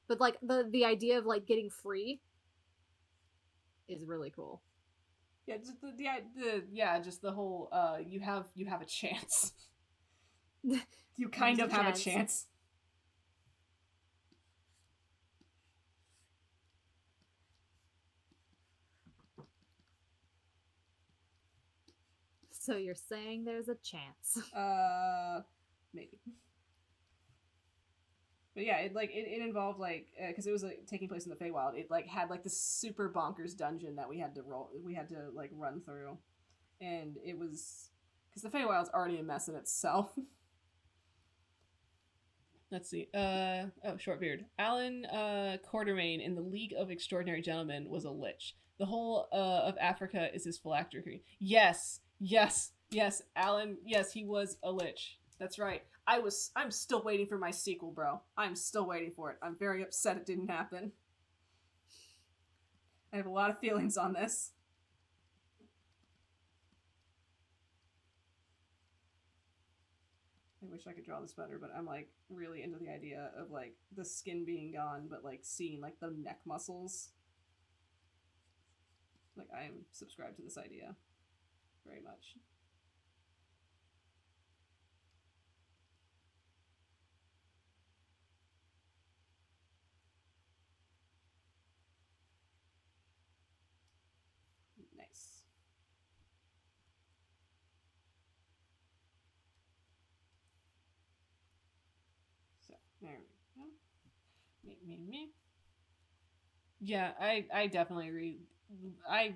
But like the idea of like getting free is really cool. Yeah, just the whole you have a chance. You kind of have a chance. So you're saying there's a chance? Maybe. But yeah, it involved like because it was like taking place in the Feywild. It like had like this super bonkers dungeon that we had to like run through, and it was because the Feywild's already a mess in itself. Let's see. Shortbeard. Alan Quartermain in the League of Extraordinary Gentlemen was a lich. The whole of Africa is his phylactery. Yes, yes, yes, Alan. Yes, he was a lich. That's right. I'm still waiting for my sequel, bro. I'm still waiting for it. I'm very upset it didn't happen. I have a lot of feelings on this. I wish I could draw this better, but I'm like really into the idea of like the skin being gone, but like seeing like the neck muscles. Like I'm subscribed to this idea very much. Nice. So there we go. Me. Yeah, I definitely agree. I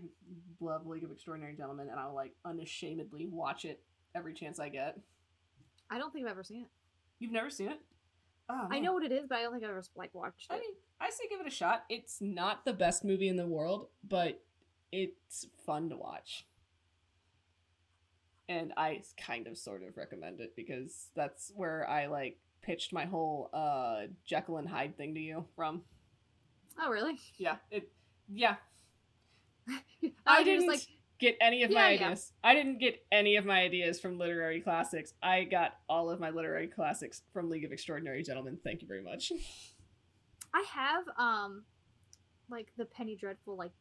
love League of Extraordinary Gentlemen, and I'll like unashamedly watch it every chance I get. I don't think I've ever seen it. You've never seen it? Oh, I know what it is, but I don't think I've ever like watched it. I mean, I say give it a shot. It's not the best movie in the world, but it's fun to watch. And I kind of sort of recommend it because that's where I like pitched my whole Jekyll and Hyde thing to you from. Oh, really? Yeah. I didn't get any of my ideas. I didn't get any of my ideas from literary classics. I got all of my literary classics from League of Extraordinary Gentlemen. Thank you very much. I have like the Penny Dreadful like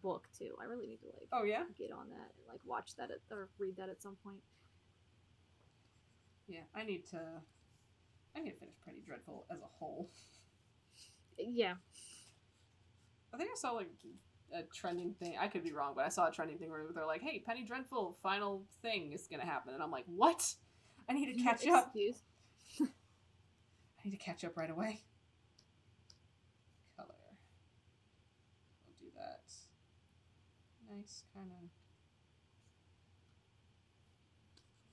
book too. I really need to like get on that and like watch that or read that at some point. Yeah, I need to finish Penny Dreadful as a whole. Yeah. I think I saw like a trending thing. I could be wrong, but I saw a trending thing where they're like, "Hey, Penny Dreadful final thing is gonna happen," and I'm like, "What? I need to catch up. I need to catch up right away." Color. We'll do that. Nice kind of.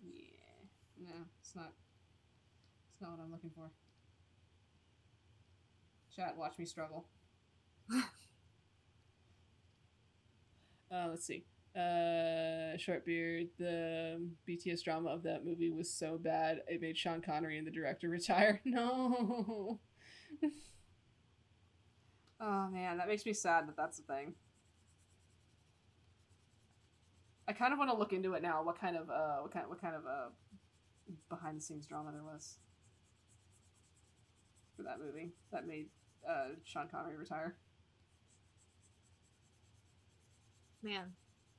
Yeah. No, it's not. It's not what I'm looking for. Chat, watch me struggle. Let's see. Shortbeard, the BTS drama of that movie was so bad it made Sean Connery and the director retire. No. Oh man, that makes me sad that that's a thing. I kind of want to look into it now. What kind of behind the scenes drama there was for that movie that made Sean Connery retire. Man,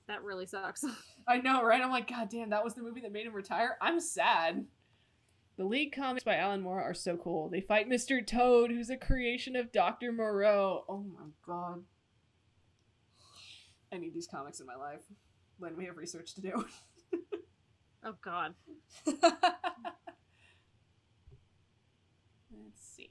that really sucks. I know, right? I'm like, God damn, that was the movie that made him retire? I'm sad. The League comics by Alan Moore are so cool. They fight Mr. Toad, who's a creation of Dr. Moreau. Oh my god. I need these comics in my life. When we have research to do. Oh god. Let's see.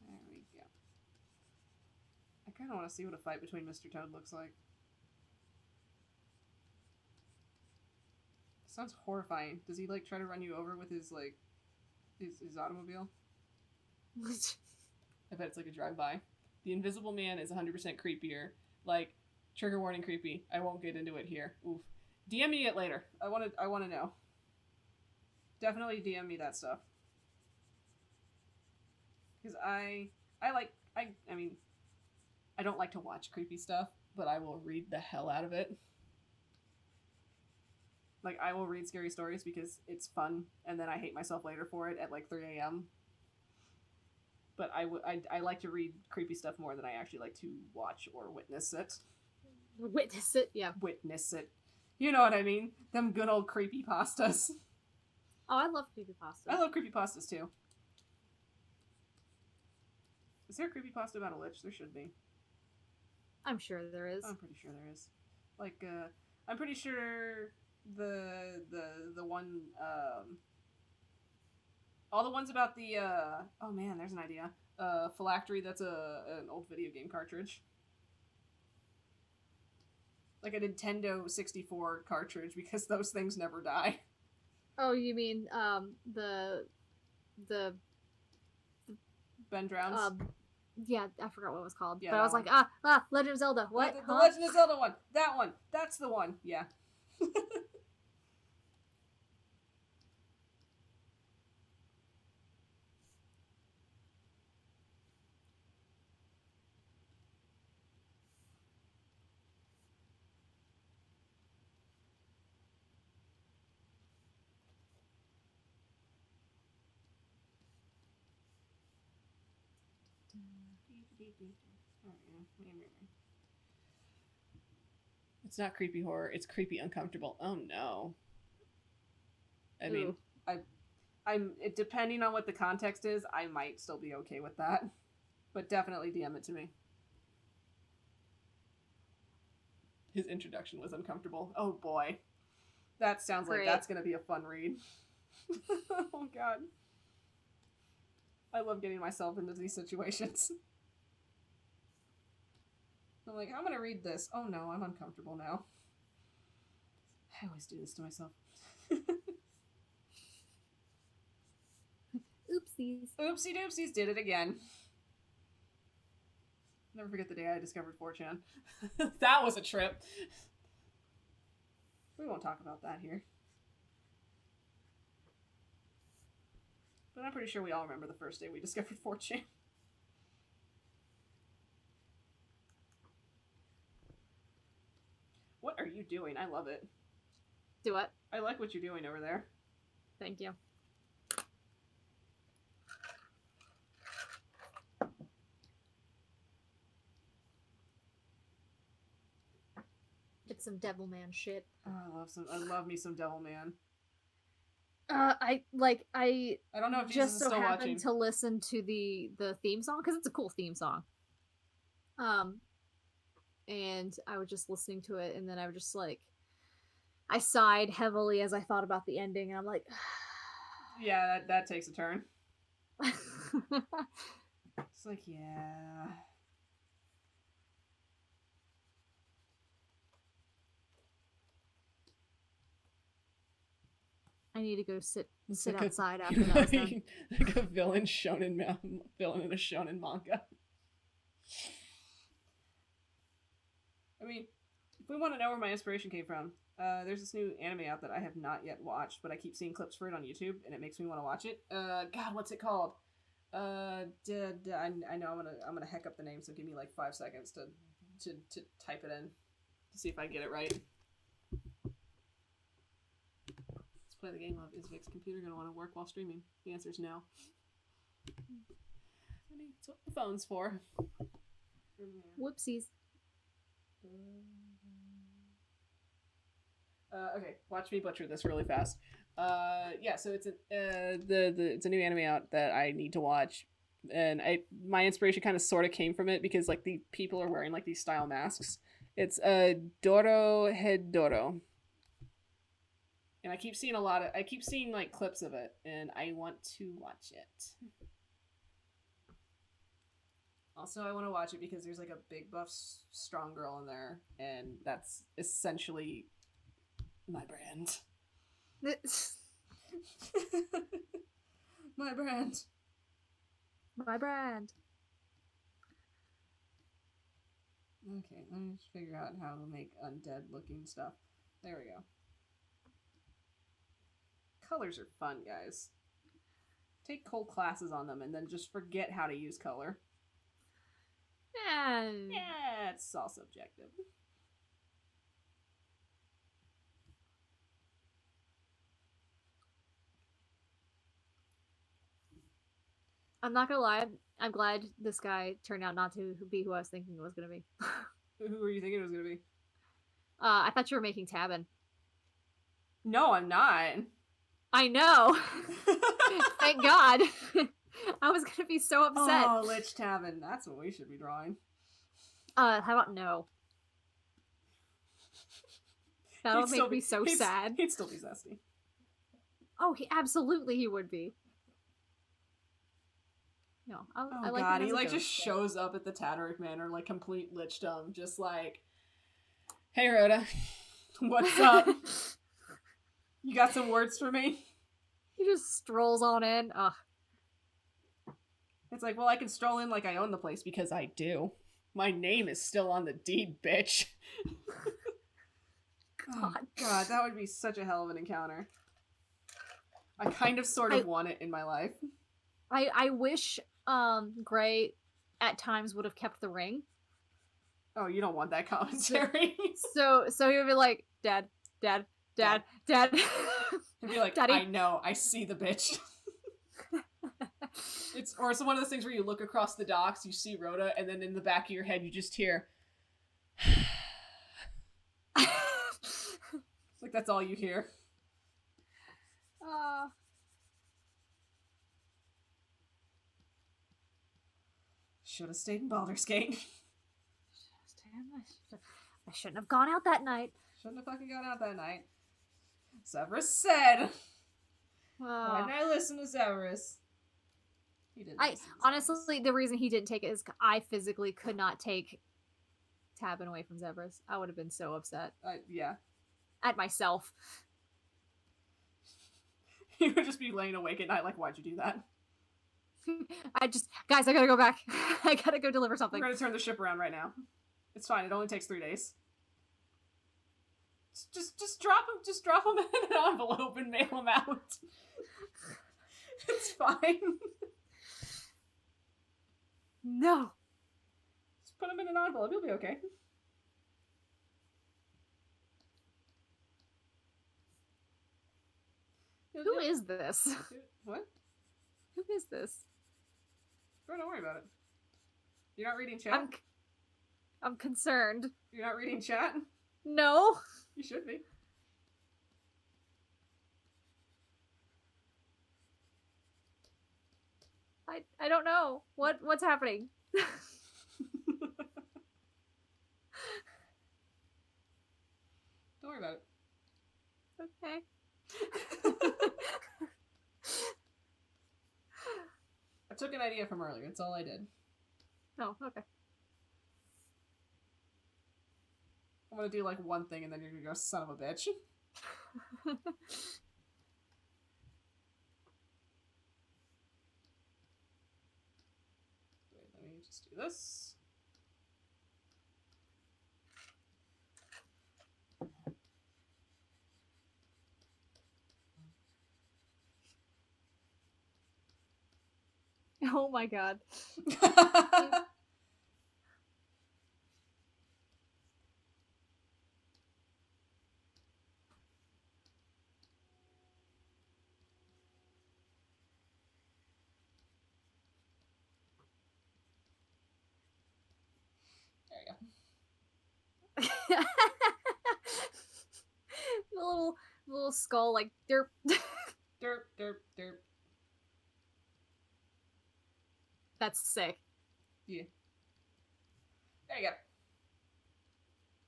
There we go. I kind of want to see what a fight between Mr. Toad looks like. Sounds horrifying. Does he like try to run you over with his like his automobile? I bet it's like a drive-by. The Invisible Man is 100% creepier. Like, trigger warning creepy. I won't get into it here. Oof. DM me it later. I want to know. Definitely DM me that stuff. Because I mean, I don't like to watch creepy stuff, but I will read the hell out of it. Like, I will read scary stories because it's fun, and then I hate myself later for it at like 3 a.m. But I like to read creepy stuff more than I actually like to watch or witness it. Witness it, yeah. Witness it. You know what I mean? Them good old creepypastas. Oh, I love creepypastas. I love creepypastas too. Is there a creepypasta about a lich? There should be. I'm sure there is. I'm pretty sure there is. Like, I'm pretty sure the one, all the ones about the, oh man, there's an idea. Phylactery, that's an old video game cartridge. Like a Nintendo 64 cartridge, because those things never die. Oh, you mean, the Ben Drowns? Yeah, I forgot what it was called. Yeah, but I was one. like, Legend of Zelda. What? The Legend of Zelda one. That one. That's the one. Yeah. It's not creepy horror. It's creepy uncomfortable. Oh no. I mean, I'm depending on what the context is, I might still be okay with that, but definitely DM it to me. His introduction was uncomfortable. Oh boy, that sounds like that's gonna be a fun read. Oh god, I love getting myself into these situations. I'm like, I'm gonna read this. Oh no, I'm uncomfortable now. I always do this to myself. Oopsies. Oopsie doopsies, did it again. Never forget the day I discovered 4chan. That was a trip. We won't talk about that here. But I'm pretty sure we all remember the first day we discovered 4chan. What are you doing? I love it. Do what? I like what you're doing over there. Thank you. It's some Devilman shit. Oh, I love me some Devilman. I don't know if Jesus just is so still happened watching. to listen to the theme song because it's a cool theme song. And I was just listening to it, and then I was just like, I sighed heavily as I thought about the ending, and I'm like, yeah, that takes a turn. It's like, yeah. I need to go sit like outside after that was done. Like a villain in a shonen manga. I mean, if we want to know where my inspiration came from, there's this new anime out that I have not yet watched, but I keep seeing clips for it on YouTube, and it makes me want to watch it. God, what's it called? I know I'm gonna heck up the name, so give me like 5 seconds to type it in to see if I get it right. Let's play the game of, is Vic's computer gonna want to work while streaming? The answer is no. That's what the phone's for. Whoopsies. Okay, watch me butcher this really fast. Yeah, so it's it's a new anime out that I need to watch, and my inspiration kind of sort of came from it because like the people are wearing like these style masks. It's Doro Head Doro, and I keep seeing like clips of it, and I want to watch it. Also, I want to watch it because there's like a big buff strong girl in there, and that's essentially my brand. My brand. My brand. Okay, let me just figure out how to make undead looking stuff. There we go. Colors are fun, guys. Take cold classes on them and then just forget how to use color. Yeah, it's all subjective. I'm not gonna lie, I'm glad this guy turned out not to be who I was thinking it was gonna be. Who were you thinking it was gonna be? I thought you were making Tabin. No, I'm not. I know. Thank God. I was gonna be so upset. Oh, Lich Tavin. That's what we should be drawing. How about no? That would make me so sad. He'd still be zesty. Oh, he would be. No, I like God, he like just shows up at the Tatterick Manor like complete lichdom, just like, hey Rhoda, what's up? You got some words for me? He just strolls on in. Ugh. It's like, well, I can stroll in like I own the place because I do. My name is still on the deed, bitch. God, that would be such a hell of an encounter. I kind of sort of want it in my life. I wish Gray at times would have kept the ring. Oh, you don't want that commentary. So he would be like, Dad. He'd be like, Daddy. I know, I see the bitch. It's one of those things where you look across the docks, you see Rhoda, and then in the back of your head you just hear like that's all you hear. Should have stayed in Baldur's Gate. I shouldn't have gone out that night. Shouldn't have fucking gone out that night. Severus said. Why didn't I listen to Severus? He didn't. Honestly, the reason he didn't take it is I physically could not take Tabin away from Severus. I would have been so upset. Yeah. At myself. He would just be laying awake at night like, why'd you do that? Guys, I gotta go back. I gotta go deliver something. We're gonna turn the ship around right now. It's fine. It only takes 3 days. Just drop him. Just drop him in an envelope and mail him out. It's fine. No. Just put him in an envelope. He'll be okay. Who is this? What? Who is this? Bro, don't worry about it. You're not reading chat? I'm concerned. You're not reading chat? No. You should be. I don't know. What's happening? Don't worry about it. Okay. I took an idea from earlier. That's all I did. Oh, okay. I'm gonna do like one thing and then you're gonna go, son of a bitch. Wait, let me just do this. Oh my god. the little skull like derp. Derp, derp, derp. That's sick. Yeah. There you go.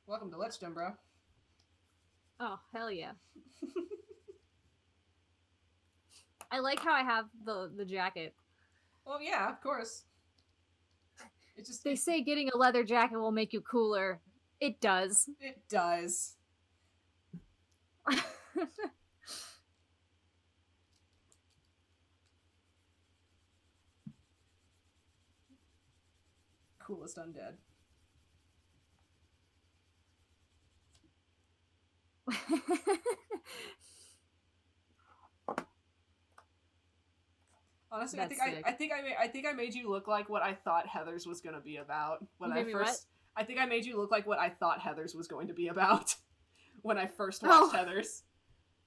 Welcome to Lichdom, bro. Oh, hell yeah. I like how I have the jacket. Well, yeah, of course. They say getting a leather jacket will make you cooler. It does. It does. Coolest undead. Honestly, I think I made you look like what I thought Heather's was going to be about when I first. I think I made you look like what I thought Heather's was going to be about when I first watched Heather's,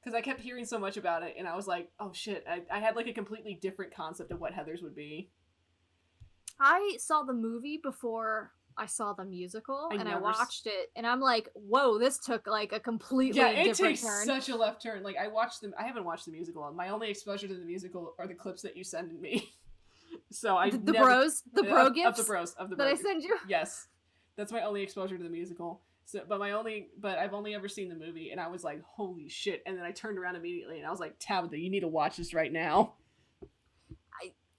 because I kept hearing so much about it, and I was like, oh shit! I had like a completely different concept of what Heather's would be. I saw the movie before I saw the musical, I watched it, and I'm like, whoa, this took like a completely different turn. Yeah, it takes such a left turn. Like, I haven't watched the musical. My only exposure to the musical are the clips that you send me. So I the bro gifts of the bros that I send you. Yes, That's my only exposure to the musical. So, but I've only ever seen the movie, and I was like, holy shit! And then I turned around immediately, and I was like, Tabitha, you need to watch this right now.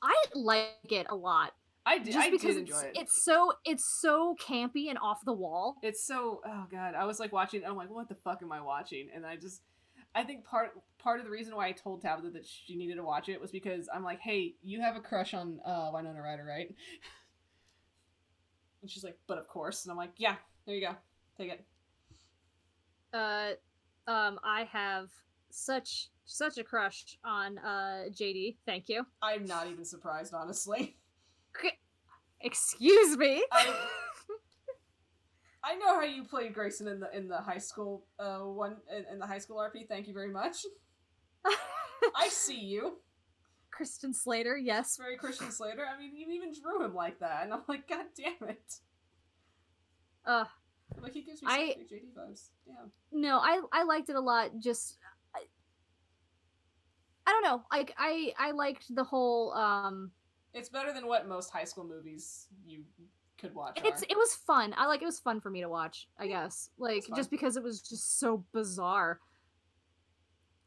I like it a lot. I did enjoy it. It's so campy and off the wall. It's so, oh god, I was like watching, and I'm like, what the fuck am I watching? And I think part of the reason why I told Tabitha that she needed to watch it was because I'm like, hey, you have a crush on Winona Ryder, right? And she's like, but of course. And I'm like, yeah, there you go, take it. I have such a crush on JD. Thank you. I'm not even surprised, honestly. Excuse me. I know how you played Grayson in the high school in the high school RP. Thank you very much. I see you. Christian Slater, yes. Very Christian Slater. I mean, you even drew him like that, and I'm like, god damn it. Like, he gives me some big JD vibes. Damn. No, I liked it a lot. Just I don't know. Like I liked the whole. It's better than what most high school movies you could watch. It was fun. It was fun for me to watch. I guess like just because it was just so bizarre.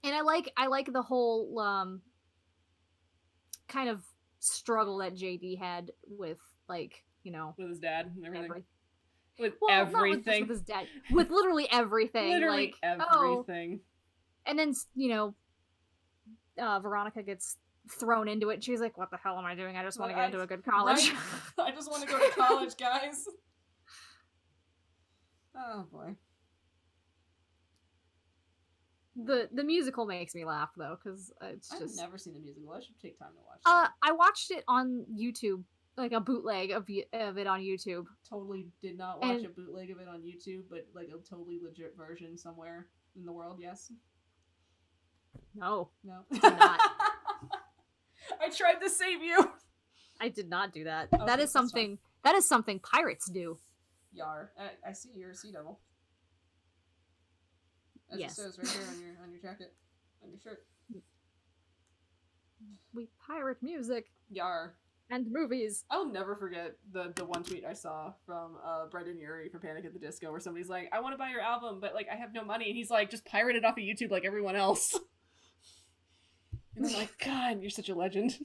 And I like the whole kind of struggle that JD had with, like, you know, with his dad and everything. Everything. Not with his dad. With literally everything. Literally like, everything. And then, you know, Veronica gets thrown into it. She's like, what the hell am I doing? I just want to get into a good college. Right? I just want to go to college, guys. Oh, boy. The musical makes me laugh, though, because it's just... I've never seen the musical. I should take time to watch it. I watched it on YouTube. Like a bootleg of it on YouTube. Totally did not watch a bootleg of it on YouTube, but like a totally legit version somewhere in the world, yes? No. Did not. I tried to save you! I did not do that. Okay, that is something pirates do. Yar. I see you're a sea devil. As yes. it says right here on your jacket. On your shirt. We pirate music. Yar. And movies. I'll never forget the one tweet I saw from Brendan Urie from Panic at the Disco where somebody's like, I want to buy your album, but like I have no money. And he's like, just pirate it off of YouTube like everyone else. And I'm like, God, you're such a legend.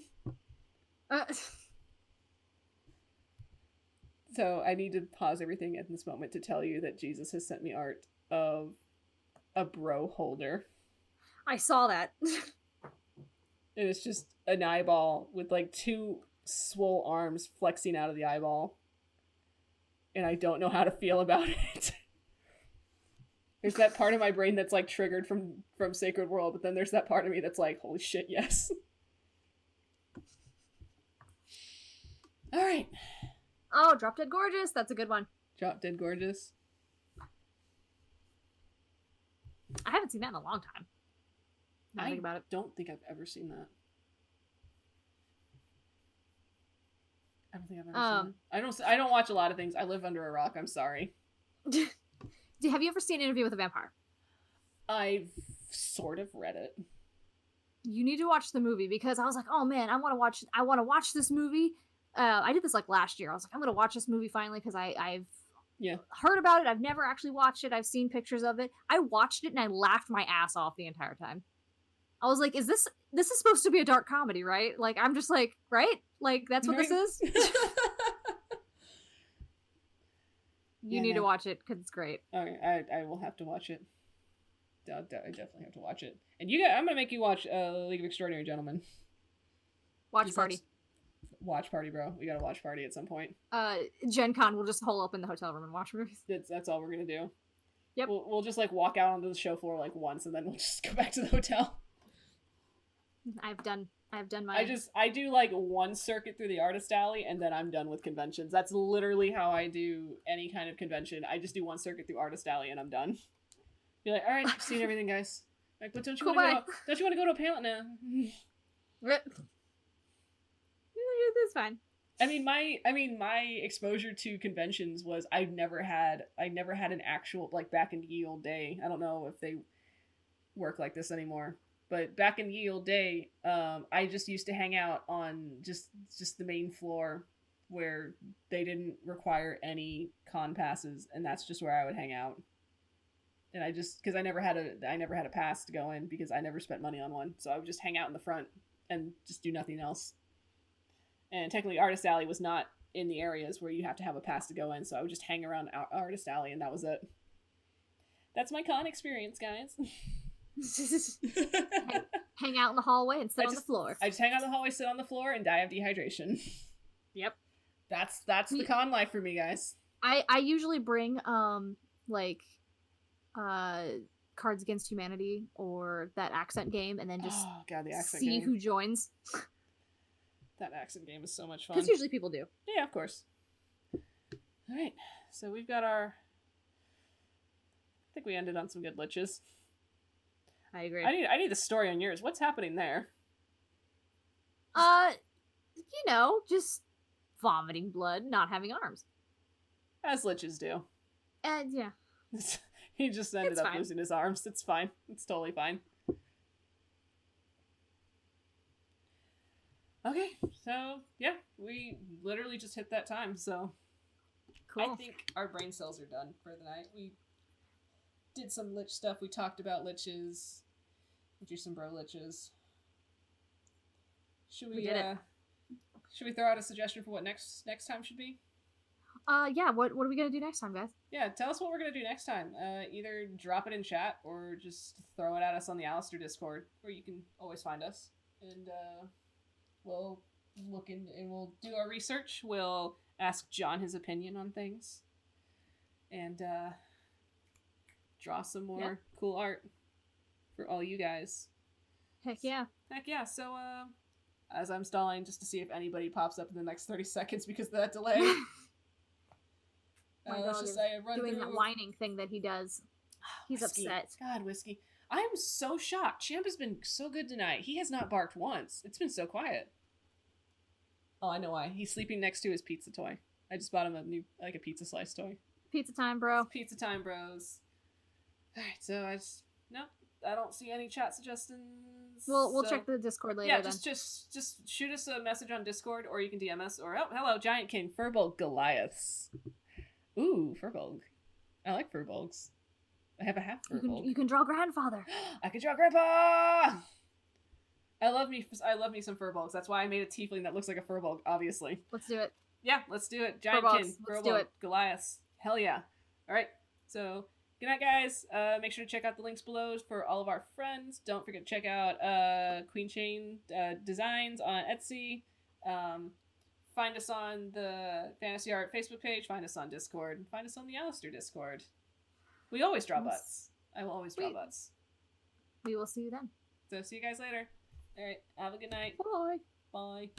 So I need to pause everything at this moment to tell you that Jesus has sent me art of a bro holder. I saw that. It was just an eyeball with like two swole arms flexing out of the eyeball. And I don't know how to feel about it. There's that part of my brain that's like triggered from Sacred World, but then there's that part of me that's like, holy shit, yes. Alright. Oh, Drop Dead Gorgeous. That's a good one. Drop Dead Gorgeous. I haven't seen that in a long time. I don't think I've ever seen that. I don't think I've ever seen that. I don't watch a lot of things. I live under a rock. I'm sorry. Have you ever seen Interview with a Vampire? I've sort of read it. You need to watch the movie because I was like, oh man, I want to watch this movie. I did this like last year. I was like, I'm gonna watch this movie finally because I've heard about it. I've never actually watched it. I've seen pictures of it. I watched it and I laughed my ass off the entire time. I was like, this is supposed to be a dark comedy, right? Like, I'm just like, right? Like, that's what this is? You need to watch it, because it's great. Okay, I will have to watch it. I definitely have to watch it. And I'm going to make you watch League of Extraordinary Gentlemen. Watch party. Watch party, bro. We got to watch party at some point. Gen Con will just hole up in the hotel room and watch movies. That's all we're going to do. Yep. We'll just, like, walk out onto the show floor, like, once, and then we'll just go back to the hotel. I've done my... I do like one circuit through the artist alley and then I'm done with conventions. That's literally how I do any kind of convention. I just do one circuit through artist alley and I'm done. Be like, all right, I've seen everything, guys. Like, but don't you want to go to a panel now? That's fine. I mean, my exposure to conventions was I never had an actual, like, back in ye old day. I don't know if they work like this anymore. But back in ye old day, I just used to hang out on just the main floor where they didn't require any con passes, and that's just where I would hang out. And I just, because I never had a pass to go in because I never spent money on one, so I would just hang out in the front and just do nothing else. And technically, Artist Alley was not in the areas where you have to have a pass to go in, so I would just hang around Artist Alley, and that was it. That's my con experience, guys. hang out in the hallway and sit on the floor. I just hang out in the hallway, sit on the floor, and die of dehydration. Yep. That's the con life for me, guys. I usually bring Cards Against Humanity or that accent game, and then just the accent see game. who joins. That accent game is so much fun. Because usually people do. Yeah, of course. All right, so we've got our. I think we ended on some good liches. I agree. I need the story on yours. What's happening there? Just vomiting blood, not having arms. As liches do. And yeah. He just ended up losing his arms. It's fine. It's totally fine. Okay, so yeah, we literally just hit that time, so cool. I think our brain cells are done for the night. We did some lich stuff. We talked about liches. We drew some bro liches. Should we throw out a suggestion for what next time should be? Yeah, what are we gonna do next time, guys? Yeah, tell us what we're gonna do next time. Either drop it in chat or just throw it at us on the Alistair Discord, where you can always find us. And we'll look in and we'll do our research. We'll ask John his opinion on things. And draw some more cool art for all you guys. Heck yeah. So as I'm stalling just to see if anybody pops up in the next 30 seconds because of that delay. Let's just say run doing through that whining thing that he does. He's Whiskey. upset. God, Whiskey. I am so shocked. Champ has been so good tonight. He has not barked once. It's been so quiet. Oh, I know why. He's sleeping next to his pizza toy. I just bought him a pizza slice toy. Pizza time, bro. It's pizza time, bros. Alright, so I don't see any chat suggestions. We'll check the Discord later. Yeah, just shoot us a message on Discord, or you can DM us, or hello, Giant King, Furbolg Goliaths. Ooh, Furbolg. I like Furbolgs. I have a half Furbolg. You can draw Grandfather. I can draw Grandpa! I love me some Furbolgs. That's why I made a tiefling that looks like a Furbolg, obviously. Let's do it. Yeah, let's do it. Giant King, Furbolg, Goliaths. Hell yeah. Alright, so good night, guys. Make sure to check out the links below for all of our friends. Don't forget to check out Queen Chain Designs on Etsy. Find us on the Fantasy Art Facebook page. Find us on Discord. Find us on the Alistair Discord. We always draw butts. I will always draw butts. We will see you then. So see you guys later. All right. Have a good night. Bye. Bye.